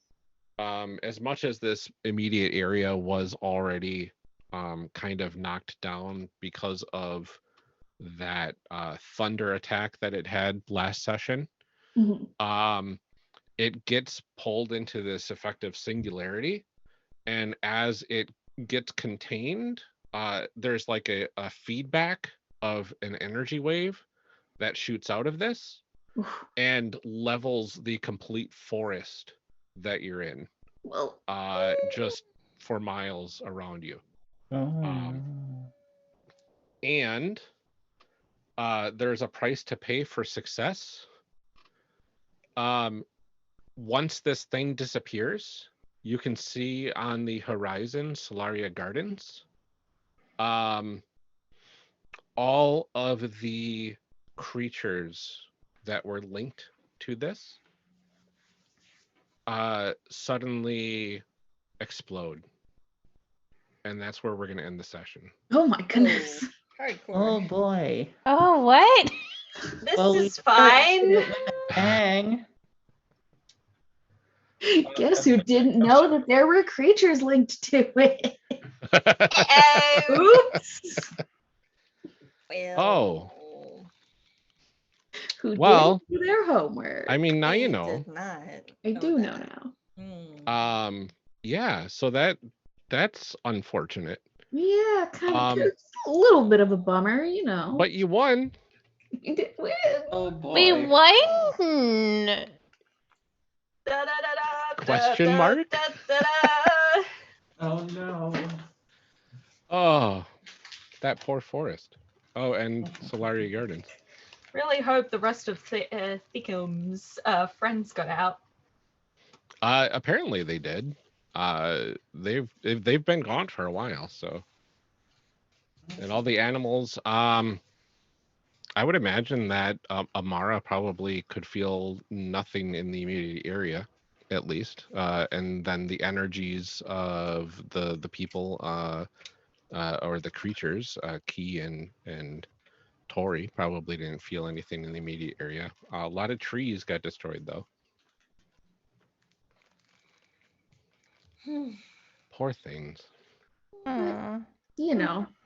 as much as this immediate area was already kind of knocked down because of that thunder attack that it had last session. Mm-hmm. It gets pulled into this effective singularity, and as it gets contained, there's like a feedback of an energy wave that shoots out of this and levels the complete forest that you're in, just for miles around you. And there's a price to pay for success. Once this thing disappears, you can see on the horizon Solaria Gardens. All of the creatures that were linked to this suddenly explode. And that's where we're going to end the session. Oh my goodness. Hardcore. Oh boy. Oh, what? This Well, we is fine. started with a bang. Guess who didn't know that there were creatures linked to it? Oops. Oh. Who Well, didn't do their homework? I mean, now you I know. did not I do know that. now. Yeah, so that's unfortunate. Yeah, kind of a little bit of a bummer, But you won. You did win. Oh boy. We won. Question mark? Oh no. Oh, that poor forest. Oh, and Solaria Gardens. Really hope the rest of Thickum's friends got out. Apparently they did. They've been gone for a while, so. And all the animals. I would imagine that Amara probably could feel nothing in the immediate area, at least. And then the energies of the people or the creatures, Key and Tori, probably didn't feel anything in the immediate area. A lot of trees got destroyed, though. Poor things.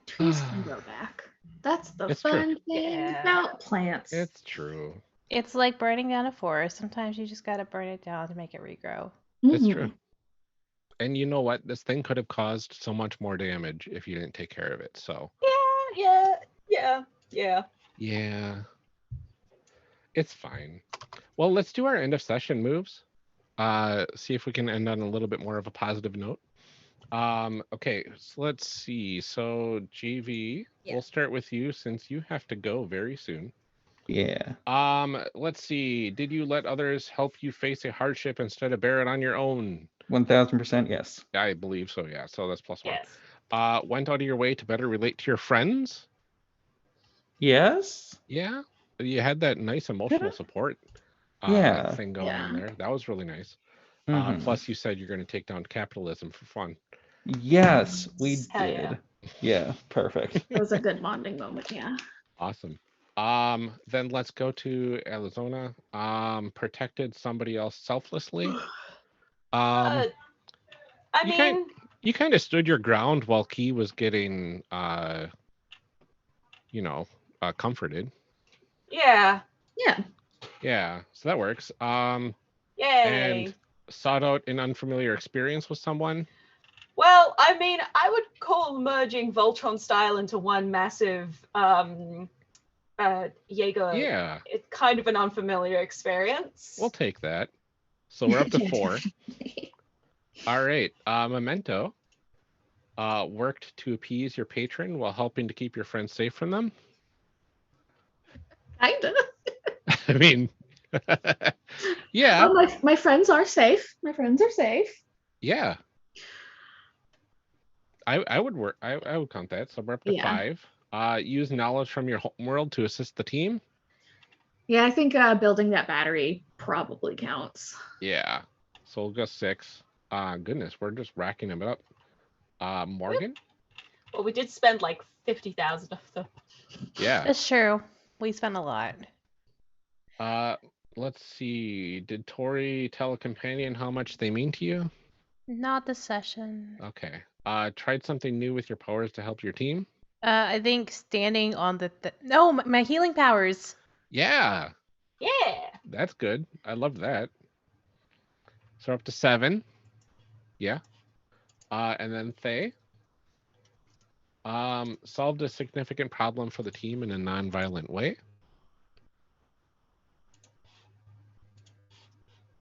Trees can go back. That's the It's fun true. thing about plants. It's true. It's like burning down a forest. Sometimes you just gotta burn it down to make it regrow. It's true. And you know what? This thing could have caused so much more damage if you didn't take care of it. So. Yeah. It's fine. Well, let's do our end of session moves. See if we can end on a little bit more of a positive note. Okay, so let's see. So GV, we'll start with you since you have to go very soon. Yeah. Let's see. Did you let others help you face a hardship instead of bear it on your own? 1000% yes. I believe so, yeah. So that's +1. Yes. Went out of your way to better relate to your friends? Yes? Yeah. You had that nice emotional support thing going on there. That was really nice. Plus you said you're going to take down capitalism for fun. Yes, we Hell did. Yeah, perfect. It was a good bonding moment, yeah. Awesome. Then let's go to Alyzona. Protected somebody else selflessly. I mean, you kind of stood your ground while Key was getting, comforted. Yeah. Yeah, so that works. Yay. And sought out an unfamiliar experience with someone. Well, I mean, I would call merging Voltron style into one massive Jaeger. Yeah. It's kind of an unfamiliar experience. We'll take that. So we're up to 4. All right. Memento worked to appease your patron while helping to keep your friends safe from them. Kinda. I mean, yeah. Well, my friends are safe. Yeah. I would work. I would count that. So we're up to 5. Use knowledge from your homeworld to assist the team. Yeah, I think building that battery probably counts. Yeah. So we'll go 6. Goodness, we're just racking them up. Morgan? Well, we did spend like 50,000 of them. Yeah. That's true. We spent a lot. Let's see. Did Tori tell a companion how much they mean to you? Not this session. Okay. Tried something new with your powers to help your team? I think standing on the no, my healing powers. Yeah. Yeah. That's good. I love that. So up to 7. Yeah. And then Thae. Solved a significant problem for the team in a non-violent way.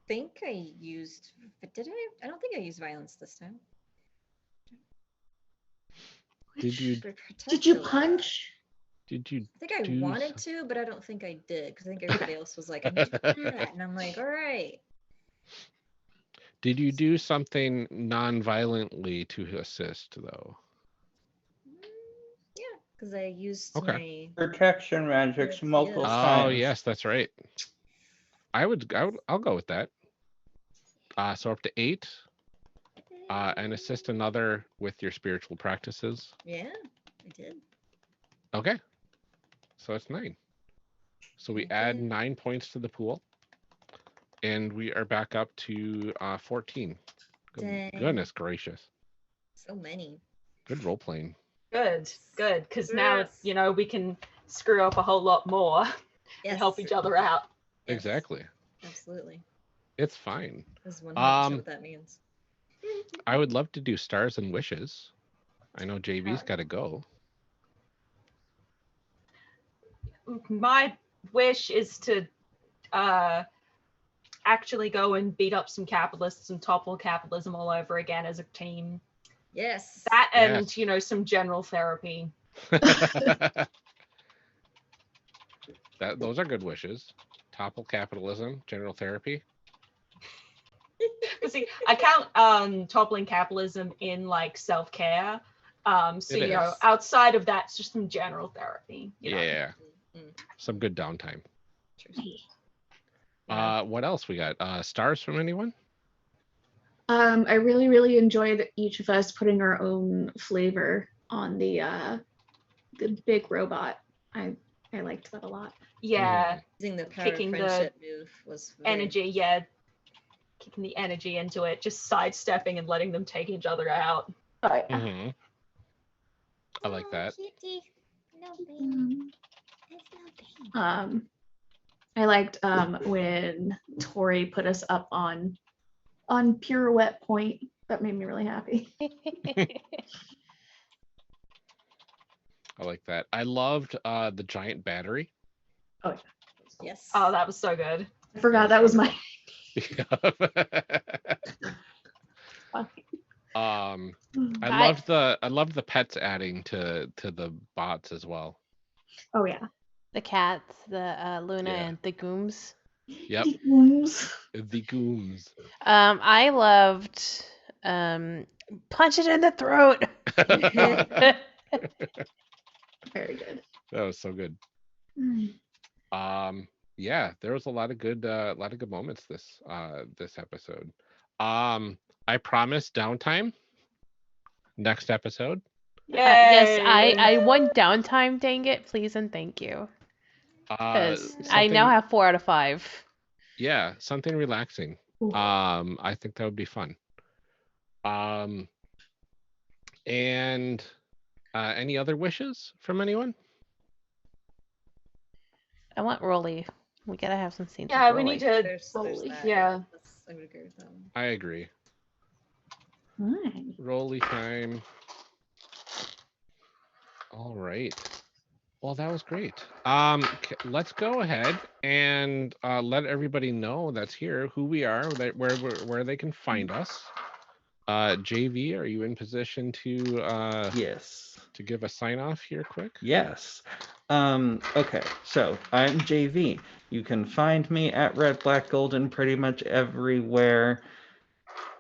I think I used, did I? I don't think I used violence this time. Did you punch? Did you? I think I wanted to, but I don't think I did because I think everybody else was like, I need to do that. And I'm like, all right. Did you do something non-violently to assist though? Yeah, because I used my protection magics multiple times. Oh yes, that's right. I'll go with that. So up to 8. And assist another with your spiritual practices. Yeah, I did. Okay. So it's 9. So we add Okay. 9 points to the pool. And we are back up to 14. Dang. Goodness gracious. So many. Good role playing. Good. Because now, we can screw up a whole lot more and help each other out. Yes. Exactly. Absolutely. It's fine. This is 100% what that means. I would love to do stars and wishes. I know JV's got to go. My wish is to actually go and beat up some capitalists and topple capitalism all over again as a team. Yes. That and, some general therapy. Those are good wishes. Topple capitalism, general therapy. See, I count toppling capitalism in like self-care. So outside of that, it's just some general therapy. Yeah. Some good downtime. What else we got? Stars from anyone? I really, really enjoyed each of us putting our own flavor on the big robot. I liked that a lot. Yeah. Using the power of friendship move was energy, kicking the energy into it, just sidestepping and letting them take each other out. Oh, yeah. Mm-hmm. I like that. I liked when Tori put us up on pirouette point. That made me really happy. I like that. I loved the giant battery. Oh yeah. Yes. Oh, that was so good. I forgot that was my. I loved the pets adding to the bots as well. Oh yeah. The cats, the Luna and the Gooms. Yep. The Gooms. I loved punch it in the throat. Very good. That was so good. Yeah, there was a lot of good moments this episode. I promise downtime next episode. Yes, I want downtime, dang it, please and thank you. Because I now have 4 out of 5. Yeah, something relaxing. I think that would be fun. And any other wishes from anyone? I want Rolly. We gotta have some scenes. Yeah, with we Rolly. need to. There's that. Yeah. I would agree with that one. I agree. Hi. Rolly time. All right. Well, that was great. Let's go ahead and let everybody know that's here who we are, where they can find us. JV, are you in position to Yes. to give a sign off here quick? Yes. Okay, so I'm JV. You can find me at Red Black Golden pretty much everywhere.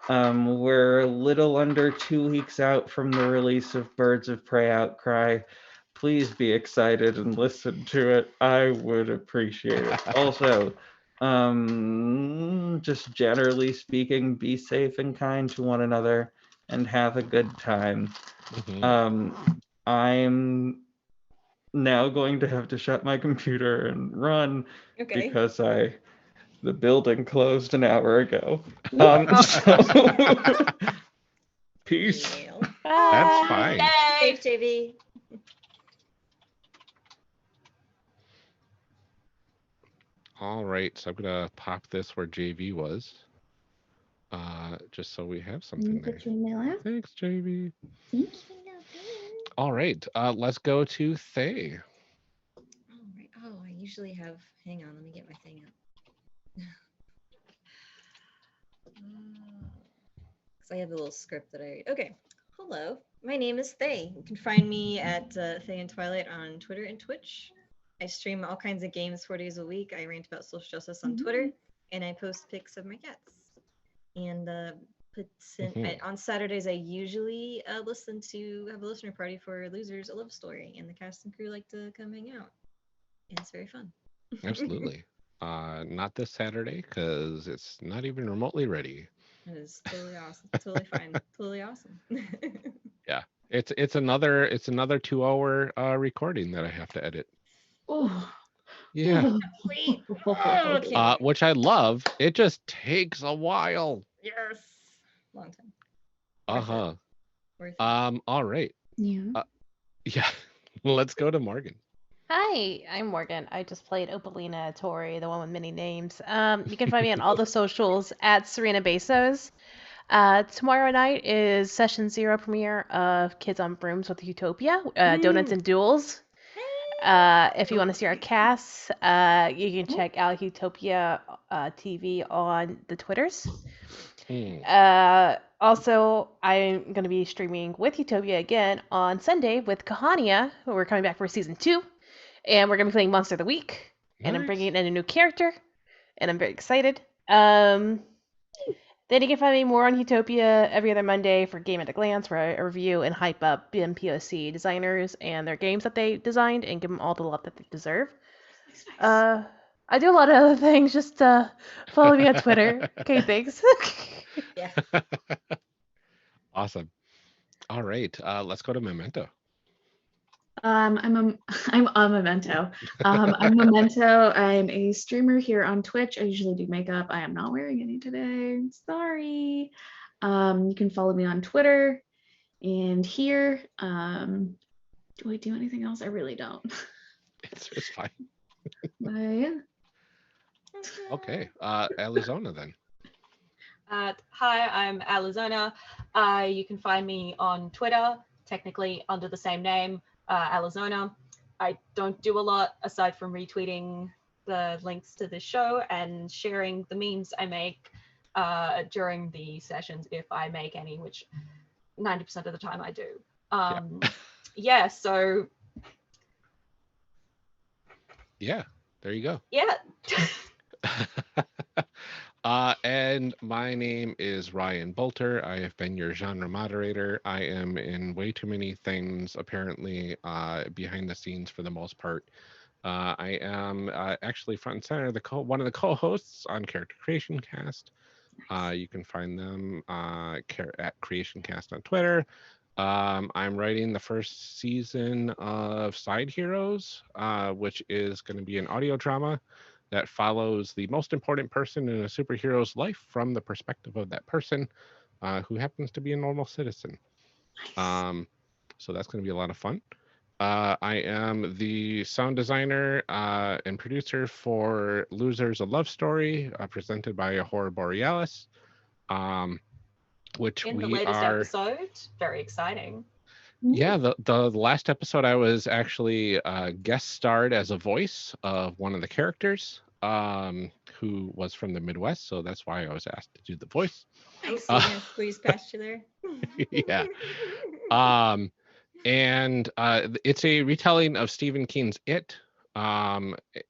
We're a little under 2 weeks out from the release of Birds of Prey Outcry. Please be excited and listen to it. I would appreciate it. Also, just generally speaking, be safe and kind to one another and have a good time. I'm now going to have to shut my computer and run because the building closed an hour ago. So peace. That's fine. Safe, JV. All right, so I'm gonna pop this where JV was, just so we have something there. Thanks, JV. All right, let's go to Thae. All right. Oh, I usually have. Hang on, let me get my thing up. Because I have the little script that I. Okay. Hello, my name is Thae. You can find me at Thae and Twilight on Twitter and Twitch. I stream all kinds of games 4 days a week. I rant about social justice on Twitter, and I post pics of my cats. And on Saturdays, I usually have a listener party for Losers, a Love Story, and the cast and crew like to come hang out. And it's very fun. Absolutely. Not this Saturday because it's not even remotely ready. It is totally awesome. Totally fine. Totally awesome. Yeah. It's another 2-hour recording that I have to edit. Oh. Yeah. Wait. Oh, okay. Which I love. It just takes a while. Yes. Long time. Uh-huh. Worth it. All right. Yeah. Yeah. Let's go to Morgan. Hi, I'm Morgan. I just played Opalina Tori, the one with many names. You can find me on all the socials at Serena Bezos. Tomorrow night is session 0 premiere of Kids on Brooms with Huetopia, Donuts and Duels. If you want to see our cast, you can check out Huetopia TV on the Twitters. Also, I'm going to be streaming with Huetopia again on Sunday with Kahania, who we're coming back for season 2. And we're going to be playing Monster of the Week. And I'm bringing in a new character. And I'm very excited. Then you can find me more on Huetopia every other Monday for Game at a Glance, where I review and hype up BMPOC designers and their games that they designed and give them all the love that they deserve. I do a lot of other things. Just follow me on Twitter. Okay, thanks. Yeah. Awesome. All right. Let's go to Memento. I'm a Memento. I'm Memento. I'm a streamer here on Twitch. I usually do makeup. I am not wearing any today. Sorry. You can follow me on Twitter and here. Do I do anything else? I really don't. It's fine. But yeah. Okay. Alyzona then. Hi, I'm Alyzona. You can find me on Twitter, technically under the same name, Alyzona. I don't do a lot aside from retweeting the links to this show and sharing the memes I make during the sessions, if I make any, which 90% of the time I do. Yeah, so. Yeah, there you go. Yeah. And my name is Ryan Boelter. I have been your genre moderator. I am in way too many things, apparently, behind the scenes for the most part. I am actually front and center, one of the co-hosts on Character Creation Cast. You can find them at Creation Cast on Twitter. I'm writing the first season of Side Heroes, which is going to be an audio drama that follows the most important person in a superhero's life from the perspective of that person, who happens to be a normal citizen. Nice. So that's going to be a lot of fun. I am the sound designer and producer for Losers: A Love Story, presented by Horror Borealis, which in the we latest are. episode, very exciting. Yeah, the last episode I was actually guest starred as a voice of one of the characters, who was from the Midwest, so that's why I was asked to do the voice. Nice. You're gonna squeeze past you there. Yeah. And it's a retelling of Stephen King's It,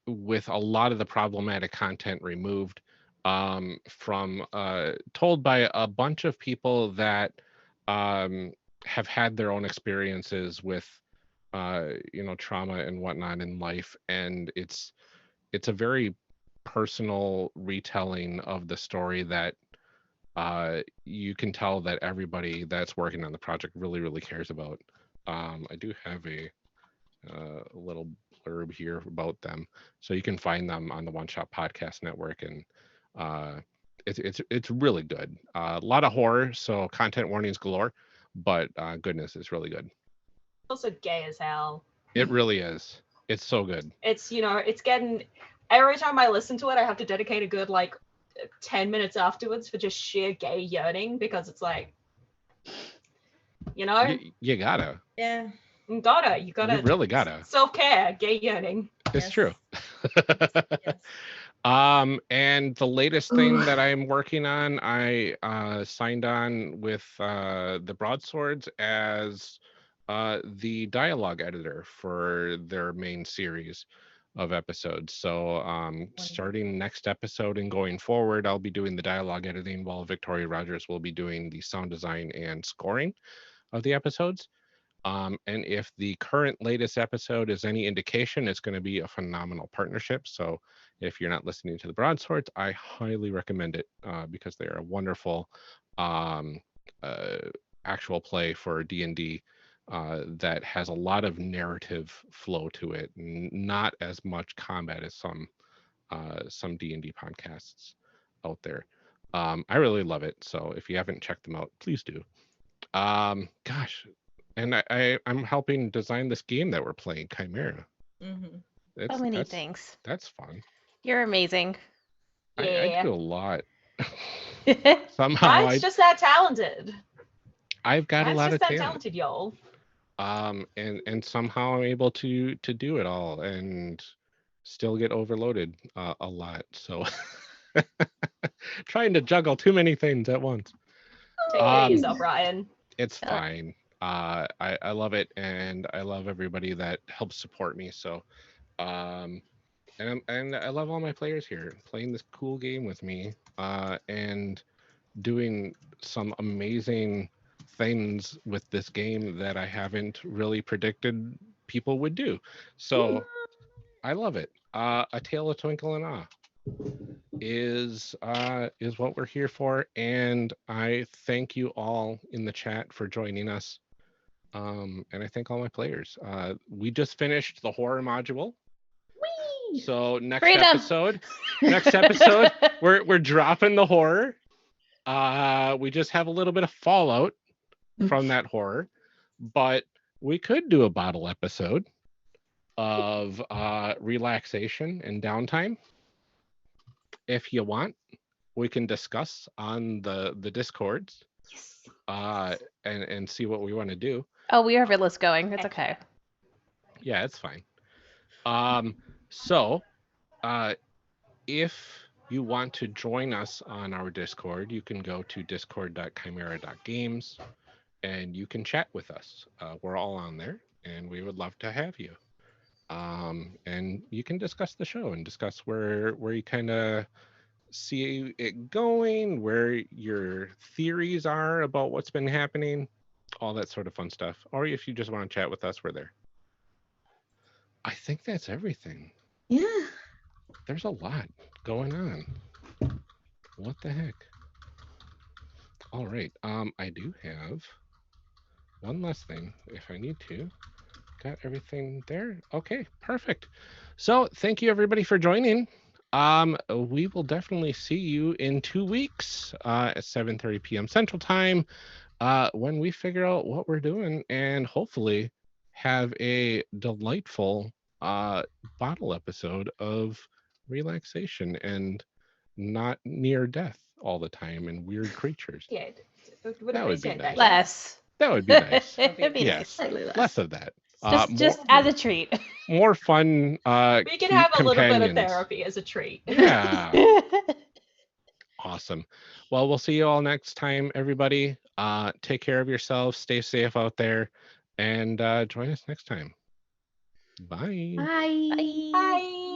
with a lot of the problematic content removed, from told by a bunch of people that have had their own experiences with trauma and whatnot in life, and it's a very personal retelling of the story that you can tell that everybody that's working on the project really cares about. I do have a little blurb here about them, so you can find them on the One Shot Podcast Network, and it's really good. A lot of horror, so content warnings galore, but goodness, it's really good. Also gay as hell. It really is. It's so good. It's it's getting, every time I listen to it, I have to dedicate a good 10 minutes afterwards for just sheer gay yearning, because it's like, You gotta. Yeah. you gotta. You really gotta. Self-care, gay yearning. It's Yes. true. Yes. And the latest thing that I'm working on, I signed on with the Broadswords as the dialogue editor for their main series of episodes. So starting next episode and going forward, I'll be doing the dialogue editing, while Victoria Rogers will be doing the sound design and scoring of the episodes. And if the current latest episode is any indication, it's going to be a phenomenal partnership. So if you're not listening to the Broadswords, I highly recommend it because they are a wonderful actual play for D&D that has a lot of narrative flow to it, not as much combat as some D&D podcasts out there. I really love it. So if you haven't checked them out, please do. Gosh, and I'm helping design this game that we're playing, Chimera. Mm-hmm. So many things. That's fun. You're amazing. I do a lot. Somehow Ryan's just that talented. I've got Ryan's a lot just of that talent. talented, y'all. And somehow I'm able to do it all and still get overloaded a lot. So trying to juggle too many things at once. Take care of yourself, Ryan. It's fine. I love it, and I love everybody that helps support me. So, and I love all my players here playing this cool game with me, and doing some amazing things with this game that I haven't really predicted people would do. So, I love it. A Tale of Twinkle and Ah is what we're here for, and I thank you all in the chat for joining us. And I thank all my players. We just finished the horror module. Whee! So next Freedom! episode, we're dropping the horror. We just have a little bit of fallout from that horror, but we could do a bottle episode of relaxation and downtime. If you want, we can discuss on the Discords. Yes. And see what we want to do. Oh, we have our list going. It's okay. Yeah, it's fine. So if you want to join us on our Discord, you can go to discord.chimera.games and you can chat with us. We're all on there and we would love to have you. And you can discuss the show and discuss where you kind of see it going, where your theories are about what's been happening, all that sort of fun stuff. Or if you just want to chat with us, we're there. I think that's everything. Yeah. There's a lot going on. What the heck? All right. I do have one last thing if I need to. Got everything there? Okay, perfect. So thank you everybody for joining. We will definitely see you in 2 weeks at 7:30 p.m. Central Time when we figure out what we're doing and hopefully have a delightful bottle episode of relaxation and not near death all the time and weird creatures. Yeah, That would be nice. Less. That would be nice. It'd be Yes, Slightly less. less of that. Just as a treat. More fun. we can have a little bit of companions. therapy as a treat. Yeah. Awesome. Well, we'll see you all next time, everybody. Take care of yourselves. Stay safe out there. And join us next time. Bye. Bye. Bye.